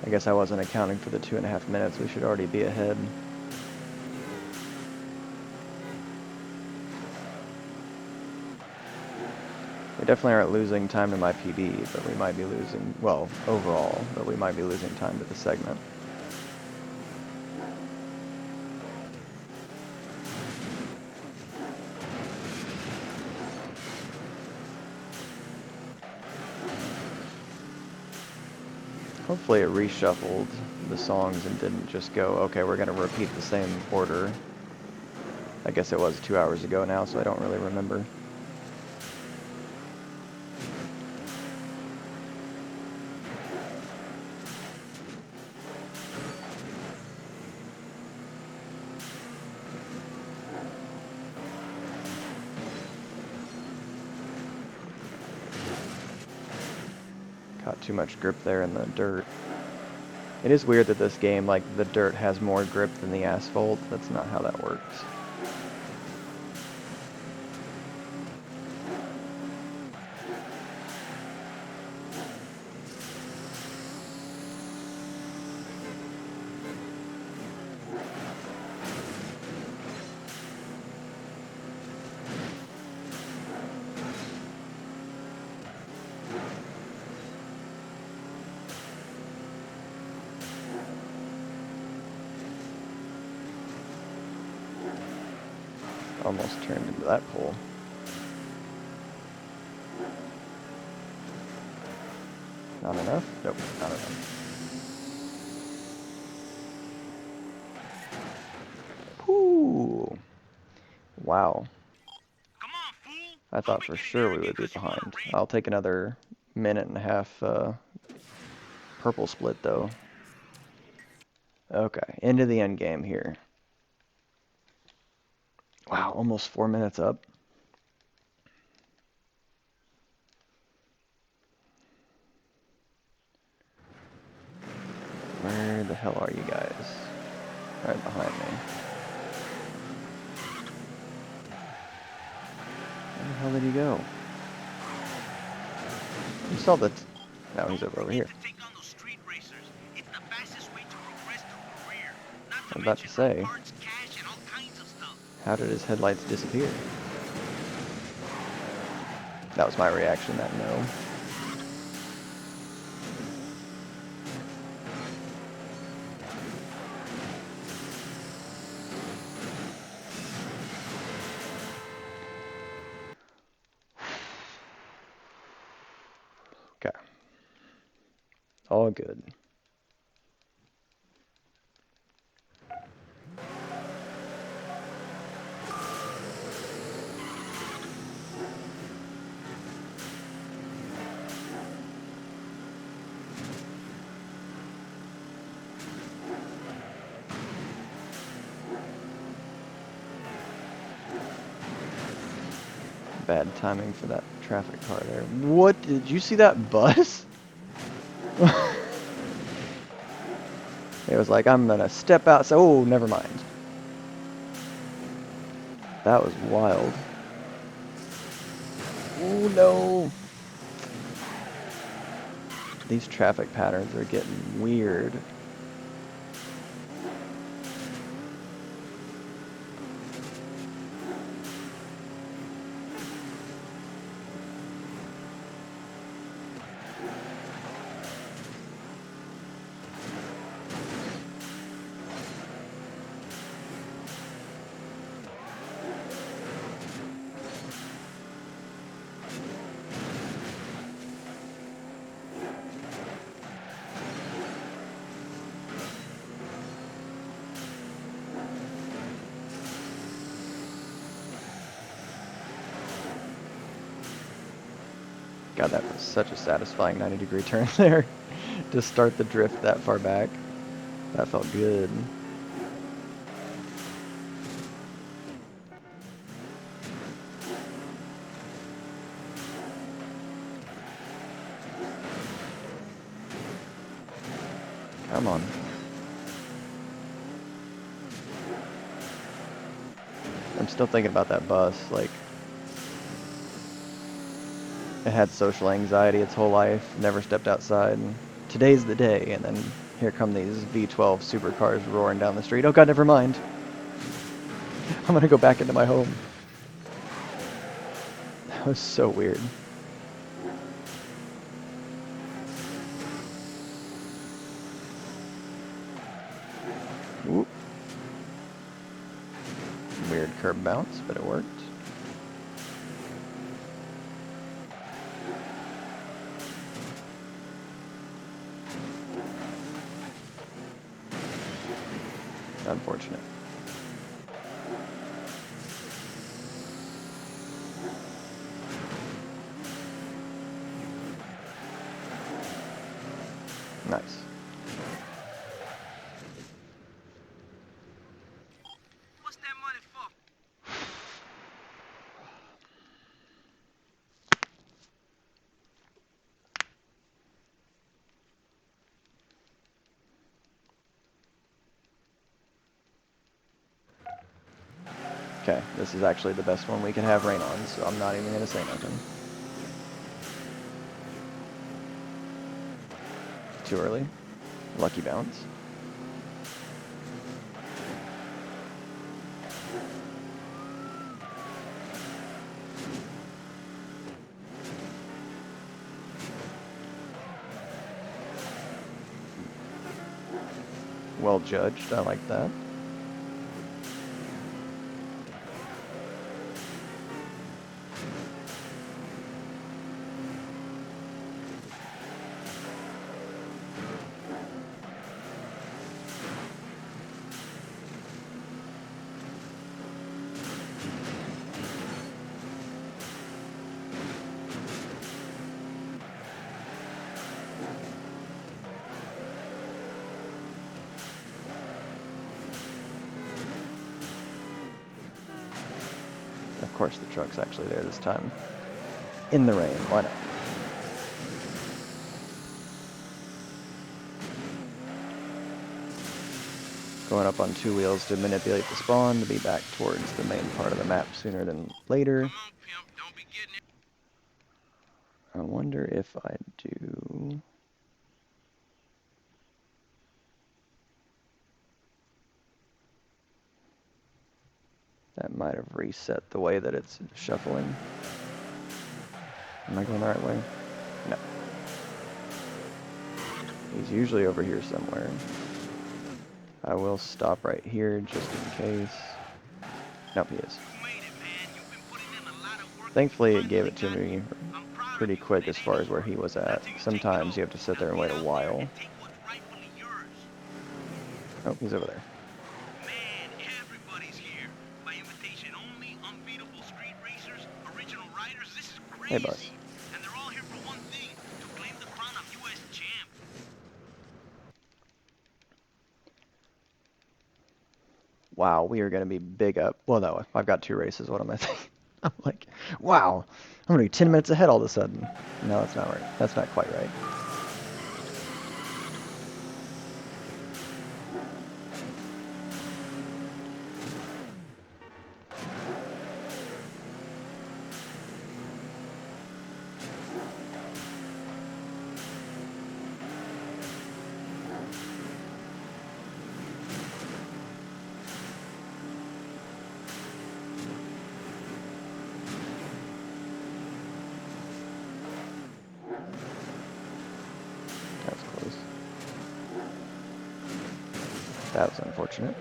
I guess I wasn't accounting for the 2.5 minutes. We should already be ahead. We definitely aren't losing time to my PB, but we might be losing, well, overall, but we might be losing time to the segment. Hopefully it reshuffled the songs and didn't just go, okay, we're going to repeat the same order. I guess it was 2 hours ago now, so I don't really remember. Not too much grip there in the dirt. It is weird that this game, like, the dirt has more grip than the asphalt. That's not how that works. Almost turned into that pole. Not enough? Nope, not enough. Whoo! Wow. Come on, fool. I thought for sure we would be behind. I'll take another minute and a half purple split though. Okay, into the end game here. Wow, almost 4 minutes up. Where the hell are you guys? Right behind me. Where the hell did he go? You saw the... No, he's over here. I was about to say, how did his headlights disappear? That was my reaction, that no. Okay. All good. Bad timing for that traffic car there. What? Did you see that bus? It was like, I'm gonna step out. So, oh, never mind. That was wild. Oh no. These traffic patterns are getting weird. God, that was such a satisfying 90-degree turn there. To start the drift that far back. That felt good. Come on. I'm still thinking about that bus, like, it had social anxiety its whole life, never stepped outside. Today's the day, and then here come these V12 supercars roaring down the street. Oh god, never mind. I'm gonna go back into my home. That was so weird. Whoop. Weird curb bounce, but it worked. Unfortunate. Nice. What's that money for? Okay, this is actually the best one we can have rain on, so I'm not even going to say nothing. Too early. Lucky bounce. Well judged, I like that. Of course the truck's actually there this time. In the rain, why not? Going up on 2 wheels to manipulate the spawn to be back towards the main part of the map sooner than later. Come on, pimp, don't be getting it. I wonder if I do... That might have reset the way that it's shuffling. Am I going the right way? No. He's usually over here somewhere. I will stop right here just in case. Nope, he is. You made it, man. You've been putting in a lot of work. Thankfully, You it gave finally it to got me I'm proud pretty of you, quick and as it far ain't as where over he was until at. you take it Sometimes all. you have to sit there and Now wait get a out there while. and take what's rightfully yours. Oh, he's over there. Man, everybody's here. By invitation only, unbeatable street racers, original riders. This is Hey, crazy. boss. And they're all here for one thing, to claim the crown of U.S. champ. Wow, we are going to be big up. Well, no, I've got 2 races. What am I thinking? I'm like, wow, I'm going to be 10 minutes ahead all of a sudden. No, that's not right. That's not quite right. That's close. That was unfortunate.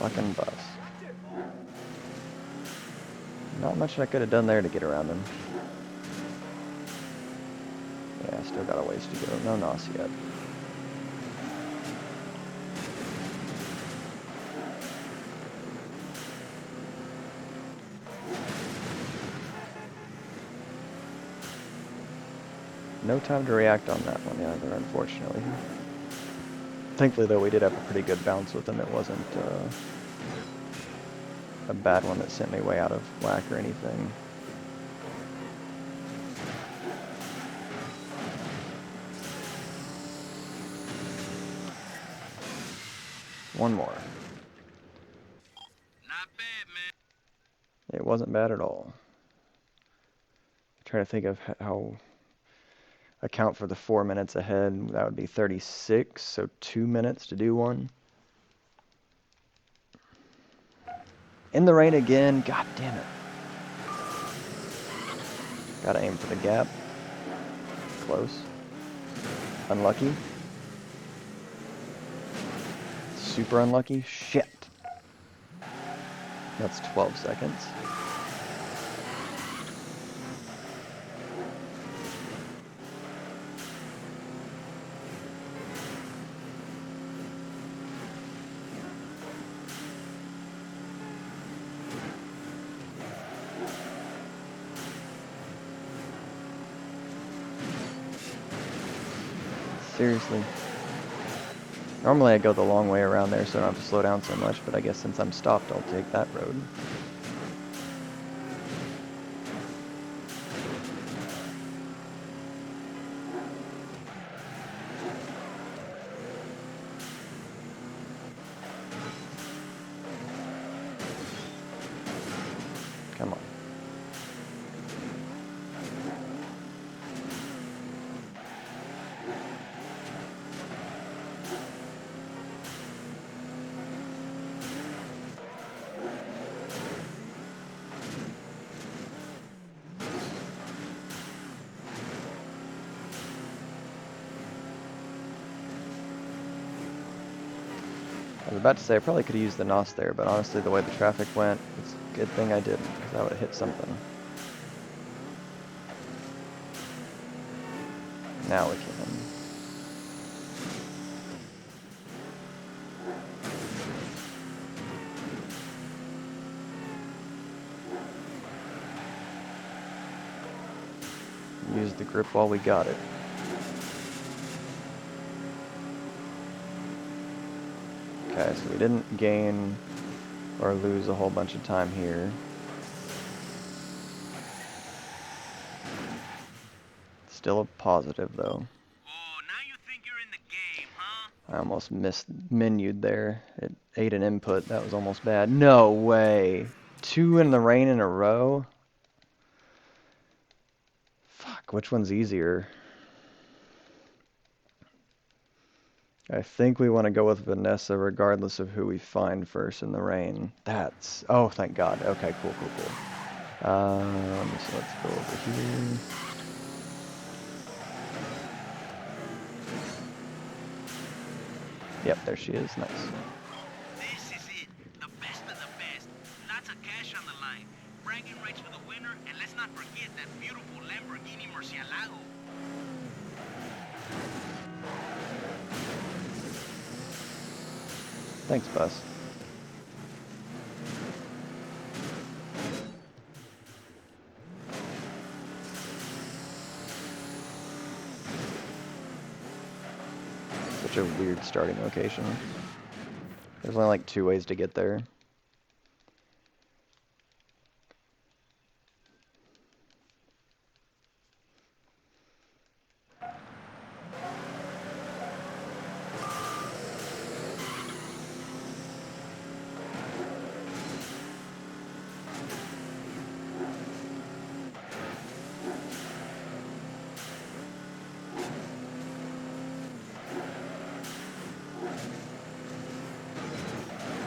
Fucking bus. Not much I could have done there to get around him. Yeah, still got a ways to go. No NOS yet. No time to react on that one either, unfortunately. Thankfully, though, we did have a pretty good bounce with him. It wasn't a bad one that sent me way out of whack or anything. One more. Not bad, man. It wasn't bad at all. Trying to think of how account for the 4 minutes ahead. That would be 36, so 2 minutes to do one. In the rain again. God damn it. Gotta aim for the gap. Close. Unlucky. Super unlucky. Shit. That's 12 seconds. Seriously. Normally I go the long way around there so I don't have to slow down so much, but I guess since I'm stopped, I'll take that road. Come on. I was about to say I probably could have used the NOS there, but honestly the way the traffic went, it's a good thing I didn't, because I would have hit something. Now we can. Use the grip while we got it. Okay, so we didn't gain or lose a whole bunch of time here. Still a positive though. Oh, now you think you're in the game, huh? I almost menued there. It ate an input. That was almost bad. No way. 2 in the rain in a row? Fuck, which one's easier? I think we want to go with Vanessa regardless of who we find first in the rain. That's... Oh, thank God. Okay, cool. So let's go over here. Yep, there she is. Nice. This is it. The best of the best. Lots of cash on the line. Bragging rights for the winner, and let's not forget that beautiful Lamborghini Murcielago. Thanks, Bus. Such a weird starting location. There's only like 2 ways to get there.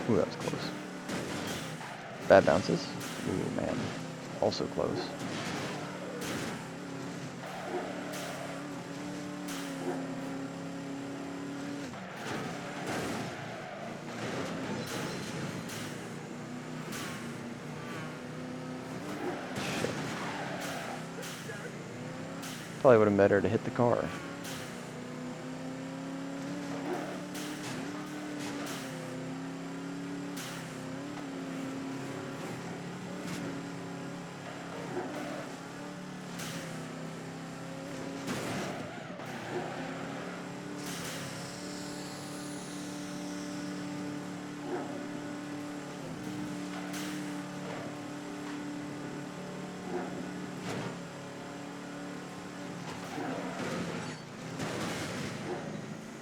Ooh, that was close. Bad bounces. Ooh, man. Also close. Shit. Probably would have better to hit the car.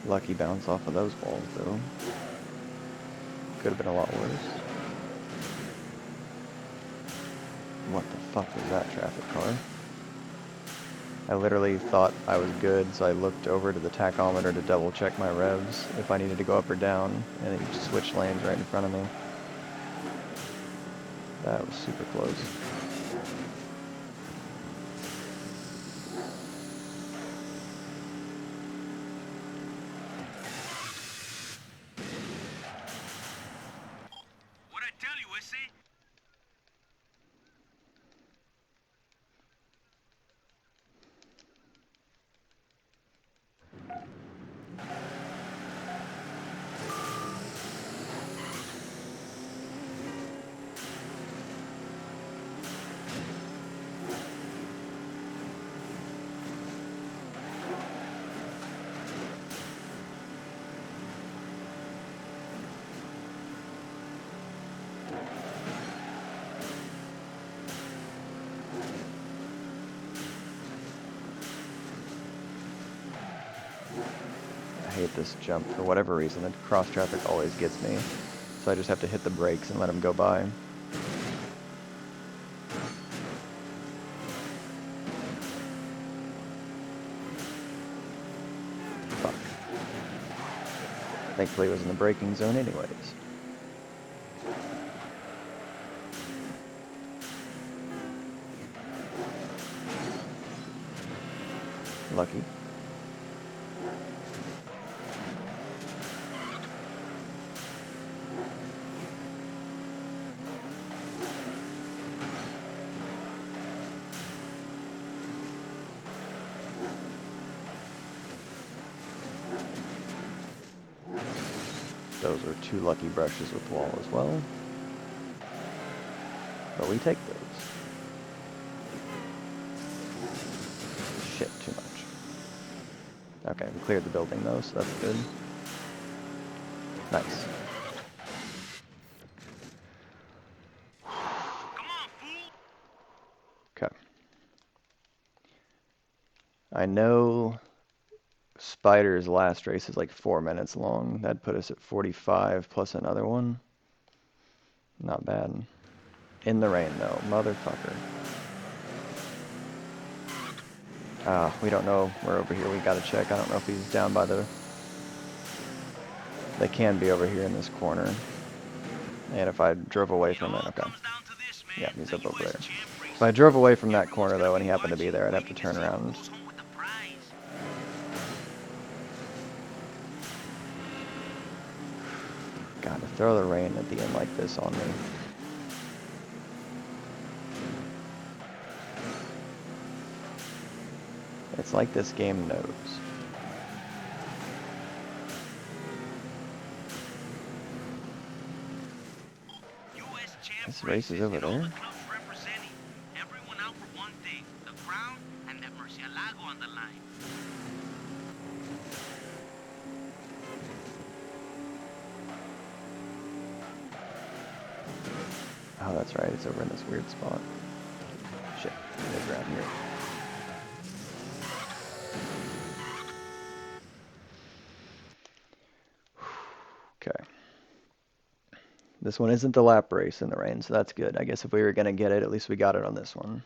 Lucky bounce off of those balls, though. Could have been a lot worse. What the fuck was that traffic car? I literally thought I was good, so I looked over to the tachometer to double check my revs if I needed to go up or down, and it just switched lanes right in front of me. That was super close. What'd I tell you, Issy? I hate this jump for whatever reason. The cross traffic always gets me. So I just have to hit the brakes and let him go by. Fuck. Thankfully it was in the braking zone anyways. Lucky. Those are 2 lucky brushes with wall as well. But we take those. Shit, too much. Okay, we cleared the building though, so that's good. Nice. Okay. I know Spider's last race is like 4 minutes long. That'd put us at 45 plus another one. Not bad. In the rain though, motherfucker. We don't know. We're over here. We gotta check. I don't know if he's down by the... They can be over here in this corner. And if I drove away from it, okay. Yeah, he's up over there. If I drove away from that corner though and he happened to be there, I'd have to turn around. God, to throw the rain at the end like this on me. It's like this game knows. This race is over there? Everyone out for one thing, the crown and that Murcielago on the line. Oh, that's right. It's over in this weird spot. Shit. It's around here. Okay. This one isn't the lap race in the rain, so that's good. I guess if we were going to get it, at least we got it on this one.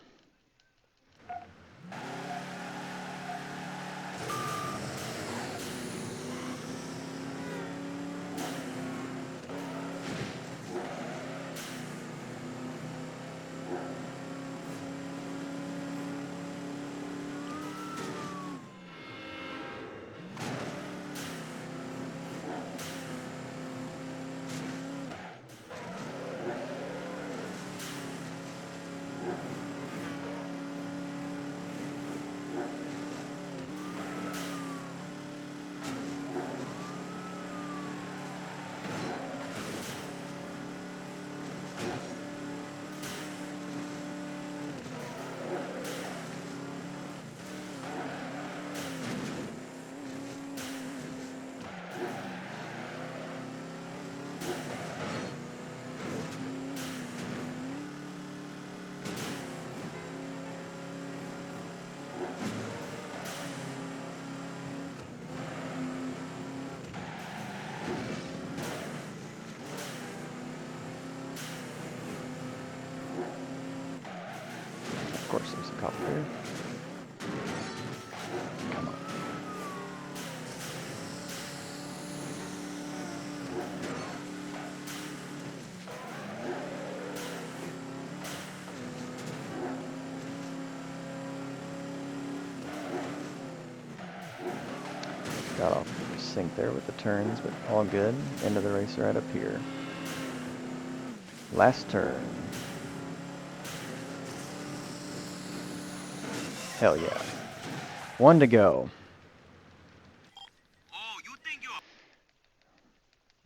Of course, there's a couple here. Come on. Got off sync there with the turns, but all good. End of the race right up here. Last turn. Hell yeah. 1 to go. Oh, you think you're...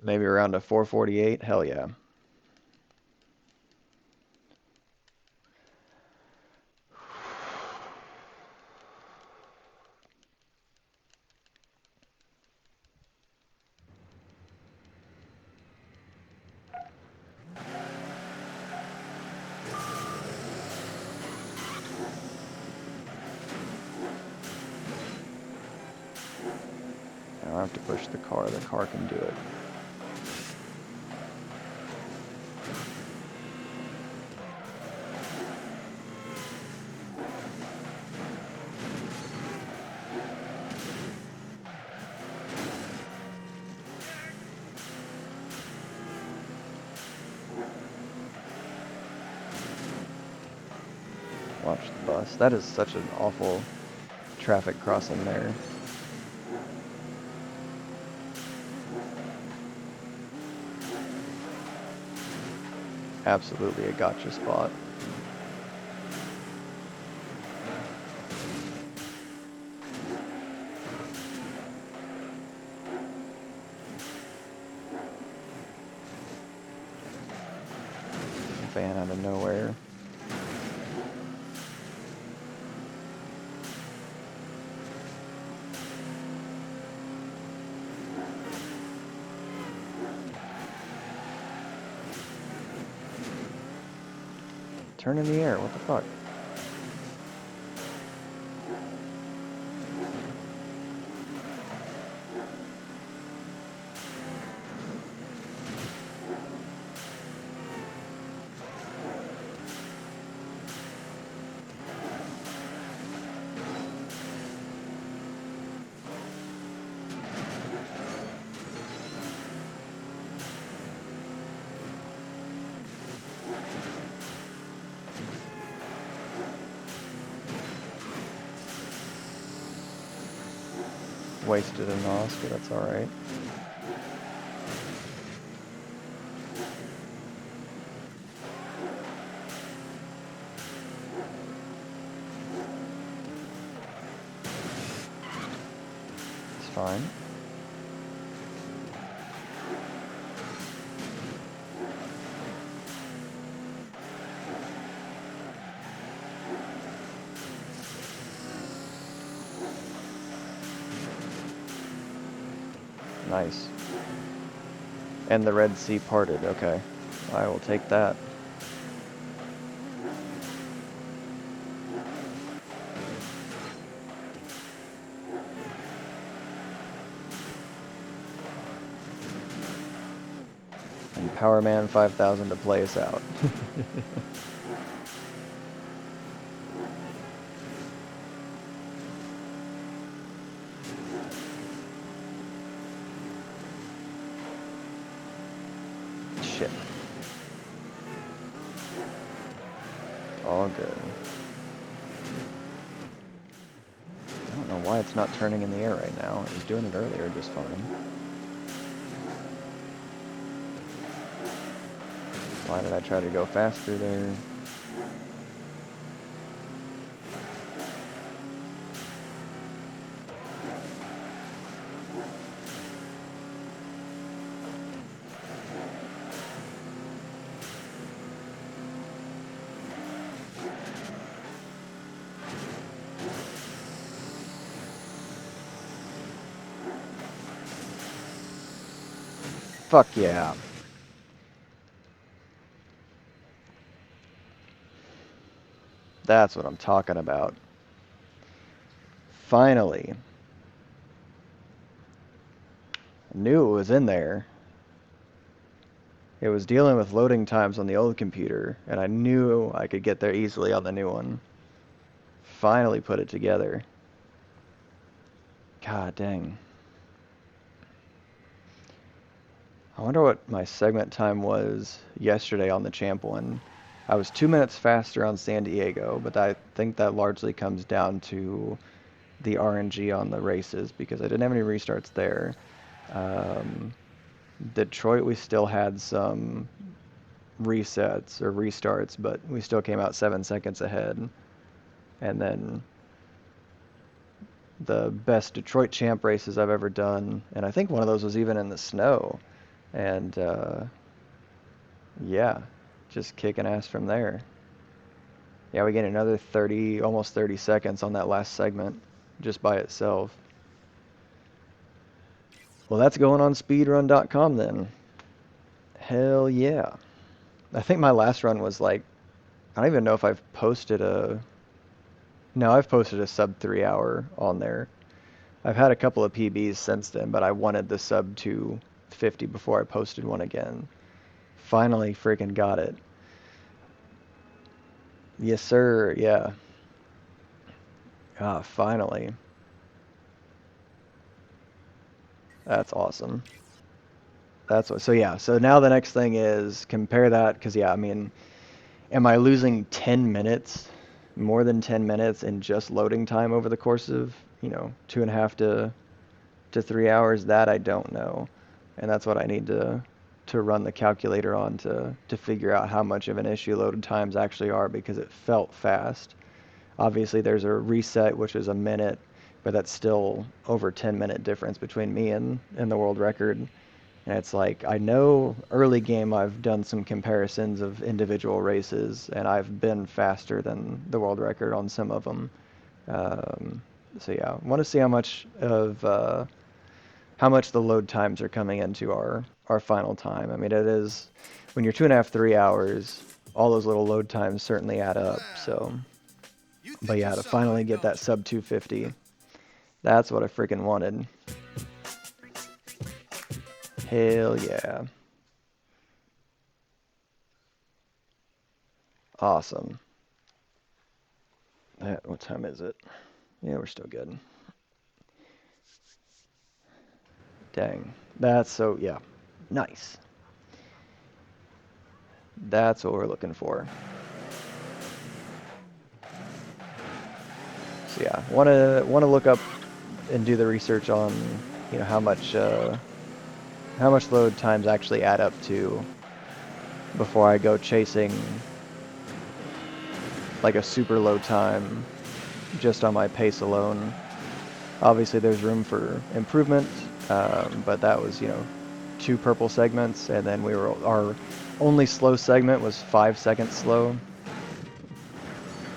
Maybe around a 448. Hell yeah. I don't have to push the car can do it. Watch the bus. That is such an awful traffic crossing there. Absolutely a gotcha spot. Van out of nowhere. Turn in the air, what the fuck? Wasted an Oscar, that's alright. It's fine. Nice. And the Red Sea parted, okay. I will take that. And Powerman 5000 to play us out. Shit. All good. I don't know why it's not turning in the air right now. It was doing it earlier just fine. Why did I try to go faster there? Fuck yeah. That's what I'm talking about. Finally. I knew it was in there. It was dealing with loading times on the old computer, and I knew I could get there easily on the new one. Finally put it together. God dang. I wonder what my segment time was yesterday on the Champ one. I was 2 minutes faster on San Diego, but I think that largely comes down to the RNG on the races because I didn't have any restarts there. Detroit, we still had some resets or restarts, but we still came out 7 seconds ahead. And then the best Detroit Champ races I've ever done, and I think one of those was even in the snow. And yeah, just kicking ass from there. Yeah, we get another 30, almost 30 seconds on that last segment just by itself. Well, that's going on speedrun.com then. Hell yeah. I think my last run was like, I don't even know if I've posted a... No, I've posted a sub 3 hour on there. I've had a couple of PBs since then, but I wanted the sub 250 before I posted one again. Finally freaking got it. Yes, sir. Yeah. Ah, finally. That's awesome. That's what. So yeah. So now the next thing is compare that, because yeah, I mean, am I losing 10 minutes, more than 10 minutes in just loading time over the course of 2.5 to 3 hours? That I don't know, and that's what I need to run the calculator on to figure out how much of an issue loaded times actually are, because it felt fast. Obviously, there's a reset, which is a minute, but that's still over 10-minute difference between me and the world record. And it's like, I know early game I've done some comparisons of individual races, and I've been faster than the world record on some of them. Um, so yeah, I want to see how much the load times are coming into our final time. I mean, it is, when you're 2.5, 3 hours, all those little load times certainly add up. So, but yeah, to finally get that sub 250, that's what I freaking wanted. Hell yeah. Awesome. What time is it? Yeah, we're still good. Dang. That's so, yeah. Nice. That's what we're looking for. So yeah, wanna look up and do the research on, how much load times actually add up to before I go chasing like a super low time just on my pace alone. Obviously, there's room for improvement, but that was, 2 purple segments, and then our only slow segment was 5 seconds slow.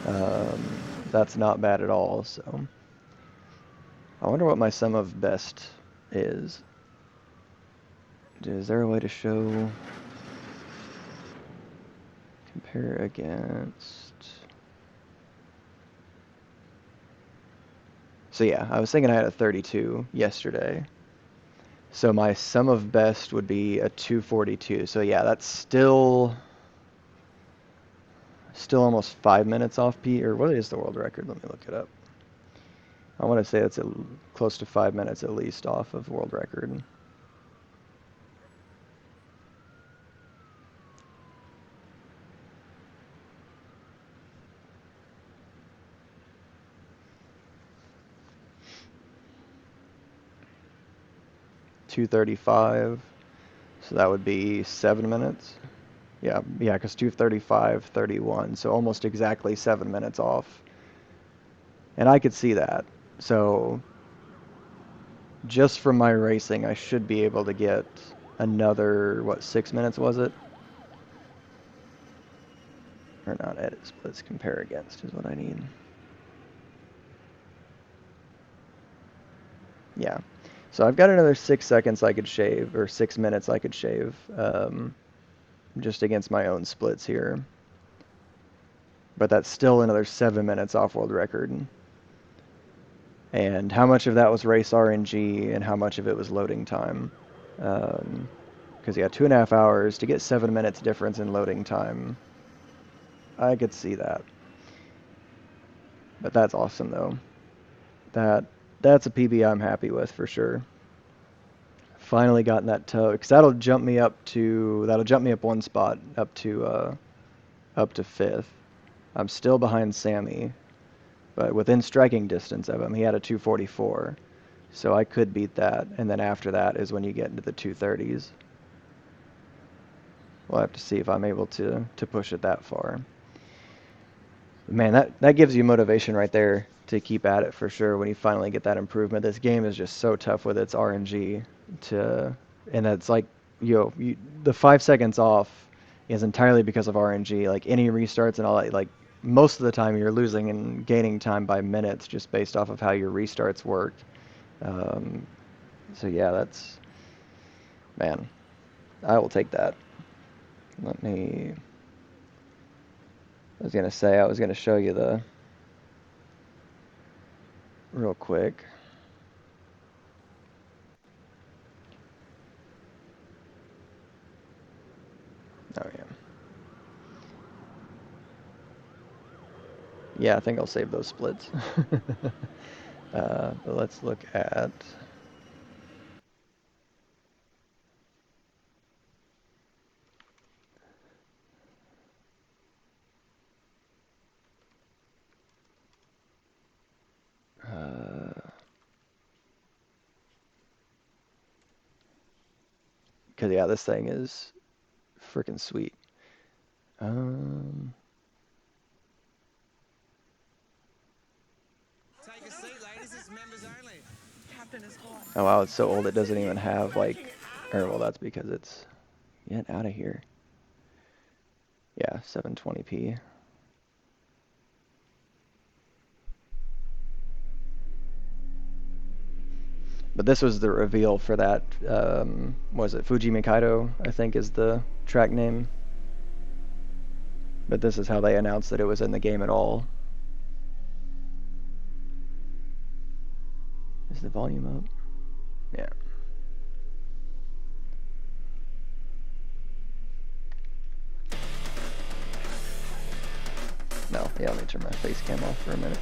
Um, that's not bad at all. So I wonder what my sum of best is. Is there a way to show compare against? So yeah, I was thinking I had a 32 yesterday. So my sum of best would be a 242. So yeah, that's still almost 5 minutes off P, or what is the world record? Let me look it up. I want to say it's close to 5 minutes at least off of world record. .235, so that would be 7 minutes. Yeah, because 235.31, so almost exactly 7 minutes off. And I could see that. So just from my racing, I should be able to get another, 6 minutes was it? Or not edit splits, compare against is what I need. Yeah. So I've got another 6 seconds I could shave, or 6 minutes I could shave, just against my own splits here. But that's still another 7 minutes off world record. And how much of that was race RNG and how much of it was loading time? Because yeah, 2.5 hours to get 7 minutes difference in loading time. I could see that. But that's awesome though. That's a PB I'm happy with for sure. Finally gotten that toe, because that'll jump me up 1 spot up to 5th. I'm still behind Sammy, but within striking distance of him. He had a 244, so I could beat that. And then after that is when you get into the 230s. We'll have to see if I'm able to push it that far. Man, that gives you motivation right there to keep at it for sure when you finally get that improvement. This game is just so tough with its RNG and it's like, the 5 seconds off is entirely because of RNG. Like any restarts and all that, like most of the time you're losing and gaining time by minutes just based off of how your restarts work. So yeah, man, I will take that. I was gonna say, I was gonna show you real quick. Oh, yeah. Yeah, I think I'll save those splits. But let's look at... Because, yeah, this thing is freaking sweet. Um, Take a seat, ladies. It's members only. Captain is hot. oh, wow, it's so old it doesn't even have, like... Or, well, that's because it's... Get out of here. Yeah, 720p. But this was the reveal for that, was it Fuji Mikado, I think is the track name. But this is how they announced that it was in the game at all. Is the volume up? Yeah. No, yeah, let me turn my face cam off for a minute.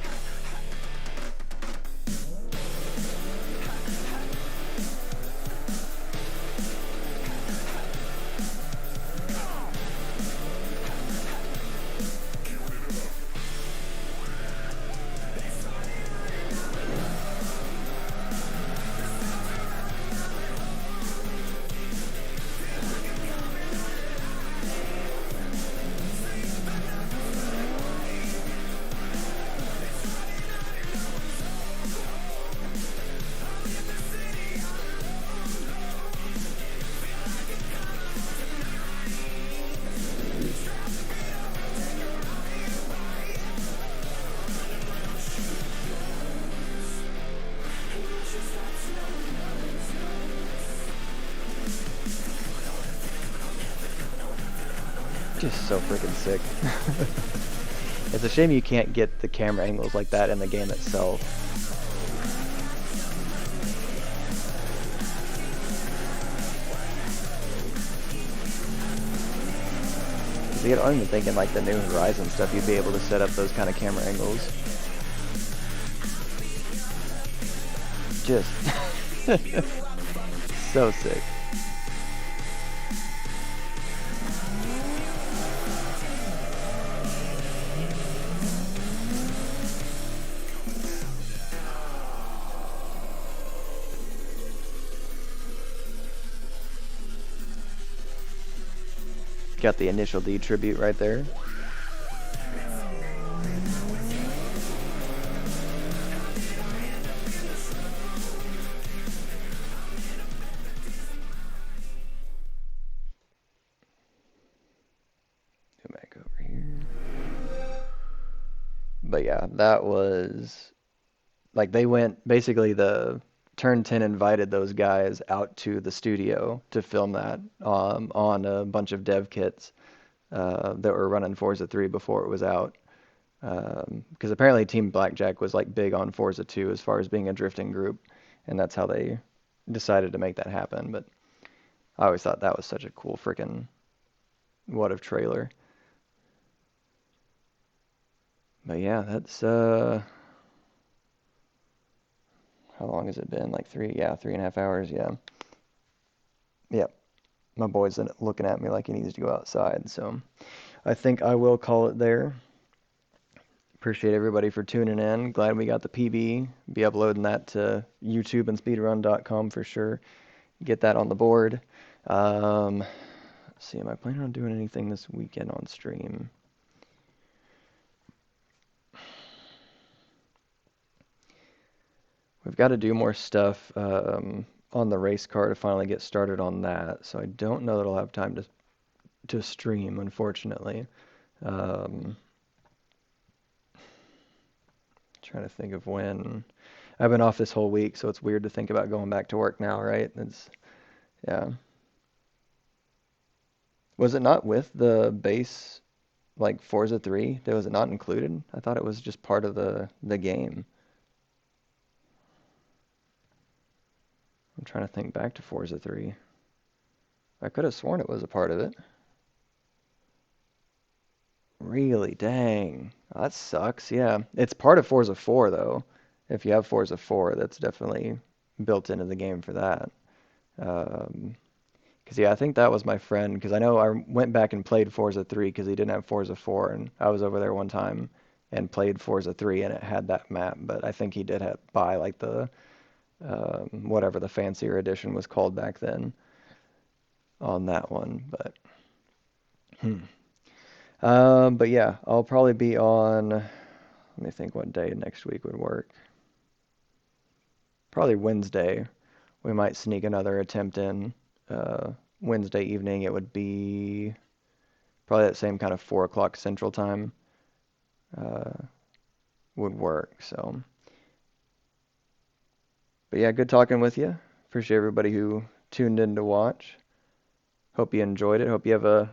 Just so freaking sick. It's a shame you can't get the camera angles like that in the game itself. I'm even thinking like the New Horizon stuff, you'd be able to set up those kind of camera angles. Just so sick. Got the Initial D tribute right there. Go back over here. But yeah, that was like they went basically the Turn 10 invited those guys out to the studio to film that on a bunch of dev kits that were running Forza 3 before it was out. Because apparently Team Blackjack was like big on Forza 2 as far as being a drifting group, and that's how they decided to make that happen. But I always thought that was such a cool freaking what if trailer. But yeah, that's how long has it been? Like 3.5 hours. Yeah. Yep. My boy's looking at me like he needs to go outside. So I think I will call it there. Appreciate everybody for tuning in. Glad we got the PB. Be uploading that to YouTube and speedrun.com for sure. Get that on the board. Let's see, am I planning on doing anything this weekend on stream? We've got to do more stuff on the race car to finally get started on that. So I don't know that I'll have time to stream, unfortunately. Trying to think of when. I've been off this whole week, so it's weird to think about going back to work now, right? Yeah. Was it not with the base, like Forza 3? Was it not included? I thought it was just part of the game. I'm trying to think back to Forza 3. I could have sworn it was a part of it. Really? Dang. Oh, that sucks. Yeah. It's part of Forza 4 though. If you have Forza 4, that's definitely built into the game for that. Um, 'Cause yeah, I think that was my friend. Because I know I went back and played Forza 3 because he didn't have Forza 4, and I was over there one time and played Forza 3, and it had that map. But I think he did have buy like the whatever the fancier edition was called back then on that one. Hmm. But yeah, I'll probably be on. Let me think what day next week would work. Probably Wednesday. We might sneak another attempt in. Wednesday evening, it would be probably that same kind of 4 o'clock Central Time uh, would work. So, but yeah, good talking with you. Appreciate everybody who tuned in to watch. Hope you enjoyed it. Hope you have a